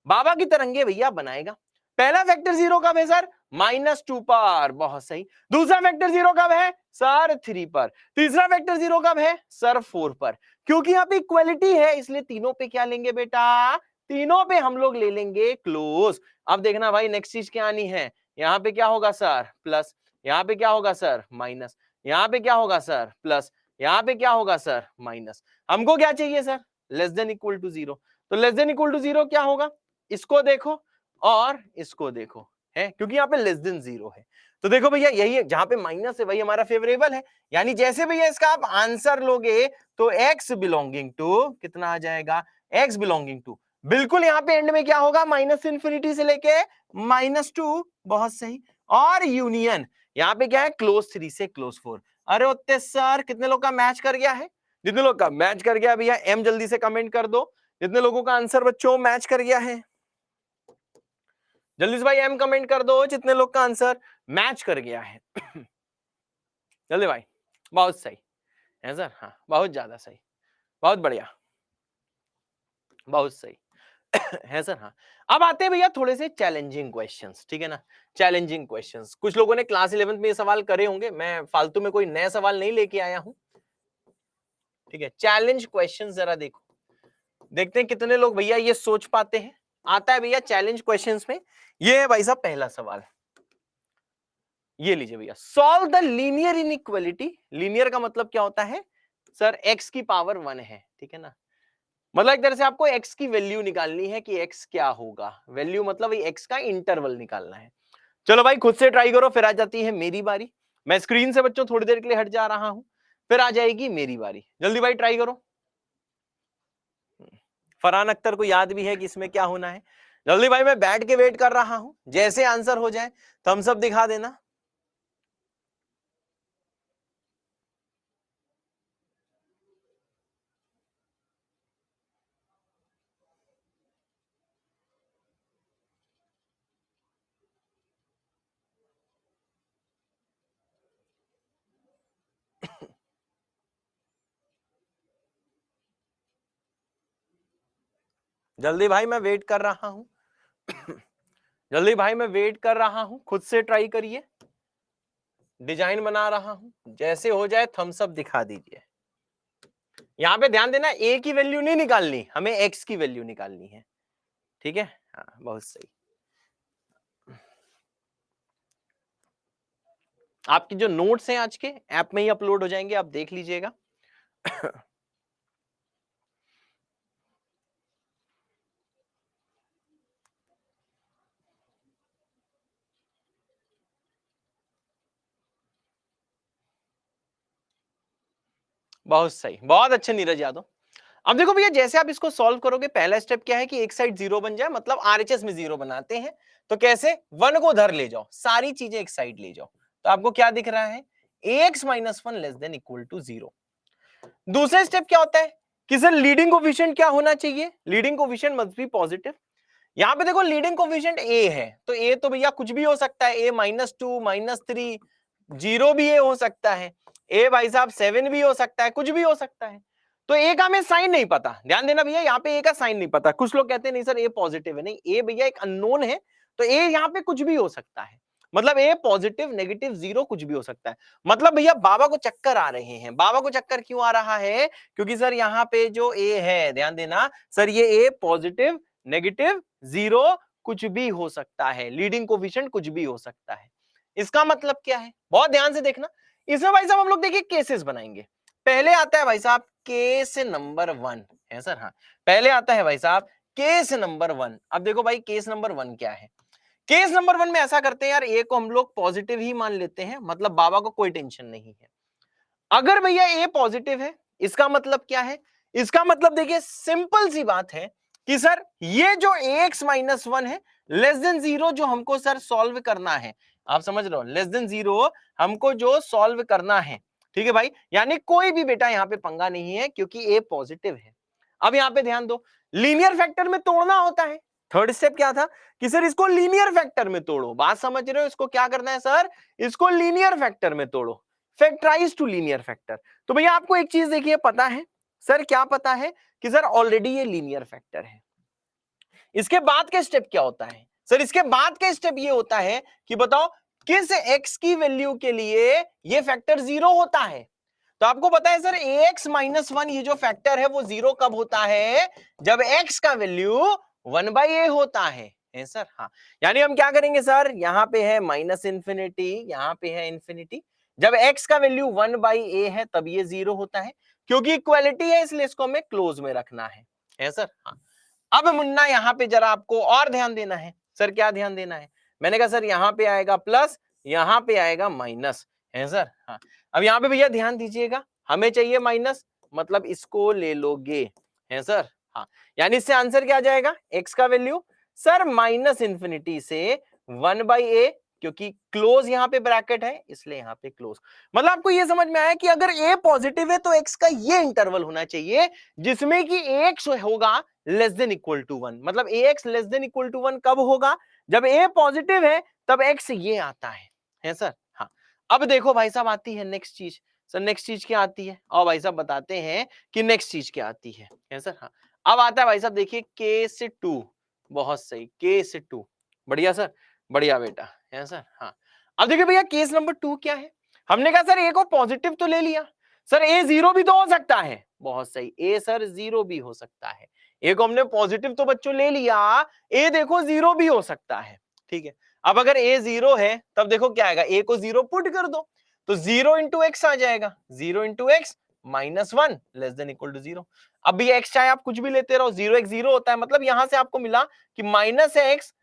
[SPEAKER 1] बाबा की तरंगे भैया बनाएगा। पहला फैक्टर 0 कब है सर? -2 पर, बहुत सही। दूसरा फैक्टर 0 कब है सर? 3 पर। तीसरा फैक्टर 0 कब है सर? 4 पर। क्योंकि यहाँ पे इक्वलिटी है इसलिए तीनों पे क्या लेंगे बेटा? तीनों पे हम लोग ले लेंगे क्लोज। अब देखना भाई नेक्स्ट चीज क्या आनी है, यहाँ पे क्या होगा सर? प्लस। यहाँ पे क्या होगा सर? माइनस। यहाँ पे क्या होगा सर? प्लस। यहाँ पे क्या होगा सर? माइनस। हमको क्या चाहिए sir? Less than equal to 0। तो लेस देन इक्वल टू 0 क्या होगा? इसको देखो और इसको देखो, है क्योंकि यहाँ पे लेस देन 0 है। तो देखो भैया यही है, जहां पे माइनस है वही हमारा फेवरेबल है, यानी जैसे भैया इसका आप आंसर लोगे तो x बिलोंगिंग टू कितना आ जाएगा, x बिलोंगिंग टू, बिल्कुल यहाँ पे एंड में क्या होगा, माइनस इन्फिनिटी से लेके -2, बहुत सही। और यूनियन यहाँ पे क्या है, क्लोज 3 से क्लोज 4। अरे उत्ते सर कितने लोग का मैच कर गया है, जितने लोग का मैच कर गया भैया एम जल्दी से कमेंट कर दो, जितने लोगों का आंसर बच्चों मैच कर गया है जल्दी से भाई एम कमेंट कर दो, जितने लोग का आंसर मैच कर गया है जल्दी भाई, बहुत सही है सर, हाँ बहुत ज्यादा सही, बहुत बढ़िया, बहुत सही है सर। हाँ अब आते हैं भैया थोड़े से चैलेंजिंग क्वेश्चंस, ठीक है ना, चैलेंजिंग क्वेश्चंस। कुछ लोगों ने क्लास 11th में ये सवाल करे होंगे, मैं फालतू में कोई नया सवाल नहीं लेके आया हूं, ठीक है। चैलेंज क्वेश्चंस जरा देखो, देखते हैं कितने लोग भैया ये सोच पाते हैं। आता है भैया चैलेंज क्वेश्चंस में, ये है भाई साहब पहला सवाल, ये लीजिए भैया, solve the linear inequality. Linear का मतलब क्या होता है सर, x की पावर 1 है, ठीक है ना, मतलब एक तरह से आपको x की वैल्यू निकालनी है कि x क्या होगा, वैल्यू मतलब x का इंटरवल निकालना है। चलो भाई खुद से ट्राई करो, फिर आ जाती है मेरी बारी। मैं स्क्रीन से बच्चों थोड़ी देर के लिए हट जा रहा हूं, फिर आ जाएगी मेरी बारी। जल्दी भाई ट्राई करो। फरहान अख्तर को याद भी है कि इसमें क्या होना है। जल्दी भाई मैं बैठ के वेट कर रहा हूं, जैसे आंसर हो जाए थम्स अप दिखा देना। जल्दी भाई मैं वेट कर रहा हूं जल्दी भाई मैं वेट कर रहा हूं, खुद से ट्राई करिए, डिजाइन बना रहा हूं, जैसे हो जाए थम्स अप दिखा दीजिए। यहां पे ध्यान देना, ए की वैल्यू नहीं निकालनी, हमें एक्स की वैल्यू निकालनी है, ठीक है। हाँ बहुत सही। आपकी जो नोट्स हैं आज के ऐप में ही अपलोड हो जाएंगे, आप देख लीजिएगा बहुत सही, बहुत अच्छे नीरज यादव। अब देखो भैया जैसे आप इसको सॉल्व करोगे, पहला स्टेप क्या है कि एक साइड 0 बन जाए, मतलब आरएचएस में 0 बनाते हैं, तो कैसे, 1 को उधर ले जाओ, सारी चीजें एक साइड ले जाओ, तो आपको क्या दिख रहा है, ax minus 1 less than equal to 0। दूसरा स्टेप क्या होता है कि सर लीडिंग कोफिशिएंट क्या होना चाहिए, leading coefficient must be positive. यहां पे देखो लीडिंग कोफिशिएंट a है, तो a तो भैया कुछ भी हो सकता है, a -2 -3 0 भी a हो सकता है, a भाई साहब 7 भी हो सकता है, कुछ भी हो सकता है। तो a का हमें साइन नहीं पता, ध्यान देना भैया, यहाँ पे a का साइन नहीं पता। कुछ लोग कहते हैं नहीं सर a पॉजिटिव है, नहीं, a भैया एक अननोन है, तो a यहाँ पे कुछ भी हो सकता है, मतलब a पॉजिटिव नेगेटिव 0 कुछ भी हो सकता है। मतलब भैया बाबा को चक्कर आ रहे हैं, बाबा को चक्कर क्यों आ रहा है, क्योंकि सर यहाँ पे जो a है, ध्यान देना सर, ये a पॉजिटिव नेगेटिव 0 कुछ भी हो सकता है, लीडिंग कोफिशिएंट कुछ भी हो सकता है। इसका मतलब क्या है, बहुत ध्यान से देखना। इसमें भाई साहब हम लोग देखिए केसेस बनाएंगे। पहले आता है भाई साहब केस नंबर 1 है सर, हाँ पहले आता है भाई साहब केस नंबर 1। अब देखो भाई केस नंबर 1 क्या है, केस नंबर 1 में ऐसा करते हैं यार, ए को हम लोग पॉजिटिव ही मान लेते हैं, मतलब बाबा को कोई टेंशन नहीं है। अगर भैया ए पॉजिटिव है, इसका मतलब क्या है, इसका मतलब देखिए सिंपल सी बात है कि सर ये जो ax माइनस 1 है लेस देन 0 जो हमको सर सॉल्व करना है, आप समझ रहे हो, लेस देन 0 हमको जो सॉल्व करना है, ठीक है भाई, यानी कोई भी बेटा यहाँ पे पंगा नहीं है क्योंकि a पॉजिटिव है। अब यहाँ पे ध्यान दो, लीनियर फैक्टर में तोड़ना होता है। थर्ड स्टेप क्या था कि सर इसको लीनियर फैक्टर में तोड़ो, बात समझ रहे हो, इसको क्या करना है सर, इसको लीनियर फैक्टर में तोड़ो, फैक्टराइज टू लीनियर फैक्टर। तो भैया आपको एक चीज देखिए पता है सर, क्या पता है कि सर ऑलरेडी ये लीनियर फैक्टर है। इसके बाद के स्टेप क्या होता है सर, इसके बाद के स्टेप ये होता है कि बताओ किस x की वैल्यू के लिए ये फैक्टर 0 होता है। तो आपको पता है सर ax माइनस 1 ये जो फैक्टर है वो 0 कब होता है, जब x का वैल्यू 1/a होता है सर। हाँ यानी हम क्या करेंगे सर, यहां पे है माइनस इंफिनिटी, यहां पे है इंफिनिटी, जब x का वैल्यू 1/a है तब ये 0 होता है, क्योंकि इक्वालिटी है इसलिए इसको हमें क्लोज में रखना है सर। हाँ अब मुन्ना यहाँ पे जरा आपको और ध्यान देना है। सर क्या ध्यान देना है? मैंने कहा सर यहाँ पे आएगा प्लस, यहाँ पे आएगा माइनस, है सर? हाँ, अब यहाँ पे भैया ध्यान दीजिएगा, हमें चाहिए माइनस, मतलब इसको ले लोगे, है सर? हाँ, यानी इससे आंसर क्या आ जाएगा? एक्स का वैल्यू सर माइनस इंफिनिटी से 1/a, क्योंकि क्लोज यहाँ पे ब्रैकेट है इसलिए यहाँ पे क्लोज। मतलब आपको ये समझ में आया कि अगर a पॉजिटिव है तो x का ये इंटरवल होना चाहिए जिसमें कि ax होगा लेस देन इक्वल टू 1। मतलब ax less than equal to 1 कब होगा? जब a पॉजिटिव है तब x ये आता है सर? हाँ, अब देखो भाई साहब आती है नेक्स्ट चीज। सर नेक्स्ट चीज क्या आती है? और भाई साहब बताते हैं कि नेक्स्ट चीज क्या आती है सर? हाँ, अब आता है भाई साहब देखिए केस 2। बहुत सही, केस 2, बढ़िया सर, बढ़िया बेटा, है सर? हाँ, अब देखिए भैया केस नंबर 2 क्या है? हमने कहा सर ए को पॉजिटिव तो ले लिया, सर ए जीरो भी तो हो सकता है। बहुत सही, ए सर जीरो भी हो सकता है। ए को हमने पॉजिटिव तो बच्चों ले लिया, ए देखो जीरो भी हो सकता है, ठीक है? अब अगर ए जीरो है तब देखो क्या आएगा, ए को जीरो पुट कर दो तो 0 इंटू एक्स आ जाएगा, 0 into X -1 less than equal to 0। अब भी एक्स चाहे आप कुछ भी लेते रहो, 0 एक्स 0 होता है, मतलब यहां से आपको मिला कि माइनस एक्स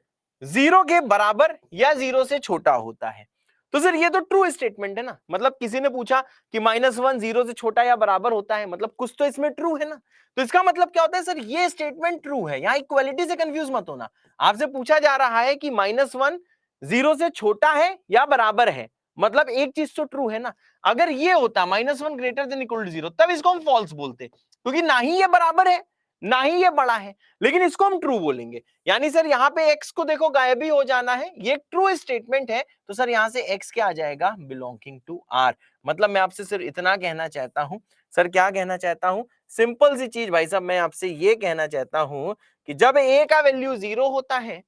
[SPEAKER 1] 0 के बराबर या 0 से छोटा होता है। तो सर ये तो ट्रू स्टेटमेंट है ना, मतलब किसी ने पूछा कि -1 0 से छोटा या बराबर होता है, मतलब कुछ तो इसमें ट्रू है ना। तो इसका मतलब क्या होता है सर, ये स्टेटमेंट ट्रू है। यहाँ इक्वालिटी से कंफ्यूज मत होना, आपसे पूछा जा रहा है कि -1 0 से छोटा है या बराबर है, मतलब एक चीज तो ट्रू है ना। अगर ये होता -1 ग्रेटर देन इक्वल टू 0 तब इसको हम फॉल्स बोलते, क्योंकि ना ही ये बराबर है ना ही ये बड़ा है, लेकिन इसको हम ट्रू बोलेंगे। यानी सर यहाँ पे x को देखो गायब ही हो जाना है, ये ट्रू स्टेटमेंट है, तो सर यहाँ से x क्या आ जाएगा? Belonging to r। मतलब मैं आपसे सिर्फ इतना कहना चाहता हूं, सर क्या कहना चाहता हूं? सिंपल सी चीज भाई साहब, मैं आपसे ये कहना चाहता हूं कि जब a का वैल्यू 0 होता है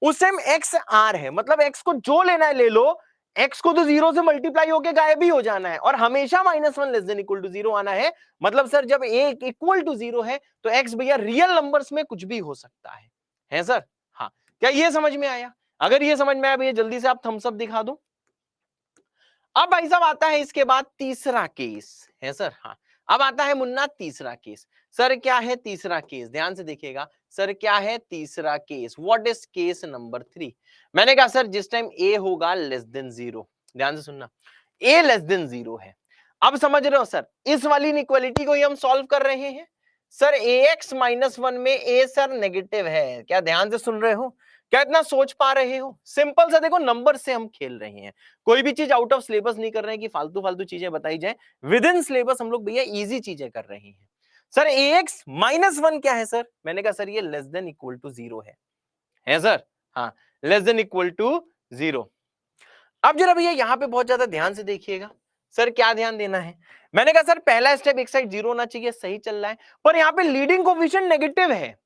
[SPEAKER 1] उस टाइम x r है, मतलब x को जो लेना है ले लो, x को तो 0 से मल्टीप्लाई होके गायब ही हो जाना है और हमेशा -1 लेस देन इक्वल टू 0 आना है। मतलब सर जब a इक्वल टू 0 है तो x भैया रियल नंबर्स में कुछ भी हो सकता है सर? हाँ, क्या ये समझ में आया? अगर ये समझ में आया भैया जल्दी से आप थम्स अप दिखा दो। अब भाई साहब आता है इसके बाद तीसरा केस, है सर? हाँ, अब आता है मुन्ना तीसरा केस। सर क्या है तीसरा केस? ध्यान से देखिएगा, सर क्या है तीसरा case? What is case number 3? मैंने कहा सर जिस टाइम ए होगा लेस देन 0, ध्यान से सुनना, ए लेस देन 0 है। अब समझ रहे हो सर, इस वाली इनइक्वालिटी को ही हम सॉल्व कर रहे हैं। सर ax -1 में a सर नेगेटिव है, क्या ध्यान से सुन रहे हो? क्या इतना सोच पा रहे हो? सिंपल सा देखो, नंबर से हम खेल रहे हैं, कोई भी चीज आउट ऑफ सिलेबस नहीं कर रहे हैं कि फालतू फालतू चीजें बताई जाए, विद इन सिलेबस हम लोग भैया इजी चीजें कर रहे हैं। सर ax -1 क्या है सर? मैंने कहा सर ये लेस देन इक्वल टू 0 है सर? हाँ, लेस देन इक्वल टू 0। अब जरा भैया यहां पे बहुत ज्यादा ध्यान से देखिएगा, सर क्या ध्यान देना है? मैंने कहा सर पहला स्टेप एक साइड 0 होना चाहिए, सही चल रहा है, पर यहाँ पे लीडिंग कोफिशिएंट नेगेटिव है।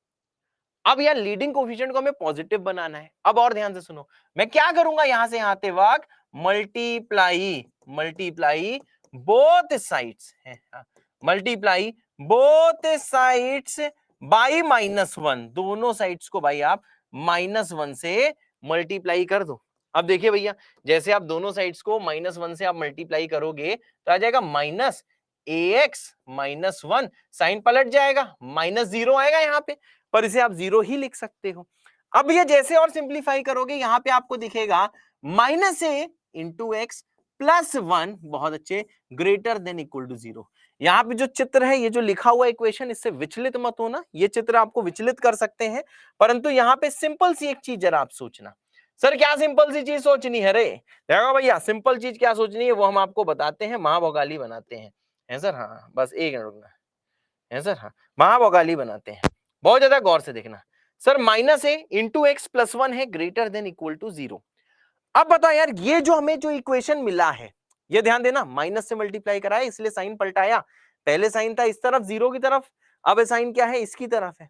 [SPEAKER 1] अब यार लीडिंग कोफिशिएंट को हमें पॉजिटिव बनाना है। अब और ध्यान से सुनो, मैं क्या करूंगा यहां से आते वक्त, मल्टीप्लाई बोथ साइड्स है, मल्टीप्लाई बोथ साइड्स बाई -1, दोनों साइड्स को भाई आप -1 से मल्टीप्लाई कर दो। अब देखिए भैया, जैसे आप दोनों साइड्स को -1 से आप मल्टीप्लाई करोगे तो आ जाएगा -ax -1, साइन पलट जाएगा, -0 आएगा यहाँ पे, पर इसे आप 0 ही लिख सकते हो। अब ये जैसे और सिंप्लीफाई करोगे यहाँ पे आपको दिखेगा -a इंटू एक्स +1, बहुत अच्छे, ग्रेटर देन इक्वल टू 0। यहाँ पे जो चित्र है, ये जो लिखा हुआ इक्वेशन, इससे विचलित मत होना, ये चित्र आपको विचलित कर सकते हैं, परंतु यहाँ पे सिंपल सी एक चीज जरा आप सोचना। सर क्या सिंपल सी चीज सोचनी है रे? देखो भैया सिंपल चीज क्या सोचनी है वो हम आपको बताते हैं, महाभोगाली बनाते हैं, है सर? हाँ, बस एक मिनट रुकना, है सर? हाँ, महाभोगाली बनाते हैं, बहुत ज्यादा गौर से देखना। सर -a इंटू एक्स +1 है ग्रेटर देन इक्वल टू 0। अब बताओ यार, ये जो हमें जो इक्वेशन मिला है, ये ध्यान देना, माइनस से मल्टीप्लाई करा है इसलिए साइन पलटाया, पहले साइन था इस तरफ 0 की तरफ, अब साइन क्या है, इसकी तरफ है।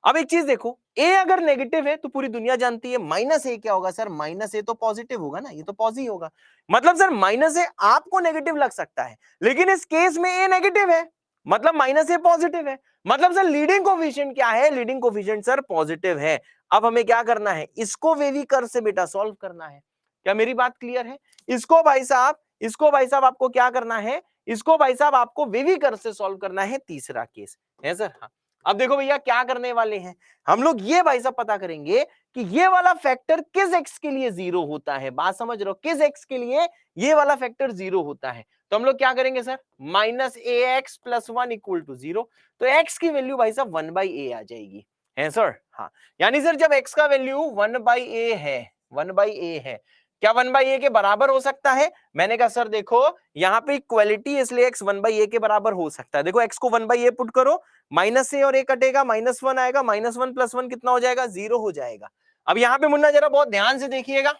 [SPEAKER 1] अब एक चीज देखो, a अगर नेगेटिव है तो पूरी दुनिया जानती है -a क्या होगा सर? -a तो पॉजिटिव होगा ना, ये तो पॉजिटिव होगा, मतलब सर -a आपको नेगेटिव लग सकता है, लेकिन इस केस में a नेगेटिव है, मतलब -a पॉजिटिव है, मतलब सर लीडिंग कोफिशिएंट क्या है? लीडिंग कोफिशिएंट सर पॉजिटिव है। अब हमें क्या करना है? इसको वेवी कर्व से बेटा सॉल्व करना है। क्या मेरी बात क्लियर है? इसको भाई साहब आपको क्या करना है? इसको भाई साहब आपको वेवी कर्व से सॉल्व करना है, तीसरा केस है सर? हाँ, अब देखो भैया क्या करने वाले हैं हम लोग, ये भाई साहब पता करेंगे कि ये वाला फैक्टर किस एक्स के लिए जीरो होता है। बात समझ रहे हो, किस एक्स के लिए ये वाला फैक्टर जीरो होता है। तो हम लोग क्या करेंगे sir, minus A X plus one equal to zero. तो एक्स की वैल्यू भाई साहब वन बाई ए आ जाएगी, है सर। हाँ, यानी सर जब एक्स का वैल्यू वन बाई ए है, वन बाई ए है, क्या वन बाई ए के बराबर हो सकता है? मैंने कहा सर देखो यहाँ पे इक्वालिटी, इसलिए एक्स वन बाई ए के बराबर हो सकता है। देखो एक्स को वन बाई ए पुट करो, माइनस ए और ए कटेगा, माइनस वन आएगा, माइनस वन प्लस वन कितना हो जाएगा, जीरो हो जाएगा। अब यहाँ पे मुन्ना जरा बहुत ध्यान से देखिएगा,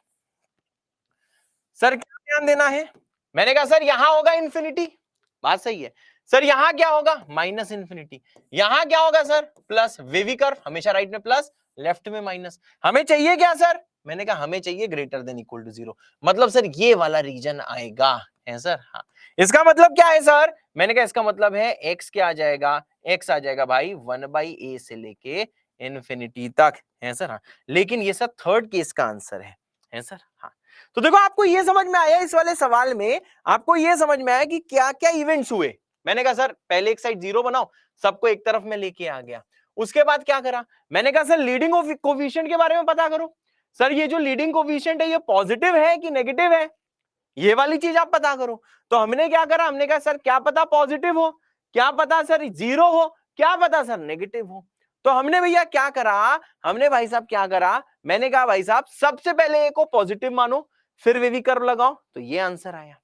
[SPEAKER 1] सर क्या ध्यान देना है। मैंने कहा सर यहां होगा इंफिनिटी, बात सही है। सर यहां क्या होगा, माइनस इंफिनिटी। यहां क्या होगा सर, प्लस। वेवी कर्व हमेशा राइट में प्लस, लेफ्ट में माइनस। हमें चाहिए क्या सर, मैंने कहा हमें चाहिए greater than equal to zero. मतलब सर ये वाला रीजन आएगा, है सर। हाँ, इसका मतलब क्या है सर, मैंने कहा इसका मतलब है एक्स क्या आ जाएगा, एक्स आ जाएगा भाई वन बाई ए से लेके इंफिनिटी तक, है सर। हाँ, लेकिन ये सर थर्ड केस का आंसर है सर। हाँ, तो देखो आपको ये समझ में आया, इस वाले सवाल में आपको ये समझ में आया कि क्या क्या इवेंट्स हुए। मैंने कहा सर पहले एक साइड जीरो बनाओ, सबको एक तरफ में लेके आ गया। उसके बाद क्या करा, मैंने कहा सर लीडिंग कोफिशिएंट के बारे में पता करो। सर ये जो लीडिंग कोफिशिएंट है ये पॉजिटिव है कि नेगेटिव है, ये वाली चीज आप पता करो। तो हमने क्या करा, हमने कहा सर क्या पता पॉजिटिव हो, क्या पता सर जीरो हो, क्या पता सर नेगेटिव हो। तो हमने भैया क्या करा, हमने भाई साहब क्या करा, मैंने कहा भाई साहब सबसे पहले ए को पॉजिटिव मानो, फिर वेवी कर्व लगाओ, तो ये आंसर आया।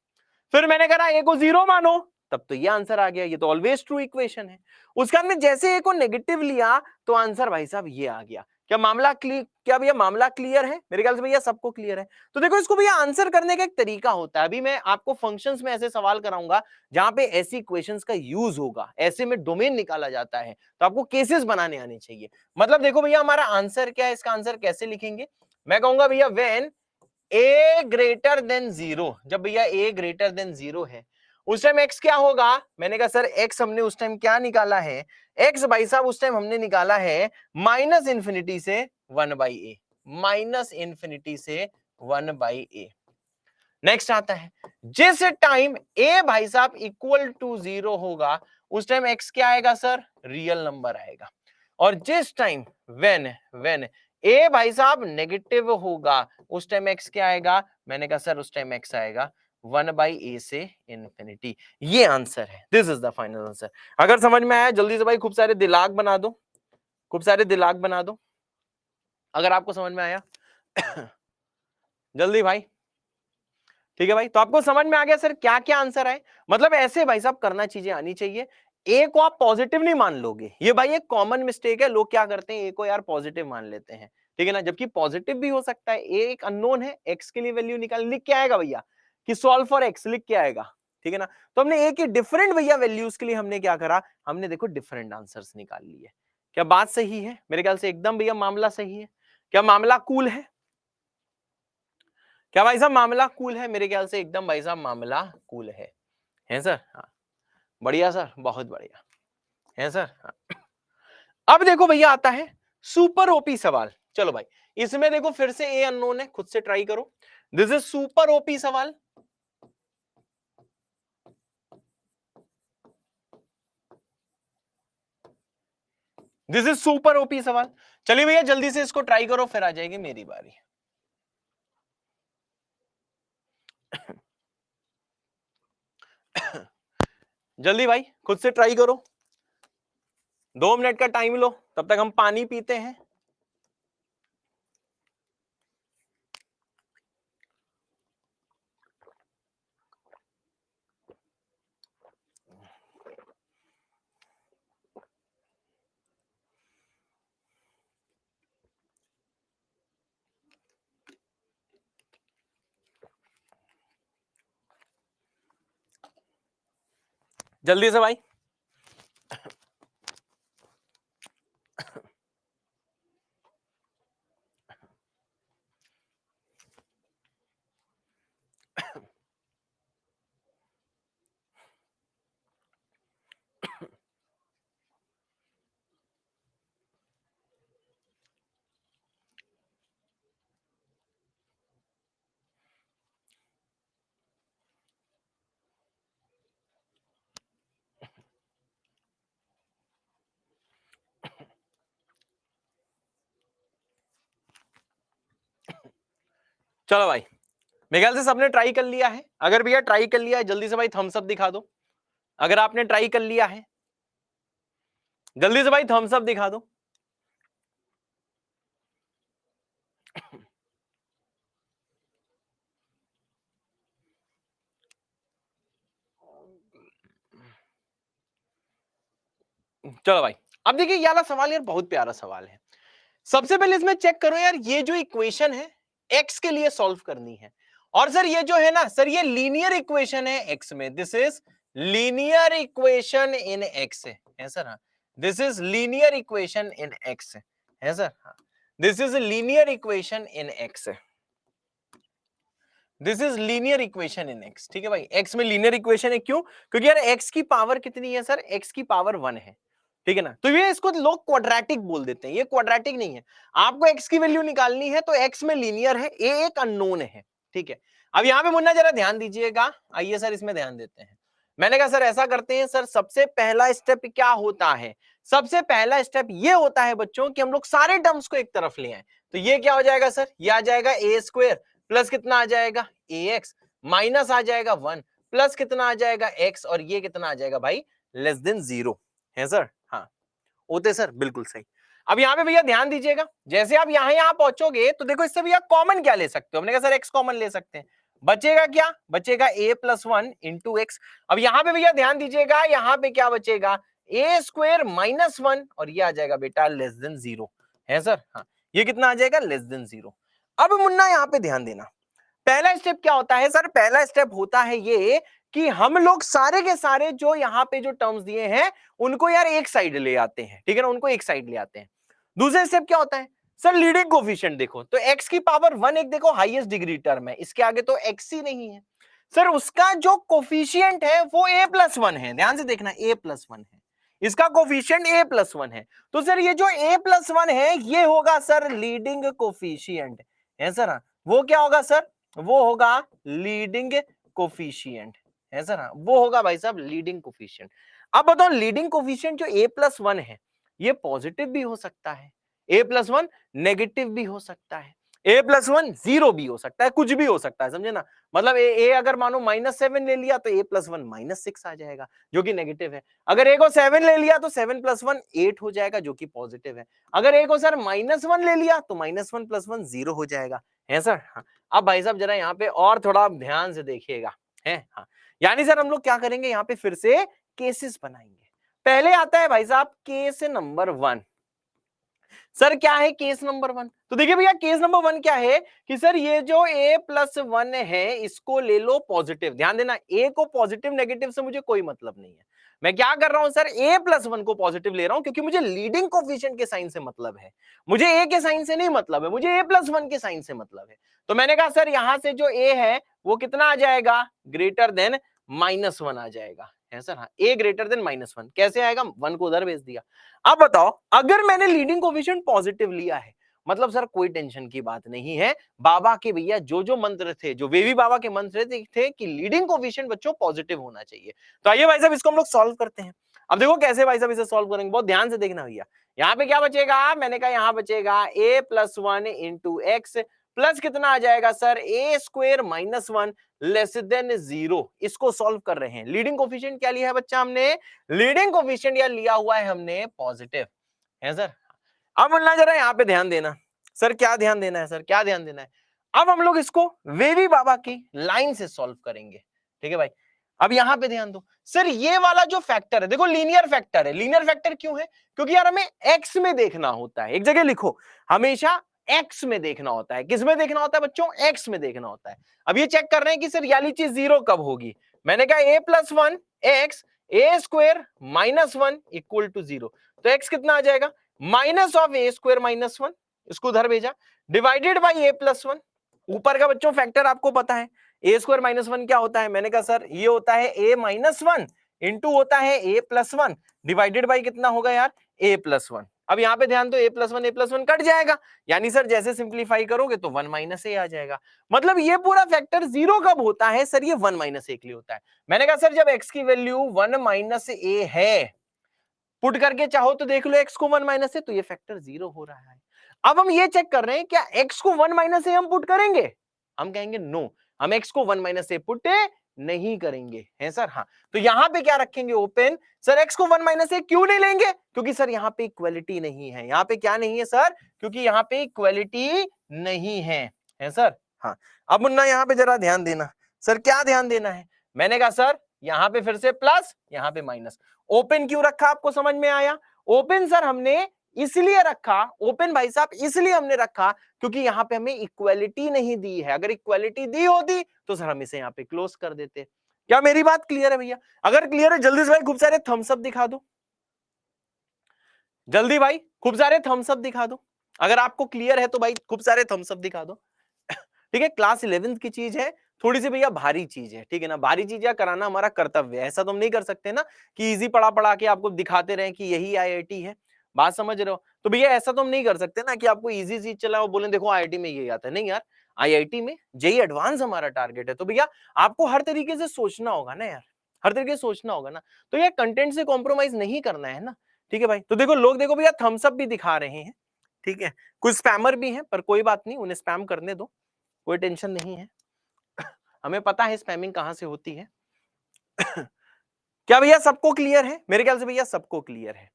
[SPEAKER 1] फिर मैंने कहा ए को जीरो मानो, तब तो ये आंसर आ गया। ये तो ऑलवेज ट्रू इक्वेशन है। उसके बाद में जैसे ए को नेगेटिव लिया तो आंसर भाई साहब ये आ गया। क्या मामला क्या भैया मामला क्लियर है? मेरे ख्याल से भैया सबको क्लियर है। तो देखो इसको भैया आंसर करने का एक तरीका होता है। अभी मैं आपको फंक्शंस में ऐसे सवाल कराऊंगा जहां पे ऐसी इक्वेशंस का यूज होगा, ऐसे में डोमेन निकाला जाता है, तो आपको केसेस बनाने आने चाहिए। मतलब देखो भैया हमारा आंसर क्या है, इसका आंसर कैसे लिखेंगे, मैं कहूंगा भैया when A greater than zero, जब भैया ए ग्रेटर देन जीरो है उस टाइम एक्स क्या होगा। मैंने कहा सर एक्स हमने उस टाइम क्या निकाला है, एक्स भाई साहब उस टाइम हमने निकाला है माइनस इंफिनिटी से one by A, minus infinity से वन बाई ए। नेक्स्ट आता है जिस टाइम ए भाई साहब इक्वल टू जीरो होगा उस टाइम एक्स क्या आएगा सर, रियल नंबर आएगा। और जिस टाइम व्हेन ए भाई साहब नेगेटिव होगा उस टाइम एक्स क्या आएगा, मैंने कहा सर उस टाइम एक्स आएगा वन बाई ए से इंफिनिटी। ये आंसर है, this is the final answer. अगर समझ में आया जल्दी से भाई खूब सारे दिलाग बना दो, खूब सारे दिलाग बना दो अगर आपको समझ में आया जल्दी भाई। ठीक है भाई, तो आपको समझ में आ गया सर क्या क्या आंसर है। मतलब ऐसे भाई साहब करना चीजें आनी चाहिए। ए को आप पॉजिटिव नहीं मान लोगे, ये भाई एक कॉमन मिस्टेक है। लोग क्या करते हैं, ए को यार पॉजिटिव मान लेते हैं, ठीक है ना, जबकि पॉजिटिव भी हो सकता है। ए एक अननोन है, एक्स के लिए वैल्यू निकाल, लिख के आएगा भैया कि सॉल्व फॉर एक्स, लिख के आएगा, ठीक है ना। तो हमने ए की डिफरेंट भैया वैल्यूज के लिए हमने क्या करा, हमने देखो डिफरेंट आंसर्स निकाल लिए। क्या बात सही है? मेरे ख्याल से एकदम भैया मामला सही है। क्या मामला कूल है? क्या भाई साहब मामला कूल है? मेरे ख्याल से एकदम भाई साहब मामला कूल है सर। हाँ, बढ़िया सर, बहुत बढ़िया है सर। हाँ। अब देखो भैया आता है सुपर ओपी सवाल। चलो भाई इसमें देखो फिर से ए अननोन है, खुद से ट्राई करो। दिस इज सुपर ओपी सवाल। दिस इज सुपर ओपी सवाल। चलिए भैया जल्दी से इसको ट्राई करो, फिर आ जाएगी मेरी बारी। जल्दी भाई खुद से ट्राई करो, 2 मिनट का टाइम लो, तब तक हम पानी पीते हैं। जल्दी से भाई। चलो भाई, मेरे ख्याल से सबने ट्राई कर लिया है। अगर भैया ट्राई कर लिया है जल्दी से भाई थम्स अप दिखा दो। अगर आपने ट्राई कर लिया है जल्दी से भाई थम्स अप दिखा दो। चलो भाई, अब देखिए ये वाला सवाल यार बहुत प्यारा सवाल है। सबसे पहले इसमें चेक करो यार, ये जो इक्वेशन है एक्स के लिए सॉल्व करनी है, और सर ये जो है ना सर ये लीनियर इक्वेशन है एक्स में, this is linear equation in x है सर। हाँ, this is linear equation in x है सर। हाँ, this is linear equation in x, this is linear equation in x. ठीक है भाई, एक्स में लीनियर इक्वेशन है, क्यों? क्योंकि यार एक्स की पावर कितनी है सर? एक्स की पावर 1 है, ठीक है ना। तो ये इसको लोग क्वाड्रेटिक बोल देते हैं, ये क्वाड्रेटिक नहीं है। आपको एक्स की वैल्यू निकालनी है तो एक्स में लीनियर है, ए एक अननोन है, ठीक है। अब यहां पे मुन्ना जरा ध्यान दीजिएगा, आइए सर इसमें ध्यान देते हैं। मैंने कहा सर ऐसा करते हैं सर, सबसे पहला स्टेप क्या होता है? सबसे पहला स्टेप ये होता है बच्चों कि हम लोग सारे टर्म्स को एक तरफ ले आए। तो ये क्या हो जाएगा सर? ये आ जाएगा ए स्क्वायर प्लस कितना आ जाएगा ए एक्स, माइनस आ जाएगा 1 प्लस कितना आ जाएगा एक्स, और ये कितना आ जाएगा भाई? लेस देन 0 है सर। हाँ होते सर, बिल्कुल सही। अब यहाँ पे भैया ध्यान दीजिएगा, जैसे आप यहाँ पहुंचोगे तो देखो इससे भैया कॉमन क्या ले सकते हो? हमने कहा सर एक्स कॉमन ले सकते हैं, बचेगा क्या? बचेगा a प्लस 1 इंटू एक्स। अब यहाँ पे भैया ध्यान दीजिएगा, यहाँ पे क्या बचेगा? ए स्क्वायर माइनस 1, और ये आ जाएगा बेटा लेस देन 0 है सर। हाँ, ये कितना आ जाएगा? Less then 0। अब मुन्ना यहाँ पे ध्यान देना, पहला स्टेप क्या होता है सर? पहला स्टेप होता है ये कि हम लोग सारे के सारे जो यहाँ पे जो टर्म्स दिए हैं उनको यार एक साइड ले आते हैं, ठीक है ना, उनको एक साइड ले आते हैं। दूसरा स्टेप क्या होता है सर? लीडिंग कोफिशिएंट देखो, तो x की पावर 1 एक देखो हाईएस्ट डिग्री टर्म है, इसके आगे तो x ही नहीं है सर, उसका जो कोफिशिएंट है वो a प्लस 1 है। ध्यान से देखना, a प्लस 1 है, इसका कोफिशिएंट a प्लस 1 है। तो सर ये जो a प्लस 1 है ये होगा सर लीडिंग कोफिशिएंट है सर। वो क्या होगा सर? वो होगा लीडिंग कोफिशिएंट है सर। वो होगा भाई साहब लीडिंग कोफिशिएंट। अब बताओ लीडिंग कोफिशिएंट जो a प्लस 1 है ये पॉजिटिव भी हो सकता है, a प्लस 1 नेगेटिव भी हो सकता है, a प्लस 1 जीरो भी हो सकता है, कुछ भी हो सकता है, समझे ना। मतलब a अगर मानो -7 ले लिया तो a प्लस 1 -6 आ जाएगा जो कि नेगेटिव है। अगर a को 7 ले लिया तो 7 प्लस 1 8 हो जाएगा जो कि पॉजिटिव है। अगर a को सर -1 ले लिया तो -1 प्लस 1 0 हो जाएगा, है सर। हाँ, अब भाई साहब जरा यहाँ पे और थोड़ा ध्यान से देखिएगा, है। हाँ, यानी सर हम लोग क्या करेंगे यहाँ पे फिर से केसेस बनाएंगे। पहले आता है भाई साहब केस नंबर 1। सर क्या है केस नंबर 1? तो देखिए भैया केस नंबर 1 क्या है कि सर ये जो a प्लस 1 है इसको ले लो पॉजिटिव। ध्यान देना, a को पॉजिटिव नेगेटिव से मुझे कोई मतलब नहीं है। मैं क्या कर रहा हूं सर? a प्लस 1 को पॉजिटिव ले रहा हूं क्योंकि मुझे लीडिंग कोफिशिएंट के साइन से मतलब है, मुझे a के साइन से नहीं मतलब है, मुझे a प्लस 1 के साइन से मतलब है। तो मैंने कहा सर यहां से जो a है वो कितना आ जाएगा? ग्रेटर देन -1 आ जाएगा, है सर। हाँ, a ग्रेटर देन -1 कैसे आएगा? 1 को उधर भेज दिया। अब बताओ अगर मैंने लीडिंग कोफिशिएंट पॉजिटिव लिया है, मतलब सर कोई टेंशन की बात नहीं है। बाबा के भैया जो मंत्र थे, जो वेवी बाबा के मंत्र थे कि लीडिंग कोफिशिएंट बच्चों पॉजिटिव होना चाहिए। तो आइए भाई साहब इसको हम लोग सॉल्व करते हैं। अब देखो कैसे भाई साहब इसे सॉल्व करेंगे, बहुत ध्यान से देखना भैया। यहाँ पे क्या बचेगा? मैंने कहा यहाँ बचेगा a plus 1 into X plus कितना आ जाएगा sir? a square minus 1 less then 0। इसको सॉल्व कर रहे हैं। लीडिंग कोफिशिएंट क्या लिया है बच्चा हमने? लीडिंग कोफिशिएंट या लिया हुआ है हमने पॉजिटिव, है सर। अब मुन्ना जरा यहाँ पे ध्यान देना। सर क्या ध्यान देना है? सर क्या ध्यान देना है? अब हम लोग इसको वेवी बाबा की लाइन से सॉल्व करेंगे, ठीक है भाई। अब यहां पे ध्यान दो, सर ये वाला जो फैक्टर है देखो लीनियर फैक्टर है। लीनियर फैक्टर क्यों है? क्योंकि यार हमें एक्स में देखना होता है। एक जगह लिखो, हमेशा एक्स में देखना होता है। किस में देखना होता है बच्चों? एक्स में देखना होता है। अब ये चेक कर रहे हैं कि सर याली चीज 0 कब होगी। मैंने कहा a plus 1 X A square minus 1 equal to 0। तो एक्स कितना आ जाएगा? Minus of A square minus 1, इसको उधर भेजा, डिवाइडेड बाई ए प्लस 1। ऊपर का बच्चों फैक्टर आपको पता है, ए स्क्वायर माइनस 1 क्या होता है? मैंने कहा सर ये होता है ए माइनस 1 इंटू होता है ए प्लस 1 डिवाइडेड बाई कितना होगा यार? ए प्लस 1। अब यहाँ पे ध्यान दो, ए प्लस 1 कट जाएगा, यानी सर जैसे सिंप्लीफाई करोगे तो 1 माइनस ए आ जाएगा। मतलब ये पूरा फैक्टर 0 कब होता है सर? ये 1 माइनस ए के लिए होता है। मैंने कहा सर जब x की वैल्यू 1 माइनस ए है, पुट करके चाहो तो देख लो x को 1 माइनस है तो ये फैक्टर 0 हो रहा है। अब हम ये चेक कर रहे हैं क्या x को 1 माइनस है हम पुट करेंगे? हम कहेंगे नो, हम x को 1 माइनस ए पुट नहीं करेंगे, है सर। हाँ, तो यहां पे क्या रखेंगे ओपन, सर x को 1 माइनस ए क्यों नहीं लेंगे, क्योंकि सर यहां पे इक्वालिटी नहीं है, यहां पे क्या नहीं है सर, क्योंकि यहां पे इक्वालिटी नहीं है सर। हाँ, अब मुन्ना यहां पे जरा ध्यान देना, सर क्या ध्यान देना है, मैंने कहा सर यहां पे फिर से प्लस, यहां पे माइनस। ओपन क्यों रखा आपको समझ में आया, ओपन सर हमने इसलिए रखा, ओपन भाई साहब इसलिए हमने रखा क्योंकि यहां पे हमें इक्वालिटी नहीं दी है, अगर इक्वालिटी दी होती तो सर हम इसे यहां पे क्लोज कर देते। क्या मेरी बात क्लियर है भैया, अगर क्लियर है जल्दी से भाई खूब सारे थम्स अप दिखा दो, जल्दी भाई खूब सारे थम्स अप दिखा दो, अगर आपको क्लियर है तो भाई खूब सारे थम्स अप दिखा दो। ठीक है, क्लास 11th की चीज है, थोड़ी सी भैया भारी चीज है, ठीक है ना, भारी चीजें कराना हमारा कर्तव्य है, ऐसा तो हम नहीं कर सकते ना कि इजी पढ़ा पढ़ा के आपको दिखाते रहे कि यही आईआईटी है, बात समझ रहे हो, तो भैया ऐसा तो हम नहीं कर सकते ना कि आपको इजी चीज चलाओ बोले देखो आईआईटी में यही आता है, नहीं यार, आईआईटी में जेई एडवांस हमारा टारगेट है, तो भैया आपको हर तरीके से सोचना होगा ना यार, हर तरीके से सोचना होगा ना, तो ये कंटेंट से कॉम्प्रोमाइज नहीं करना है ना, ठीक है भाई। तो देखो लोग देखो भैया थम्स अप भी दिखा रहे हैं, ठीक है, कुछ स्पैमर भी हैं पर कोई बात नहीं, उन्हें स्पैम करने दो, कोई टेंशन नहीं है, हमें पता है स्पैमिंग कहां से होती है। क्या भैया सबको क्लियर है, मेरे ख्याल से भैया सबको क्लियर है,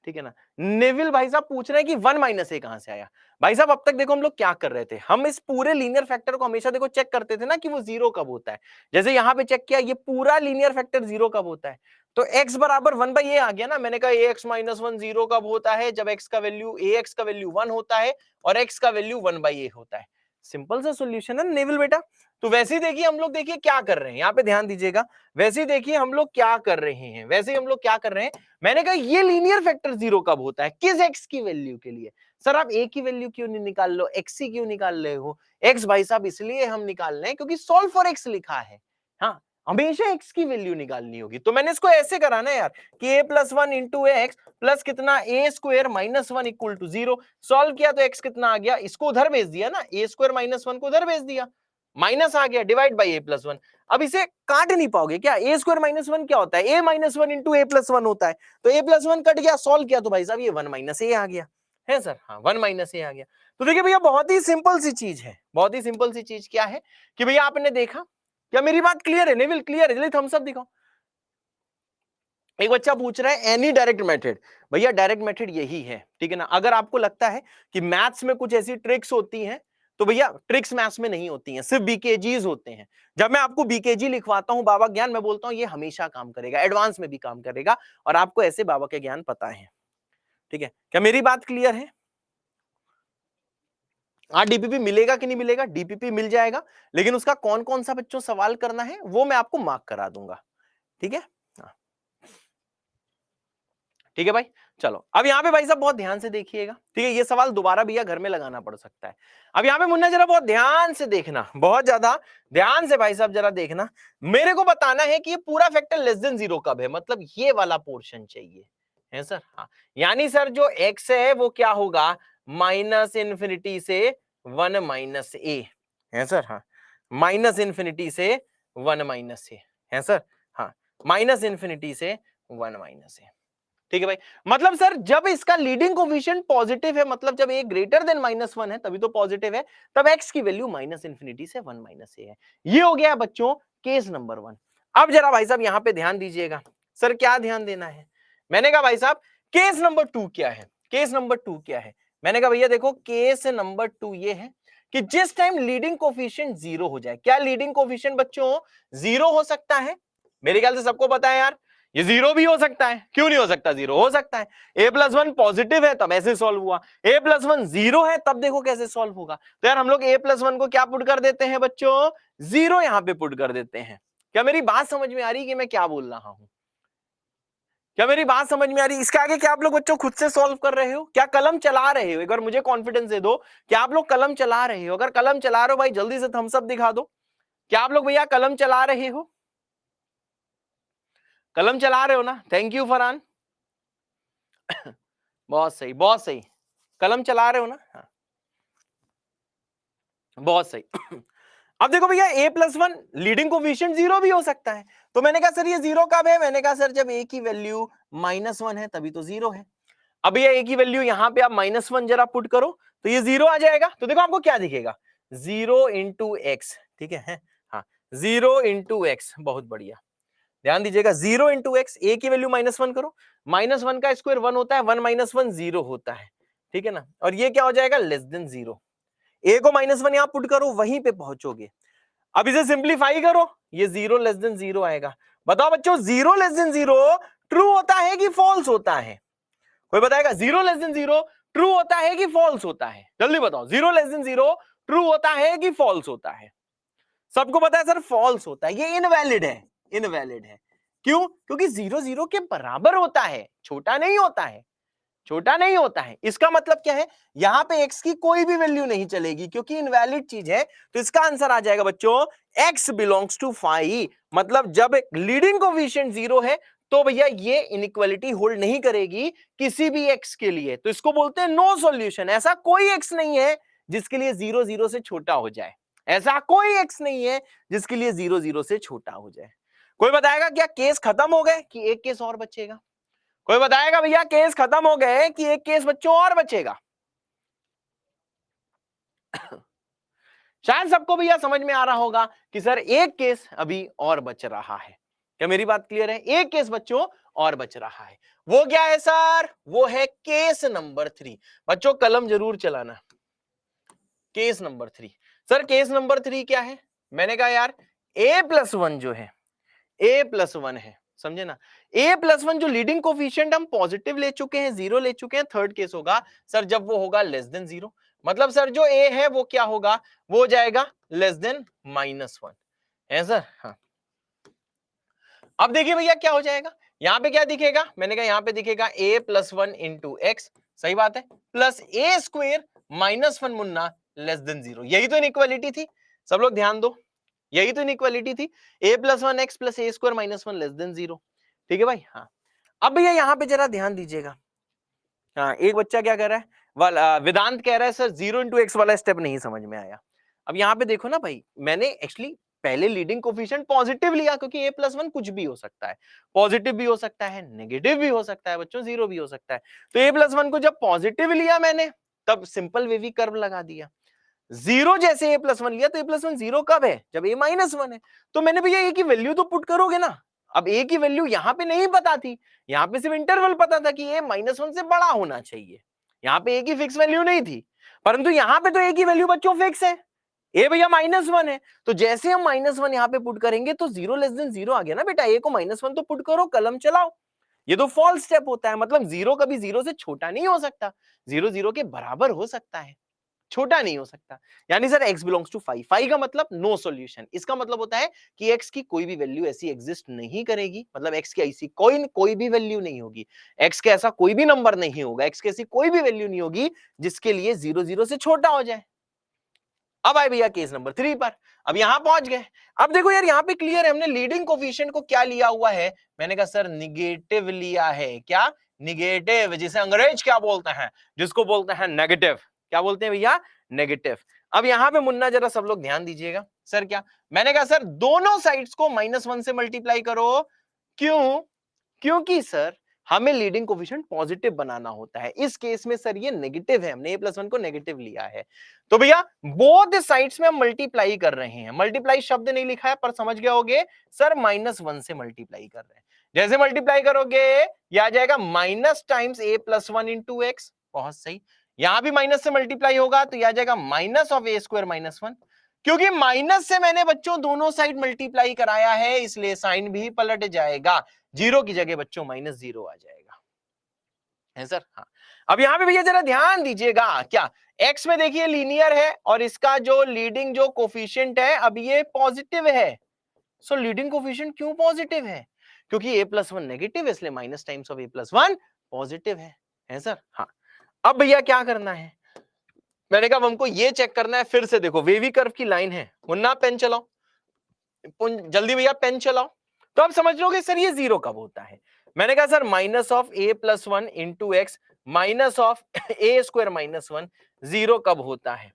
[SPEAKER 1] ठीक है ना। नेविल भाई साहब पूछ रहे हैं कि 1 माइनस ए कहां से आया, भाई साहब अब तक देखो हम लोग क्या कर रहे थे, हम इस पूरे लीनियर फैक्टर को हमेशा देखो चेक करते थे ना कि वो जीरो कब होता है, जैसे यहां पे चेक किया ये पूरा लीनियर फैक्टर जीरो कब होता है, तो x बराबर 1/a आ गया ना, मैंने कहा ax माइनस 1 जीरो कब होता है, जब x का वैल्यू ax का वैल्यू 1 होता है और x का वैल्यू 1/a होता है, सिंपल सा सॉल्यूशन है नेविल बेटा। तो वैसे ही देखिए हम लोग देखिए क्या कर रहे हैं, यहाँ पे ध्यान दीजिएगा, वैसे ही देखिए हम लोग क्या कर रहे हैं, वैसे ही हम लोग क्या कर रहे हैं, मैंने कहा ये लीनियर फैक्टर जीरो कब होता है, किस x की वैल्यू के लिए, सर आप a की वैल्यू क्यों नहीं निकाल लो, x ही क्यों निकाल रहे हो, x भाई साहब इसलिए हम निकाल रहे हैं क्योंकि सॉल्व फॉर x लिखा है, हाँ हमेशा x की वैल्यू निकालनी होगी, तो मैंने इसको ऐसे करा ना यार कि a plus 1 into X plus कितना a square minus 1 equal to 0, solve किया तो x कितना आ गया, इसको उधर भेज दिया ना, a स्क्वायर माइनस 1 को उधर भेज दिया, माइनस आ गया डिवाइड बाई ए प्लस 1, अब इसे काट नहीं पाओगे क्या, ए स्क्वायर माइनस 1 क्या होता है, ए माइनस 1 इंटू ए प्लस 1 होता है, तो ए प्लस 1 कट गया, सॉल्व किया तो भाई साहब ये 1 माइनस ए आ गया, है सर, हाँ 1 माइनस ए आ गया। तो देखिए भैया बहुत ही सिंपल सी चीज है, बहुत ही सिंपल सी चीज क्या है कि भैया आपने देखा, क्या मेरी बात क्लियर है, नेविल क्लियर है, जल्दी थम्स अप दिखाओ। एक बच्चा पूछ रहा है एनी डायरेक्ट मेथड, भैया डायरेक्ट मेथड यही है, ठीक है ना, अगर आपको लगता है कि मैथ्स में कुछ ऐसी ट्रिक्स होती हैं तो भैया ट्रिक्स मैथ्स में नहीं होती हैं, सिर्फ बीकेजीज होते हैं, जब मैं आपको बीकेजी लिखवाता हूं बाबा ज्ञान, मैं बोलता हूं ये हमेशा काम करेगा, एडवांस में भी काम करेगा, और आपको ऐसे बाबा के ज्ञान पता है, ठीक है, क्या मेरी बात क्लियर है। हाँ डीपीपी मिलेगा कि नहीं मिलेगा, डीपीपी मिल जाएगा, लेकिन उसका कौन कौन सा बच्चों सवाल करना है वो मैं आपको मार्क करा दूंगा, ठीक है, ठीक है भाई। चलो अब यहाँ पे भाई साहब बहुत ध्यान से देखिएगा, ठीक है, ये सवाल दोबारा भैया घर में लगाना पड़ सकता है। अब यहाँ पे मुन्ना जरा बहुत ध्यान से देखना, बहुत ज्यादा ध्यान से भाई साहब जरा देखना, मेरे को बताना है कि ये पूरा फैक्टर लेस देन जीरो कब है, मतलब ये वाला पोर्शन चाहिए, है सर, हाँ यानी सर जो x है वो क्या होगा, माइनस इन्फिनिटी से 1 माइनस ए, है सर, हाँ माइनस इन्फिनिटी से 1 माइनस ए, है सर, हाँ माइनस इन्फिनिटी से 1 माइनस ए, ठीक है भाई, मतलब सर जब इसका लीडिंग कोफिशिएंट पॉजिटिव है, मतलब जब ए ग्रेटर देन -1 है तभी तो पॉजिटिव है, तब x की वैल्यू माइनस इन्फिनिटी से 1 माइनस ए है, ये हो गया बच्चों केस नंबर 1। अब जरा भाई साहब यहां पे ध्यान दीजिएगा, सर क्या ध्यान देना है, मैंने कहा भाई साहब केस नंबर 2 क्या है, केस नंबर 2 क्या है, मैंने कहा भैया देखो केस नंबर 2 ये है कि जिस टाइम लीडिंग कोफिशिएंट 0 हो जाए, क्या लीडिंग कोफिशिएंट बच्चों 0 हो सकता है, मेरे ख्याल से सबको पता है यार ये 0 भी हो सकता है, क्यों नहीं हो सकता, 0 हो सकता है, a प्लस 1 पॉजिटिव है तब ऐसे सॉल्व हुआ, a प्लस 1 0 है तब देखो कैसे सॉल्व होगा, तो यार हम लोग a प्लस 1 को क्या पुट कर देते हैं बच्चों, 0 यहां पे पुट कर देते हैं। क्या मेरी बात समझ में आ रही है कि मैं क्या बोल रहा हूं, क्या मेरी बात समझ में आ रही है, इसके आगे क्या आप लोग बच्चों खुद से सॉल्व कर रहे हो, क्या कलम चला रहे हो, एक बार मुझे कॉन्फिडेंस दे दो, क्या आप लोग कलम चला रहे हो, अगर कलम चला रहे हो भाई जल्दी से थम्स अप दिखा दो, क्या आप लोग भैया कलम चला रहे हो, कलम चला रहे हो ना, थैंक यू फरहान, बहुत सही बहुत सही, कलम चला रहे हो ना, हाँ बहुत सही। अब देखो भैया a प्लस 1 लीडिंग कोफिशिएंट 0 भी हो सकता है, तो मैंने कहा सर ये 0 कब है, मैंने कहा सर जब a की वैल्यू -1 है तभी तो 0 है। अब ये a की वैल्यू यहां पे आप -1 जरा पुट करो तो ये 0 आ जाएगा, तो देखो आपको क्या दिखेगा, 0 इंटू एक्स, ठीक है, हाँ 0 इंटू एक्स, बहुत बढ़िया, ध्यान दीजिएगा 0 इंटू एक्स, ए की वैल्यू -1 करो, -1 का स्क्वायर 1 होता है, 1 - 1 0 होता है, ठीक है ना, और ये क्या हो जाएगा लेस देन 0, ए को -1 यहां पुट करो, वहीं पे पहुंचोगे। अब इसे सिंप्लीफाई करो, ये 0 लेस देन 0 आएगा। बताओ बच्चों 0 लेस देन 0 ट्रू होता है कि फॉल्स होता है? कोई बताएगा 0 लेस देन 0 ट्रू होता है कि फॉल्स होता है? जल्दी बताओ 0 लेस देन 0 ट्रू होता है कि फॉल्स होता है? सबको पता है सर फॉल्स होता है, ये इनवैलिड है, इनवैलिड है। क्यों? क्योंकि 0 0 के बराबर होता है, छोटा नहीं होता है, छोटा नहीं होता है। इसका मतलब क्या है, यहां पे x की कोई भी वैल्यू नहीं चलेगी क्योंकि इनवैलिड चीज है, तो इसका आंसर आ जाएगा बच्चों x बिलोंग्स टू फाई। मतलब जब लीडिंग कोफिशिएंट 0 है तो भैया ये इनइक्वालिटी होल्ड नहीं करेगी किसी भी x के लिए, तो इसको बोलते हैं नो सॉल्यूशन। ऐसा कोई x नहीं है जिसके लिए 0 0 से छोटा हो जाए, ऐसा कोई x नहीं है जिसके लिए 0 0 से छोटा हो जाए। कोई बताएगा क्या केस खत्म हो गए कि एक केस और बचेगा? कोई बताएगा भैया केस खत्म हो गए कि एक केस बच्चों और बचेगा? शायद सबको भैया समझ में आ रहा होगा कि सर एक केस अभी और बच रहा है। क्या मेरी बात क्लियर है? एक केस बच्चों और बच रहा है, वो क्या है सर? वो है केस नंबर 3। बच्चों कलम जरूर चलाना। Case number 3, sir case number 3 क्या है? मैंने कहा यार a+1 जो है, a+1 है, समझे ना, a+1 जो लीडिंग कोफिशिएंट हम पॉजिटिव ले चुके हैं, 0 ले चुके हैं, थर्ड केस होगा सर जब वो होगा लेस देन 0। मतलब सर जो a है वो क्या होगा? वो हो जाएगा लेस देन -1 है सर। हाँ अब देखिए भैया क्या हो जाएगा, यहां पे क्या दिखेगा? मैंने कहा यहां पे दिखेगा a+1 इंटू एक्स, सही बात है, plus a² -1 Munna less than 0। यही तो इनइक्वालिटी थी, सब लोग ध्यान दो, यही तो इनइक्वालिटी थी, a+1 x plus a² -1 less then 0। ठीक है भाई। हाँ अब भैया यहां पे जरा ध्यान दीजिएगा। हाँ एक बच्चा क्या कर रहा है, वेदांत कह रहा है सर 0 इंटू एक्स वाला स्टेप नहीं समझ में आया। अब यहाँ पे देखो ना भाई, मैंने एक्चुअली पहले लीडिंग कोफिशिएंट पॉजिटिव लिया क्योंकि a+1 कुछ भी हो सकता है, पॉजिटिव भी हो सकता है, नेगेटिव भी हो सकता है बच्चों, 0 भी हो सकता है। तो a+1 को जब पॉजिटिव लिया मैंने तब सिंपल वेवी कर्व लगा दिया। 0 जैसे a+1 लिया तो a+1 0 कब है? जब a -1 है। तो मैंने भैया a की वैल्यू तो पुट करोगे ना। अब a की वैल्यू यहां पे नहीं पता थी, यहां पे सिर्फ इंटरवल पता था कि a -1 से बड़ा होना चाहिए, यहां पे a की फिक्स वैल्यू नहीं थी, परंतु यहां पे तो a की वैल्यू बच्चों फिक्स है, a भैया -1 है। तो जैसे हम -1 यहां पे पुट करेंगे तो 0 लेस देन 0 आ गया ना बेटा, a को -1 तो पुट करो, कलम चलाओ। ये तो फॉल्स स्टेप होता है, मतलब 0 कभी 0 से छोटा नहीं हो सकता, 0 0 के बराबर हो सकता है, छोटा नहीं हो सकता। यानी sir x belongs to phi, phi का मतलब नो सॉल्यूशन। इसका मतलब होता है कि x की कोई भी वैल्यू ऐसी एग्जिस्ट नहीं करेगी, मतलब x की ऐसी कोई भी वैल्यू नहीं होगी, x के ऐसा कोई भी नंबर नहीं होगा, x की ऐसी कोई भी वैल्यू नहीं होगी जिसके लिए 0 0 से छोटा हो जाए। अब आए भैया केस नंबर 3 पर, अब यहां पहुंच गए। अब देखो यार यहां पे क्लियर है, हमने लीडिंग कोफिशिएंट को क्या लिया हुआ है? मैंने कहा सर निगेटिव लिया है। क्या? निगेटिव, जिसे अंग्रेज क्या बोलते हैं? जिसको बोलते हैं नेगेटिव। क्या बोलते हैं भैया? नेगेटिव। अब यहां पे मुन्ना जरा सब लोग ध्यान दीजिएगा। सर क्या? मैंने कहा सर दोनों साइड्स को -1 से मल्टीप्लाई करो। क्यों? क्योंकि सर हमें लीडिंग कोफिशिएंट पॉजिटिव बनाना होता है, इस केस में सर ये नेगेटिव है, हमने a+1 को नेगेटिव लिया है। तो भैया बोथ साइड्स में हम मल्टीप्लाई कर रहे हैं, मल्टीप्लाई शब्द नहीं लिखा है पर समझ गए होगे सर -1 से मल्टीप्लाई कर रहे हैं। जैसे मल्टीप्लाई करोगे ये आ जाएगा minus times a+1 into x, बहुत सही। यहां भी माइनस से मल्टीप्लाई होगा तो यह आ जाएगा माइनस ऑफ a² -1। क्योंकि माइनस से मैंने बच्चों दोनों साइड मल्टीप्लाई कराया है इसलिए साइन भी पलट जाएगा, 0 की जगह बच्चों -0 आ जाएगा, है सर। हाँ अब यहां पे भैया जरा ध्यान दीजिएगा, क्या x में देखिए लीनियर है और इसका जो लीडिंग जो कोफिशिएंट है अब ये पॉजिटिव है। सो लीडिंग कोफिशिएंट क्यों पॉजिटिव है? क्योंकि a+1 नेगेटिव है इसलिए minus times of a+1 positive है सर। हाँ अब भैया क्या करना है? मैंने कहा हमको ये चेक करना है, फिर से देखो वेवी कर्व की लाइन है, मुन्ना पेन चलाओ, जल्दी भैया पेन चलाओ, तो आप समझ लोगे सर ये 0 कब होता है। मैंने कहा sir minus of a+1 into x minus of a² -1 0 कब होता है?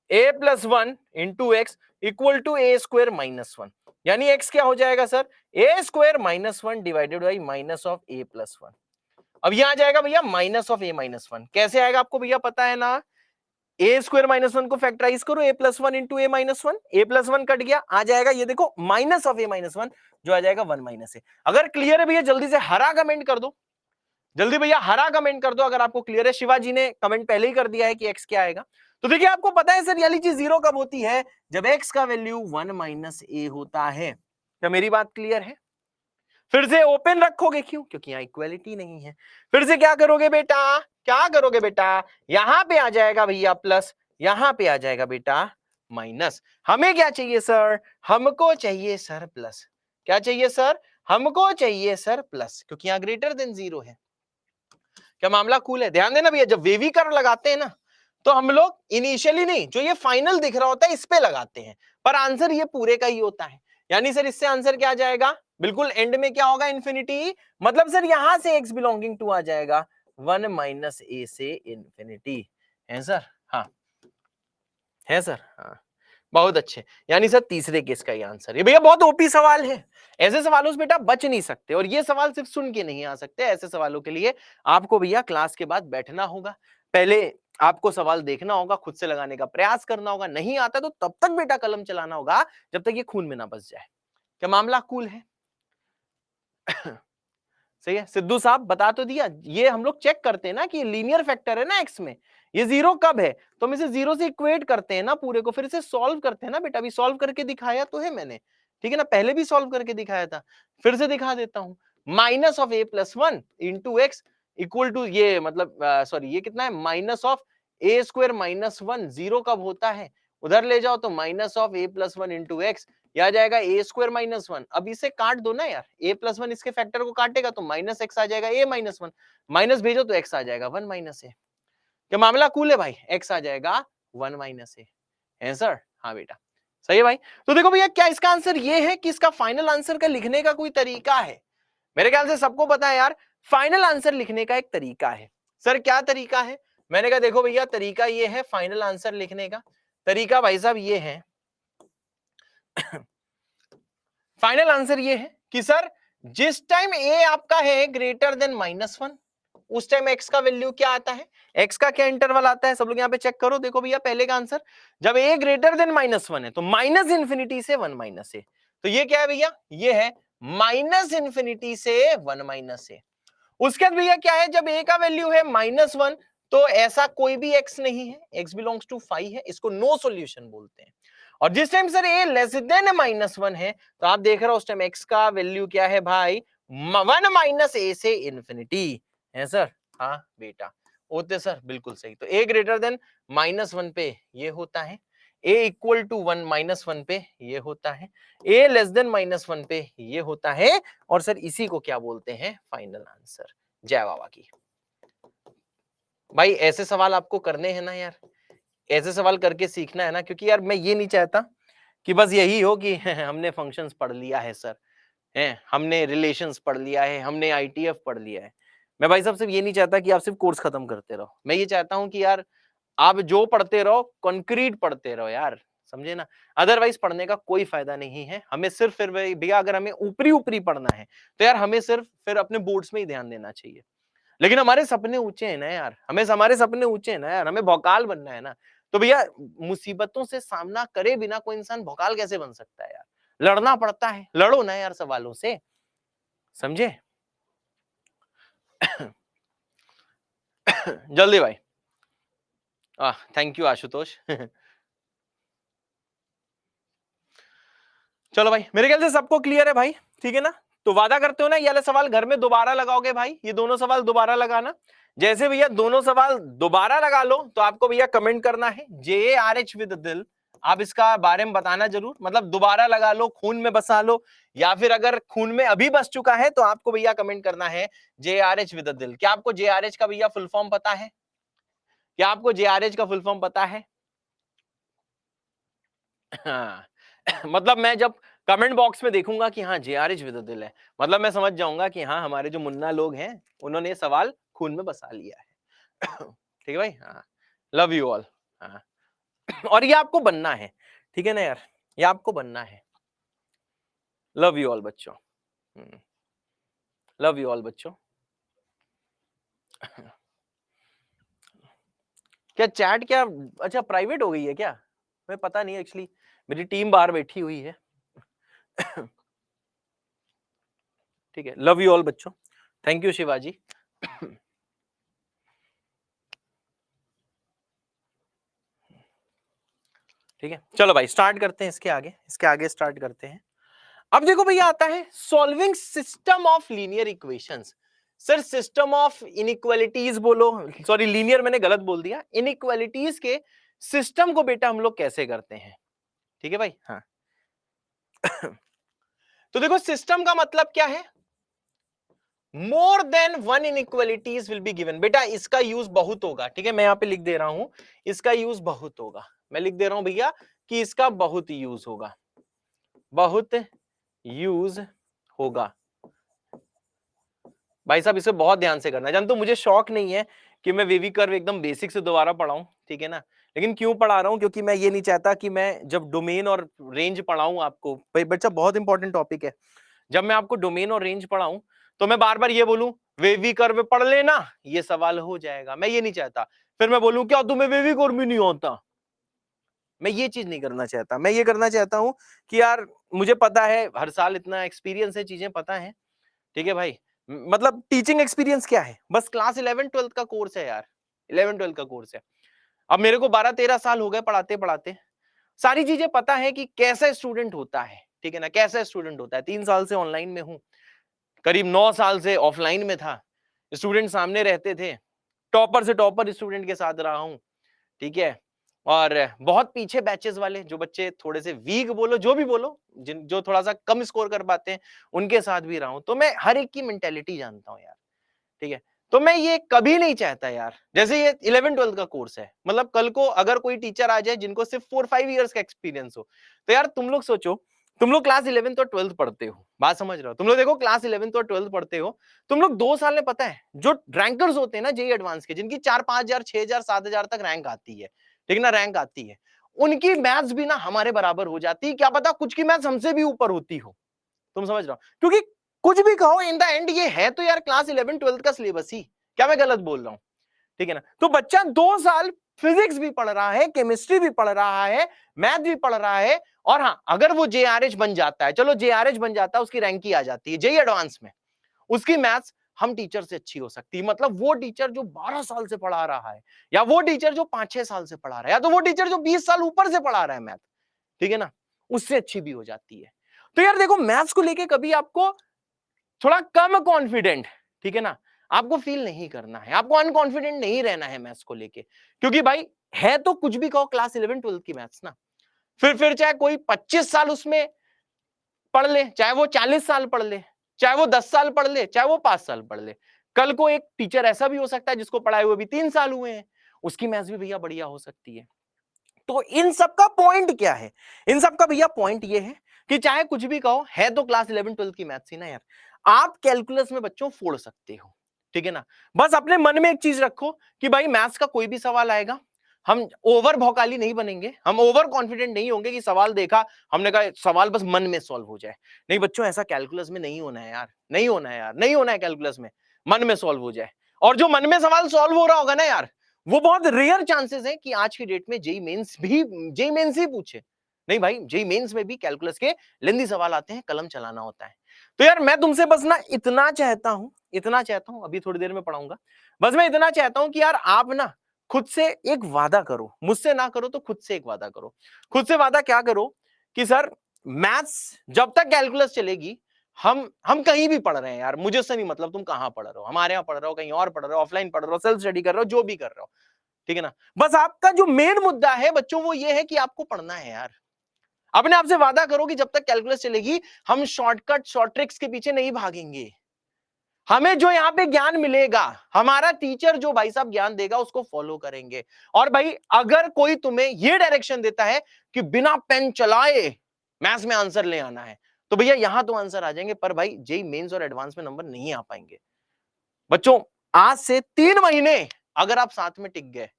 [SPEAKER 1] a+1 into x equal to a² -1, यानी x क्या हो जाएगा sir? a² -1 divided by minus of a+1। अब यहां आ जाएगा भैया माइनस ऑफ a -1, कैसे आएगा आपको भैया पता है ना? ए स्क्वायर माइनस वन को फैक्टराइज करो, ए प्लस वन इंटू ए माइनस वन, ए प्लस वन कट गया, आ जाएगा ये देखो minus of A minus one, जो आ जाएगा वन माइनस ए। अगर क्लियर है भैया जल्दी से हरा कमेंट कर दो, जल्दी भैया हरा कमेंट कर दो अगर आपको क्लियर है। शिवाजी ने कमेंट पहले ही कर दिया है कि एक्स क्या आएगा। तो देखिए आपको पता है सर ये वाली चीज जीरो कब होती है, जब एक्स का वैल्यू वन माइनस ए होता है। क्या मेरी बात क्लियर है? फिर से ओपन रखोगे, क्यों? क्योंकि यहां इक्वालिटी नहीं है। फिर से क्या करोगे बेटा, क्या करोगे बेटा, यहां पे आ जाएगा भैया प्लस, यहां पे आ जाएगा बेटा माइनस। हमें क्या चाहिए सर, हमको चाहिए सर प्लस। क्या चाहिए सर, हमको चाहिए सर प्लस, क्योंकि यहां ग्रेटर देन जीरो है। क्या मामला कूल है? ध्यान देना भैया, जब वेवी कर्व लगाते हैं ना तो हम लोग इनिशियली नहीं, जो ये फाइनल दिख रहा होता है इस पे लगाते हैं, पर आंसर ये पूरे का ही होता है। यानी सर इससे आंसर क्या आ जाएगा, बिल्कुल एंड में क्या होगा, इंफिनिटी। मतलब सर यहां से x बिलोंगिंग टू आ जाएगा वन माइनस ए से इंफिनिटी। है सर? हाँ है सर, हाँ बहुत अच्छे। यानी सर तीसरे केस का ही आंसर है। भैया बहुत ओपी सवाल है, ऐसे सवालों से बेटा बच नहीं सकते, और ये सवाल सिर्फ सुन के नहीं आ सकते। ऐसे सवालों के लिए आपको भैया क्लास के बाद बैठना होगा, पहले आपको सवाल देखना होगा, खुद से लगाने का प्रयास करना होगा, नहीं आता तो तब तक बेटा कलम चलाना होगा जब तक ये खून में ना बस जाए। क्या मामला कूल है? सही है। सिद्धू साहब बता तो दिया, ये हम लोग चेक करते हैं ना कि लीनियर फैक्टर है ना एक्स में, ये जीरो कब है, तो हम इसे जीरो से इक्वेट करते हैं ना पूरे को, फिर इसे सॉल्व करते हैं ना बेटा। अभी सॉल्व करके दिखाया तो है मैंने, ठीक है ना, पहले भी सॉल्व करके दिखाया था, फिर से दिखा देता हूं। Minus of a plus one into x equal to ये, मतलब सॉरी ये कितना है, minus of A square minus one. Zero कब होता है, उधर ले जाओ तो minus of a plus one into x, यह आ जाएगा ए स्क्वायर माइनस वन। अब इसे काट दो ना यार, ए प्लस वन इसके फैक्टर को काटेगा तो माइनस एक्स आ जाएगा, ए माइनस वन माइनस भेजो तो एक्स आ जाएगा वन माइनस ए। क्या मामला कूल है भाई, एक्स आ जाएगा वन माइनस ए। है सर? हाँ बेटा सही है भाई। तो देखो भैया क्या इसका आंसर ये है कि इसका फाइनल आंसर का लिखने का कोई तरीका है? मेरे ख्याल से सबको पता है यार, फाइनल आंसर लिखने का एक तरीका है। सर क्या तरीका है? मैंने कहा देखो भैया तरीका ये है फाइनल आंसर लिखने का, तरीका भाई साहब ये है फाइनल आंसर ये है कि सर जिस टाइम ए आपका है ग्रेटर देन माइनस वन, उस टाइम एक्स का वैल्यू क्या आता है, एक्स का क्या इंटरवल आता है, सब लोग यहां पे चेक करो। देखो भैया पहले का आंसर, जब ए ग्रेटर देन माइनस वन है तो माइनस इंफिनिटी से वन माइनस ए, तो ये क्या है भैया, ये है माइनस इंफिनिटी से वन माइनस ए। उसके बाद भैया क्या है, जब ए का वैल्यू है माइनस वन तो ऐसा कोई भी एक्स नहीं है, एक्स बिलोंग्स टू फाइव है, इसको नो सॉल्यूशन बोलते हैं। और जिस टाइम सर ए लेस देन माइनस वन है तो आप देख रहे हो उस टाइम एक्स का वैल्यू क्या है भाई, वन माइनस ए से इंफिनिटी। है सर? हाँ बेटा होते सर, बिल्कुल सही। तो a greater than minus one पे ये होता है, a equal to one minus one पे ये होता है, a less than minus one पे ये होता है, और सर इसी को क्या बोलते हैं, फाइनल आंसर। जय बाबा की। भाई ऐसे सवाल आपको करने हैं ना यार, ऐसे सवाल करके सीखना है ना, क्योंकि यार मैं ये नहीं चाहता कि बस यही हो कि हमने फंक्शंस पढ़ लिया है सर, हैं हमने रिलेशंस पढ़ लिया है, हमने आईटीएफ पढ़ लिया है। मैं भाई साहब सिर्फ ये नहीं चाहता कि आप सिर्फ कोर्स खत्म करते रहो, मैं ये चाहता हूं कि यार आप जो पढ़ते रहो कंक्रीट पढ़ते रहो यार, समझे ना। अदरवाइज पढ़ने का कोई फायदा नहीं है। हमें सिर्फ फिर भैया अगर हमें ऊपरी ऊपरी पढ़ना है तो यार हमें सिर्फ फिर अपने बोर्ड्स में ही ध्यान देना चाहिए। लेकिन हमारे सपने ऊंचे हैं ना यार, हमारे सपने ऊंचे हैं ना यार, हमें भौकाल बनना है ना। तो भैया मुसीबतों से सामना करे बिना कोई इंसान भौकाल कैसे बन सकता है यार, लड़ना पड़ता है, लड़ो ना यार सवालों से, समझे। जल्दी भाई। Thank you Ashutosh. चलो भाई मेरे ख्याल से सबको क्लियर है भाई, ठीक है ना। तो वादा करते हो ना ये वाले सवाल घर में दोबारा लगाओगे भाई, ये दोनों सवाल दोबारा लगाना। जैसे भैया दोनों सवाल दोबारा लगा लो तो आपको भैया कमेंट करना है JARH विद दिल, आप इसका बारे में बताना जरूर, मतलब दोबारा लगा लो, खून में बसा लो, या फिर अगर खून में अभी बस चुका है तो आपको भैया कमेंट करना है JARH विद दिल। क्या आपको JARH का भैया फुल फॉर्म पता है? क्या आपको JARH का फुल फॉर्म पता है? हाँ। मतलब मैं जब कमेंट बॉक्स में देखूंगा कि हाँ JARH विद दिल है, मतलब मैं समझ जाऊंगा कि हाँ हमारे जो मुन्ना लोग हैं उन्होंने सवाल खून में बसा लिया है। ठीक है भाई, हाँ लव यू ऑल। हाँ और ये आपको बनना है, ठीक है ना यार, ये आपको बनना है। लव यू ऑल बच्चों, लव यू ऑल बच्चों। क्या चैट क्या अच्छा प्राइवेट हो गई है क्या? मैं पता नहीं एक्चुअली, मेरी टीम बाहर बैठी हुई है। ठीक है, लव यू ऑल बच्चों, थैंक यू शिवाजी। ठीक है, चलो भाई स्टार्ट करते हैं, इसके आगे स्टार्ट करते हैं। अब देखो भैया आता है solving system of linear equations. Sir system of inequalities बोलो, सॉरी लीनियर मैंने गलत बोल दिया, इनइक्वालिटीज के सिस्टम को बेटा हम लोग कैसे करते हैं? ठीक है भाई, हाँ। तो देखो सिस्टम का मतलब क्या है? More than one inequalities will be given. बेटा इसका यूज बहुत होगा, ठीक है, मैं यहां पे लिख दे रहा हूं, इसका यूज बहुत होगा। मैं लिख दे रहा हूं भैया कि इसका बहुत यूज होगा, बहुत यूज होगा। भाई साहब इसे बहुत ध्यान से करना है। जानते हो मुझे शौक नहीं है कि मैं वेवी कर्व एकदम बेसिक से दोबारा पढ़ाऊं, ठीक है ना, लेकिन क्यों पढ़ा रहा हूं? क्योंकि मैं ये नहीं चाहता कि मैं जब डोमेन और रेंज पढ़ाऊं आपको, भाई बच्चा बहुत इंपॉर्टेंट टॉपिक है, जब मैं आपको डोमेन और रेंज पढ़ाऊं तो मैं बार बार ये बोलूं वेवी कर्व पढ़ लेना, ये सवाल हो जाएगा, मैं ये नहीं चाहता। फिर मैं बोलूं क्या तुम्हें वेवी कर्व भी नहीं होता? मैं ये चीज नहीं करना चाहता। मैं ये करना चाहता हूं कि यार मुझे पता है, हर साल इतना एक्सपीरियंस है, चीजें पता है, ठीक है भाई, मतलब टीचिंग एक्सपीरियंस क्या है? बस क्लास 11-12 का कोर्स है यार, 11-12 का कोर्स है। अब मेरे को 12-13 साल हो गए पढ़ाते पढ़ाते, सारी चीजें पता है कि कैसा स्टूडेंट होता है, ठीक है ना, कैसा स्टूडेंट होता है। 3 साल से ऑनलाइन में हूं, करीब 9 साल से ऑफलाइन में था, स्टूडेंट सामने रहते थे, टॉपर से टॉपर स्टूडेंट के साथ रहा हूं, ठीक है, और बहुत पीछे बैचेस वाले जो बच्चे थोड़े से वीक बोलो, जो भी बोलो, जिन जो थोड़ा सा कम स्कोर कर पाते हैं, उनके साथ भी रहा हूं, तो मैं हर एक की मेंटेलिटी जानता हूं यार, ठीक है। तो मैं ये कभी नहीं चाहता यार, जैसे ये 11-12 का कोर्स है, मतलब कल को अगर कोई टीचर आ जाए जिनको सिर्फ 4-5 इयर्स का एक्सपीरियंस हो, तो यार तुम लोग सोचो, तुम लोग क्लास 11th और 12th पढ़ते हो, बात समझ रहे हो, तुम लोग देखो क्लास 11th और 12th पढ़ते हो, तुम लोग 2 साल में, पता है जो रैंकर्स होते हैं ना जेईई एडवांस के, जिनकी 4-5 हजार 6 हजार 7 हजार तक रैंक आती है, ठीक ना, रैंक आती है, उनकी मैथ्स भी ना हमारे बराबर हो जाती है, क्या पता कुछ की मैथ्स हमसे भी ऊपर होती हो, तुम समझ रहे हो? क्योंकि कुछ भी कहो इन द एंड ये है तो यार क्लास 11-12 का सिलेबस ही, क्या मैं गलत बोल रहा हूं? ठीक है ना, तो बच्चा 2 साल फिजिक्स भी पढ़ रहा है, केमिस्ट्री भी पढ़ रहा है, मैथ भी पढ़ रहा है, और हाँ अगर वो जेआरएच बन जाता है, चलो जेआरएच बन जाता है, उसकी रैंक ही आ जाती है जेईई एडवांस में, उसकी मैथ्स हम टीचर से अच्छी हो सकती है। मतलब वो टीचर जो 12 साल से पढ़ा रहा है, या वो टीचर जो 5-6 साल से पढ़ा रहा है, या तो वो टीचर जो 20 साल ऊपर से पढ़ा रहा है मैथ, ठीक है ना, उससे अच्छी भी हो जाती है। तो यार देखो मैथ्स को लेके कभी आपको थोड़ा कम कॉन्फिडेंट, ठीक है ना, आपको फील नहीं करना है, आपको अनकॉन्फिडेंट नहीं रहना है मैथ्स को लेके, क्योंकि भाई है तो कुछ भी कहो क्लास 11-12 की मैथ्स ना, फिर चाहे कोई 25 साल उसमें पढ़ ले, चाहे वो 40 साल पढ़ ले, चाहे वो 10 साल पढ़ ले, चाहे वो 5 साल पढ़ ले, कल को एक टीचर ऐसा भी हो सकता है जिसको पढ़ाए हुए भी 3 साल हुए हैं, उसकी मैथ्स भी भैया बढ़िया हो सकती है। तो इन सब का पॉइंट क्या है? इन सब का भैया पॉइंट ये है कि चाहे कुछ भी कहो, है तो क्लास 11-12 की मैथ्स ही ना यार, आप कैलकुलस में बच्चों फोड़ सकते हो, ठीक है ना। बस अपने मन में एक चीज रखो कि भाई मैथ्स का कोई भी सवाल आएगा, हम ओवर भौकाली नहीं बनेंगे, हम ओवर कॉन्फिडेंट नहीं होंगे कि सवाल देखा हमने कहा सवाल बस मन में सॉल्व हो जाए। नहीं बच्चों, ऐसा कैलकुलस में नहीं होना है यार, नहीं होना है यार, नहीं होना है कैलकुलस में मन में सॉल्व हो जाए। और जो मन में सवाल सॉल्व हो रहा होगा ना यार, वो बहुत रेयर चांसेस है कि आज की डेट में जेईई मेंस ही पूछे। नहीं भाई, जेईई मेंस में भी कैलकुलस के लेंदी सवाल आते हैं, कलम चलाना होता है। तो यार मैं तुमसे बस ना इतना चाहता हूं, अभी थोड़ी देर में पढ़ाऊंगा, बस मैं इतना चाहता हूं कि यार आप ना खुद से एक वादा करो, मुझसे ना करो तो खुद से एक वादा करो। खुद से वादा क्या करो कि सर मैथ्स जब तक कैलकुलस चलेगी, हम कहीं भी पढ़ रहे हैं यार, मुझे से नहीं मतलब तुम कहां पढ़ रहे हो, हमारे यहाँ पढ़ रहे हो, कहीं और पढ़ रहे हो, ऑफलाइन पढ़ रहे हो, सेल्फ स्टडी कर रहे हो, जो भी कर रहे हो, ठीक है ना, बस आपका जो मेन मुद्दा है बच्चों वो ये है कि आपको पढ़ना है यार। अपने आप से वादा करो कि जब तक कैलकुलस चलेगी हम शॉर्टकट शॉर्ट ट्रिक्स के पीछे नहीं भागेंगे। हमें जो यहाँ पे ज्ञान मिलेगा, हमारा टीचर जो भाई साहब ज्ञान देगा उसको फॉलो करेंगे। और भाई अगर कोई तुम्हें ये डायरेक्शन देता है कि बिना पेन चलाए मैथ्स में आंसर ले आना है, तो भैया यहां तो आंसर आ जाएंगे, पर भाई जेईई मेंस और एडवांस में नंबर नहीं आ पाएंगे। बच्चों आज से 3 महीने अगर आप साथ में टिक गए,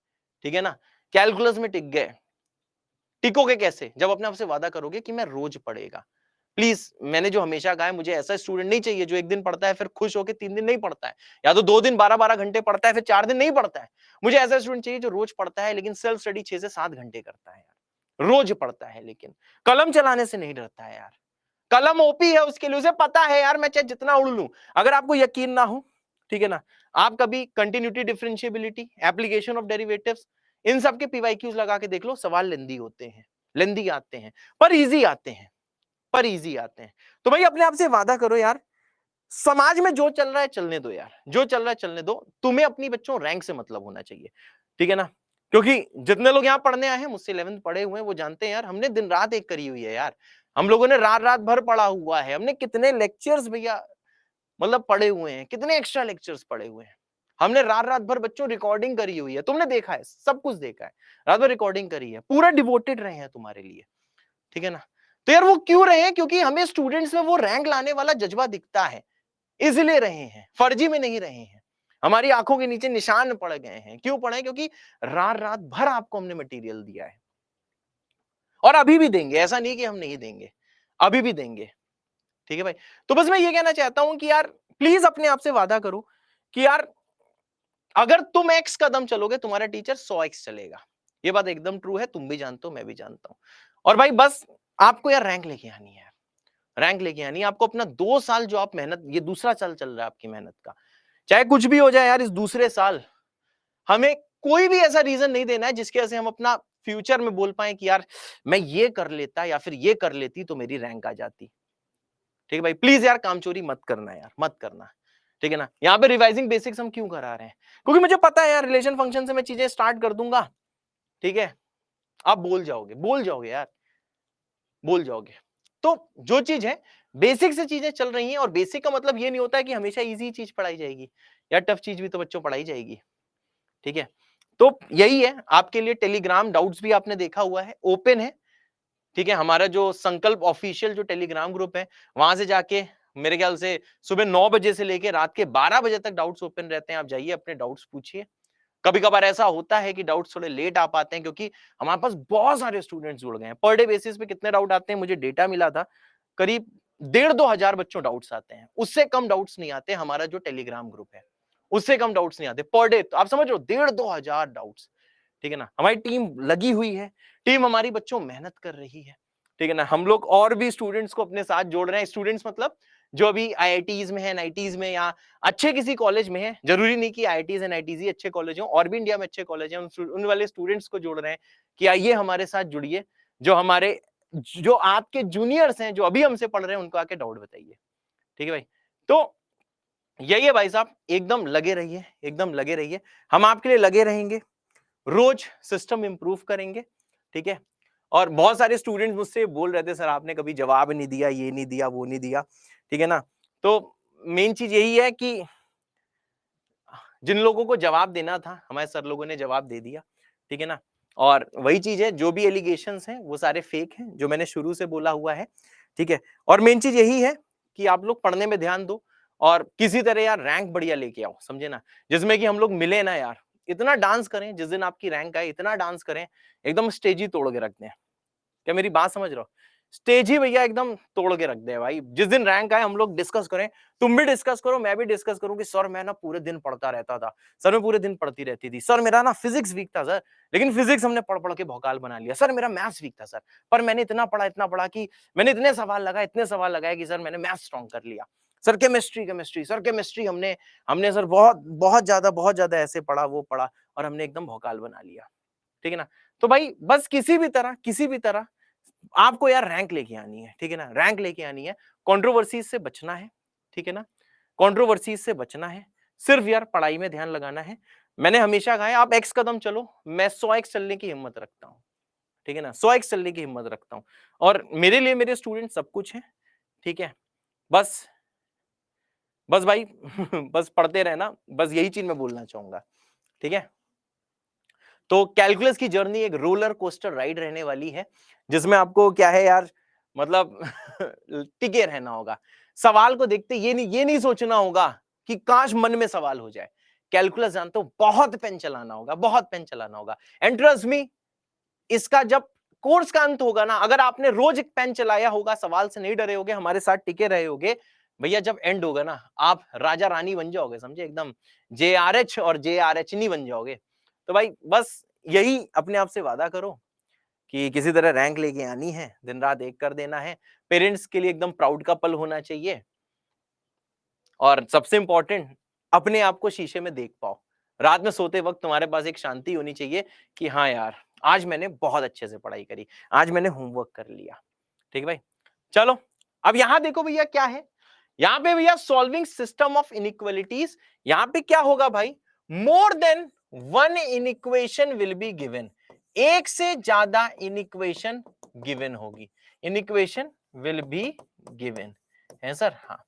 [SPEAKER 1] ठीक है ना, कैलकुलस में टिक गए, टिकोगे कैसे? जब अपने आप से वादा करोगे कि मैं रोज पढ़ेगा, प्लीज, मैंने जो हमेशा कहा है, मुझे ऐसा स्टूडेंट नहीं चाहिए जो एक दिन पढ़ता है फिर खुश होकर 3 दिन नहीं पढ़ता है, या तो 2 दिन 12-12 घंटे पढ़ता है फिर 4 दिन नहीं पढ़ता है। मुझे ऐसा स्टूडेंट चाहिए जो रोज पढ़ता है लेकिन सेल्फ स्टडी 6 से 7 घंटे करता है यार, रोज पढ़ता है लेकिन कलम चलाने से नहीं डरता है यार। कलम ओपी है उसके लिए, उसे पता है यार मैं चाहे जितना उड़ लूं। अगर आपको यकीन ना हो, ठीक है ना, आप कभी continuity, differentiability, application of derivatives, इन सब के पीवाईक्यूज लगा के देख लो, सवाल लेंदी होते हैं, लेंदी आते हैं, पर इजी आते हैं, पर इजी आते हैं। तो भाई अपने आप से वादा करो यार, समाज में जो चल रहा है चलने दो यार, जो चल रहा है चलने दो, तुम्हें अपनी बच्चों रैंक से मतलब होना चाहिए, ठीक है ना। क्योंकि जितने लोग यहाँ पढ़ने आए हैं, मुझसे 11th पढ़े हुए हैं, वो जानते हैं यार, हमने दिन रात एक करी हुई है यार, हम लोगों ने रात रात भर पढ़ा हुआ है, हमने कितने लेक्चर्स भैया मतलब पढ़े हुए हैं, कितने एक्स्ट्रा लेक्चर्स पढ़े हुए हैं, हमने रात रात भर बच्चों रिकॉर्डिंग करी हुई है, तुमने देखा है, सब कुछ देखा है, रात भर रिकॉर्डिंग करी है, पूरा डिवोटेड रहे हैं तुम्हारे लिए, ठीक है ना। तो यार वो क्यों रहे हैं? क्योंकि हमें स्टूडेंट्स में वो रैंक लाने वाला जज्बा दिखता है, इसलिए रहे हैं, फर्जी में नहीं रहे हैं। हमारी आंखों के नीचे निशान पड़ गए हैं, क्यों पड़े? क्योंकि रात रात भर आपको हमने मटेरियल दिया है, और अभी भी देंगे, ऐसा नहीं कि हम नहीं देंगे, अभी भी देंगे, ठीक है भाई। तो बस मैं ये कहना चाहता हूं कि यार प्लीज अपने आप से वादा करो कि यार अगर तुम एक्स कदम चलोगे, तुम्हारा टीचर 100x चलेगा। ये बात एकदम ट्रू है, तुम भी जानते हो, मैं भी जानता हूं। और भाई बस आपको यार रैंक लेके आनी है, रैंक लेके आनी है आपको। अपना 2 साल जो आप मेहनत, ये दूसरा साल चल रहा है आपकी मेहनत का, चाहे कुछ भी हो जाए यार, इस दूसरे साल हमें कोई भी ऐसा रीजन नहीं देना है जिसके वजह से हम अपना फ्यूचर में बोल पाए कि यार मैं ये कर लेता या फिर ये कर लेती तो मेरी रैंक आ जाती, ठीक है भाई। प्लीज यार कामचोरी मत करना यार, मत करना, ठीक है ना। यहाँ पे रिवाइजिंग बेसिक्स हम क्यों करा रहे हैं? क्योंकि मुझे पता है यार, रिलेशन फंक्शन से मैं चीजें स्टार्ट कर दूंगा, ठीक है, आप बोल जाओगे यार, बोल जाओगे। तो जो चीज है, बेसिक से चीजें चल रही हैं, और बेसिक का मतलब ये नहीं होता है कि हमेशा इजी चीज पढ़ाई जाएगी, या टफ चीज भी तो बच्चों पढ़ाई जाएगी, ठीक है। तो यही है आपके लिए टेलीग्राम, डाउट्स भी आपने देखा हुआ है, ओपन है, ठीक है। हमारा जो संकल्प ऑफिशियल जो टेलीग्राम ग्रुप है, वहां से जाके मेरे ख्याल से सुबह 9 बजे से लेके रात के 12 बजे तक डाउट्स ओपन रहते हैं, आप जाइए अपने डाउट्स पूछिए। कभी कभार ऐसा होता है कि डाउट्स थोड़े लेट आ पाते हैं, क्योंकि हमारे पास बहुत सारे स्टूडेंट्स जुड़ गए हैं। पर डे बेसिस पे कितने डाउट आते हैं, मुझे डेटा मिला था, करीब 1,500-2 हजार बच्चों डाउट्स आते हैं, उससे कम डाउट्स नहीं आते। हमारा जो टेलीग्राम ग्रुप है, उससे कम डाउट्स नहीं आते पर डे। तो आप समझ लो 1,500-2 हजार डाउट्स, ठीक है ना। हमारी टीम लगी हुई है, टीम हमारी बच्चों मेहनत कर रही है, ठीक है ना। हम लोग और भी स्टूडेंट्स को अपने साथ जोड़ रहे हैं। स्टूडेंट्स मतलब जो अभी आईआईटीज में है, एनआईटीज में, या अच्छे किसी कॉलेज में है, जरूरी नहीं कि आईआईटीज एनआईटीज ही अच्छे कॉलेज हो, और भी इंडिया में अच्छे कॉलेज हैं, उन वाले स्टूडेंट्स को जोड़ रहे हैं कि आइए हमारे साथ जुड़िए। जो आपके जूनियर्स हैं, जो अभी हमसे पढ़ रहे हैं, उनको आके डाउट बताइए, ठीक है भाई। तो यही है भाई साहब, एकदम लगे रहिए, एकदम लगे रहिए, हम आपके लिए लगे रहेंगे, रोज सिस्टम इंप्रूव करेंगे, ठीक है। और बहुत सारे स्टूडेंट्स मुझसे बोल रहे थे, सर आपने कभी जवाब नहीं दिया, ये नहीं दिया, वो नहीं दिया, ठीक है ना। तो मेन चीज यही है कि जिन लोगों को जवाब देना था, हमारे सर लोगों ने जवाब दे दिया, ठीक है ना। और वही चीज है, जो भी एलिगेशंस हैं वो सारे फेक हैं, जो मैंने शुरू से बोला हुआ है, ठीक है। और मेन चीज यही है कि आप लोग पढ़ने में ध्यान दो, और किसी तरह यार रैंक बढ़िया लेके आओ, समझे ना, जिसमें कि हम लोग मिले ना यार, इतना डांस करें जिस दिन आपकी रैंक आए, इतना डांस करें एकदम स्टेज ही तोड़ के रख दें। क्या मेरी बात समझ रहे हो? स्टेज ही भैया एकदम तोड़ के रख दे भाई। जिस दिन रैंक आए हम लोग डिस्कस करें, तुम भी डिस्कस करो, मैं भी डिस्कस करूं कि सर मैं ना पूरे दिन पढ़ता रहता था, सर मैं पूरे दिन पढ़ती रहती थी, सर मेरा ना फिजिक्स वीक था सर, लेकिन फिजिक्स हमने पढ़ पढ़ के भौकाल बना लिया, सर मेरा मैथ्स वीक था सर, पर मैंने इतना पढ़ा कि मैंने इतने सवाल लगाए कि सर मैंने मैथ्स स्ट्रॉन्ग कर लिया। सर केमिस्ट्री सर केमिस्ट्री हमने हमने सर बहुत बहुत ज्यादा ऐसे पढ़ा, वो पढ़ा, और हमने एकदम भौकाल बना लिया, ठीक है ना। तो भाई बस किसी भी तरह आपको यार रैंक लेके आनी है, ठीक है ना, रैंक लेके आनी है। कंट्रोवर्सीज से बचना है, ठीक है ना, कंट्रोवर्सीज से बचना है, सिर्फ यार पढ़ाई में ध्यान लगाना है। मैंने हमेशा कहा है आप एक्स कदम चलो, मैं 100x चलने की हिम्मत रखता हूं, ठीक है ना, 100x चलने की हिम्मत रखता हूं। और मेरे लिए मेरे स्टूडेंट सब कुछ है, ठीक है। बस बस भाई बस पढ़ते रहना, बस यही चीज मैं बोलना चाहूंगा, ठीक है। तो कैलकुलस की जर्नी एक रोलर कोस्टर राइड रहने वाली है, जिसमें आपको क्या है यार, मतलब टिके रहना होगा। सवाल को देखते ये नहीं सोचना होगा कि काश मन में सवाल हो जाए। कैलकुलस जानते हो, बहुत पेन चलाना होगा, बहुत पेन चलाना होगा। एंड ट्रस्ट मी, इसका जब कोर्स का अंत होगा ना, अगर आपने रोज एक पेन चलाया होगा, सवाल से नहीं डरे होगे, हमारे साथ टिके रहे होगे, भैया जब एंड होगा ना, आप राजा रानी बन जाओगे, समझे, एकदम JRH और JRH नहीं बन जाओगे। तो भाई बस यही अपने आप से वादा करो कि किसी तरह रैंक लेके आनी है, दिन रात एक कर देना है, पेरेंट्स के लिए एकदम प्राउड का पल होना चाहिए, और सबसे इंपॉर्टेंट अपने आप को शीशे में देख पाओ। रात में सोते वक्त तुम्हारे पास एक शांति होनी चाहिए कि हाँ यार, आज मैंने बहुत अच्छे से पढ़ाई करी, आज मैंने होमवर्क कर लिया। ठीक है भाई, चलो अब यहां देखो भैया क्या है, यहां पे भैया सॉल्विंग सिस्टम ऑफ इनइक्वालिटीज, यहां पे क्या होगा भाई, more than one inequation will be given, एक से ज्यादा इनइक्वेशन गिवन होगी, इनइक्वेशन विल बी गिवन है सर, हाँ।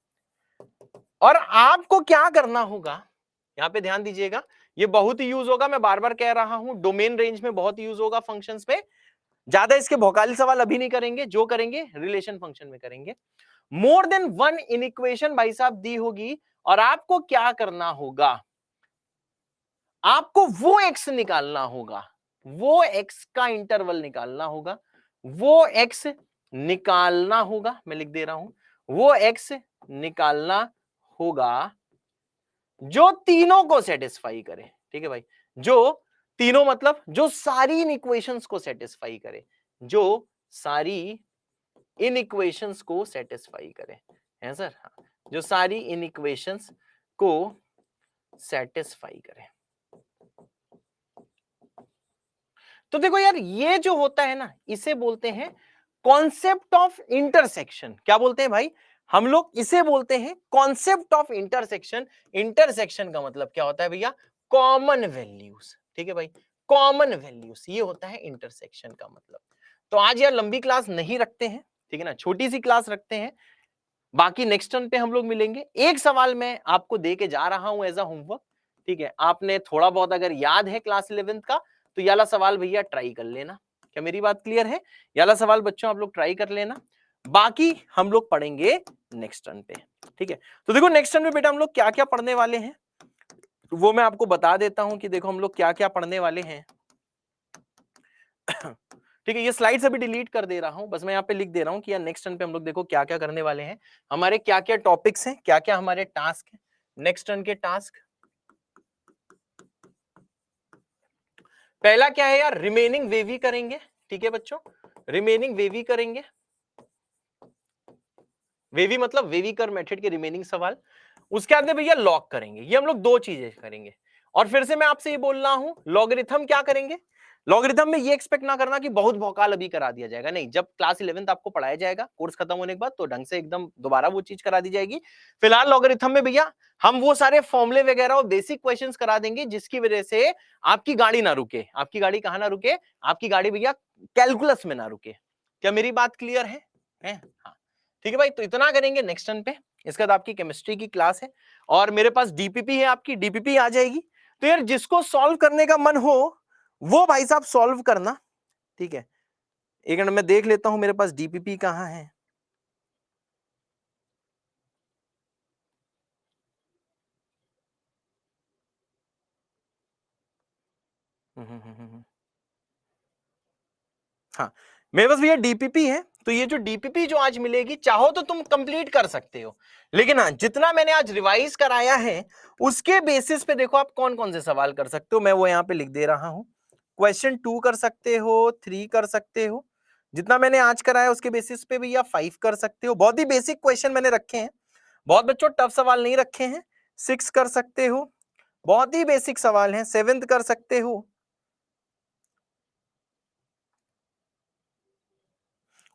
[SPEAKER 1] और आपको क्या करना होगा, यहां पे ध्यान दीजिएगा, ये बहुत ही यूज होगा, मैं बार बार कह रहा हूं, डोमेन रेंज में बहुत यूज होगा, फंक्शंस पे ज्यादा इसके भौकाली सवाल अभी नहीं करेंगे, जो करेंगे रिलेशन फंक्शन में करेंगे। मोर देन वन इनइक्वेशन भाई साहब दी होगी, और आपको क्या करना होगा, आपको वो एक्स निकालना होगा, वो एक्स का इंटरवल निकालना होगा, वो एक्स निकालना होगा, मैं लिख दे रहा हूं, वो एक्स निकालना होगा जो तीनों को सेटिस्फाई करे। ठीक है भाई, जो तीनों मतलब जो सारी इन इक्वेशंस को सेटिस्फाई करे, जो सारी इन इक्वेशंस को सेटिस्फाई करे, है सर, हाँ, जो सारी इन इक्वेशंस को सेटिस्फाई करे। तो देखो यार, ये जो होता है ना, इसे बोलते हैं कॉन्सेप्ट ऑफ इंटरसेक्शन। क्या बोलते हैं भाई, हम लोग इसे बोलते हैं कॉन्सेप्ट ऑफ इंटरसेक्शन। इंटरसेक्शन का मतलब क्या होता है भैया, कॉमन वैल्यूज। ठीक है भाई, कॉमन वैल्यूज, ये होता है इंटरसेक्शन का मतलब। तो आज यार लंबी क्लास नहीं रखते हैं, ठीक है ना, छोटी सी क्लास रखते हैं, बाकी नेक्स्ट टर्न पे हम लोग मिलेंगे। एक सवाल मैं आपको दे के जा रहा हूं एज अ होमवर्क, ठीक है, आपने थोड़ा बहुत अगर याद है क्लास 11th का, तो ये वाला सवाल भैया ट्राई कर लेना। क्या मेरी बात क्लियर है, ये वाला सवाल बच्चों आप लोग ट्राई कर लेना, बाकी हम लोग पढ़ेंगे नेक्स्ट टर्न पे। ठीक है, तो देखो नेक्स्ट टर्न में बेटा हम लोग क्या क्या पढ़ने वाले हैं, वो मैं आपको बता देता हूं कि देखो हम लोग क्या क्या पढ़ने वाले हैं। ठीक है, ये स्लाइड्स अभी डिलीट कर दे रहा हूं, बस मैं यहाँ पे लिख दे रहा हूं कि यार नेक्स्ट टर्न पे हम लोग देखो क्या क्या करने वाले हैं, हमारे क्या क्या टॉपिक्स हैं, क्या क्या हमारे टास्क हैं नेक्स्ट टर्न के टास्क। पहला क्या है यार, रिमेनिंग वेवी करेंगे। ठीक है बच्चों, रिमेनिंग वेवी करेंगे, वेवी मतलब वेवीकर मेथड के रिमेनिंग सवाल। उसके बाद में भैया लॉग करेंगे, ये हम लोग दो चीजें करेंगे। और फिर से मैं आपसे ये बोल रहा हूं, लॉगरिथम क्या करेंगे, लॉगरिथम में ये एक्सपेक्ट ना करना कि बहुत भौकाल अभी करा दिया जाएगा, नहीं, जब क्लास 11th आपको पढ़ाया जाएगा कोर्स खत्म होने के बाद, तो ढंग से एकदम दोबारा वो चीज करा दी जाएगी। फिलहाल लॉगरिथम में भैया हम वो सारे फॉर्मूले वगैरह और बेसिक क्वेश्चंस करा देंगे जिसकी वजह से आपकी गाड़ी ना रुके। आपकी गाड़ी कहां ना रुके, आपकी गाड़ी भैया कैलकुलस में ना रुके। क्या मेरी बात क्लियर है? हाँ, ठीक है भाई, तो इतना करेंगे नेक्स्ट टर्न पे। इसके बाद आपकी केमिस्ट्री की क्लास है, और मेरे पास डीपीपी है, आपकी डीपीपी आ जाएगी। तो यार जिसको सॉल्व करने का मन हो वो भाई साहब सॉल्व करना। ठीक है, एक मिनट मैं देख लेता हूं मेरे पास डीपीपी कहां है। हाँ, मेरे पास भैया डीपीपी है। तो ये जो डीपीपी जो आज मिलेगी, चाहो तो तुम कंप्लीट कर सकते हो, लेकिन हाँ, जितना मैंने आज रिवाइज कराया है उसके बेसिस पे देखो आप कौन कौन से सवाल कर सकते हो, मैं वो यहाँ पे लिख दे रहा हूं। क्वेश्चन 2 कर सकते हो, 3 कर सकते हो, जितना मैंने आज कराया उसके बेसिस पे भैया 5 कर सकते हो। बहुत ही बेसिक क्वेश्चन मैंने रखे हैं, बहुत बच्चों टफ सवाल नहीं रखे हैं। 6 कर सकते हो, बहुत ही बेसिक सवाल हैं। 7th कर सकते हो,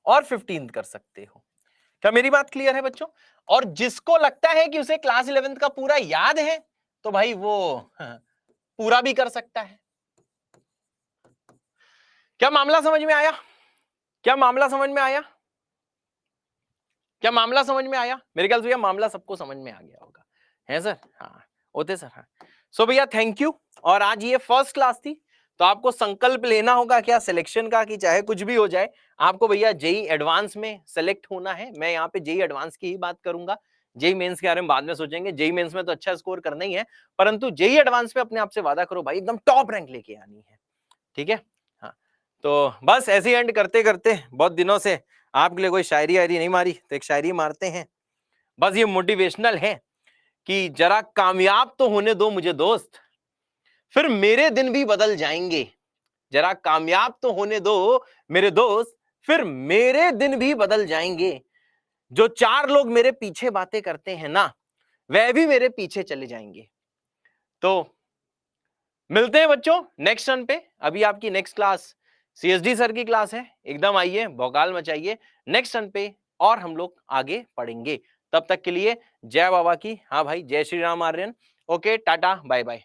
[SPEAKER 1] और 15th कर सकते हो। क्या मेरी बात क्लियर है बच्चों? और जिसको लगता है कि उसे क्लास 11th का पूरा याद है, तो भाई वो पूरा भी कर सकता है। क्या मामला समझ में आया? क्या मामला समझ में आया? क्या मामला समझ में आया? मेरे ख्याल से भैया मामला सबको समझ में आ गया होगा, है सर? हाँ, होते सर, हाँ। सो भैया थैंक यू। और आज ये फर्स्ट क्लास थी, तो आपको संकल्प लेना होगा क्या सिलेक्शन का, कि चाहे कुछ भी हो जाए आपको भैया जेई एडवांस में सेलेक्ट होना है। मैं यहाँ पे जेई एडवांस की ही बात करूंगा, जेई मेंस के बारे में बाद में सोचेंगे। जेई मेंस में तो अच्छा स्कोर करना ही है, परंतु जेई एडवांस में अपने आप से वादा करो भाई एकदम टॉप रैंक लेके आनी है। ठीक है, हाँ। तो बस ऐसे ही एंड करते करते बहुत दिनों से आपके लिए कोई शायरी वायरी नहीं मारी, तो एक शायरी मारते हैं। बस ये मोटिवेशनल है कि जरा कामयाब तो होने दो मुझे दोस्त, फिर मेरे दिन भी बदल जाएंगे। जरा कामयाब तो होने दो मेरे दोस्त, फिर मेरे दिन भी बदल जाएंगे। जो 4 लोग मेरे पीछे बातें करते हैं ना, वह भी मेरे पीछे चले जाएंगे। तो मिलते हैं बच्चों नेक्स्ट टर्न पे। अभी आपकी नेक्स्ट क्लास सीएसडी सर की क्लास है, एकदम आइए, भौकाल मचाइए नेक्स्ट टर्न पे, और हम लोग आगे पढ़ेंगे। तब तक के लिए जय बाबा की। हाँ भाई, जय Shri Ram Aryan. Okay, tata, bye bye.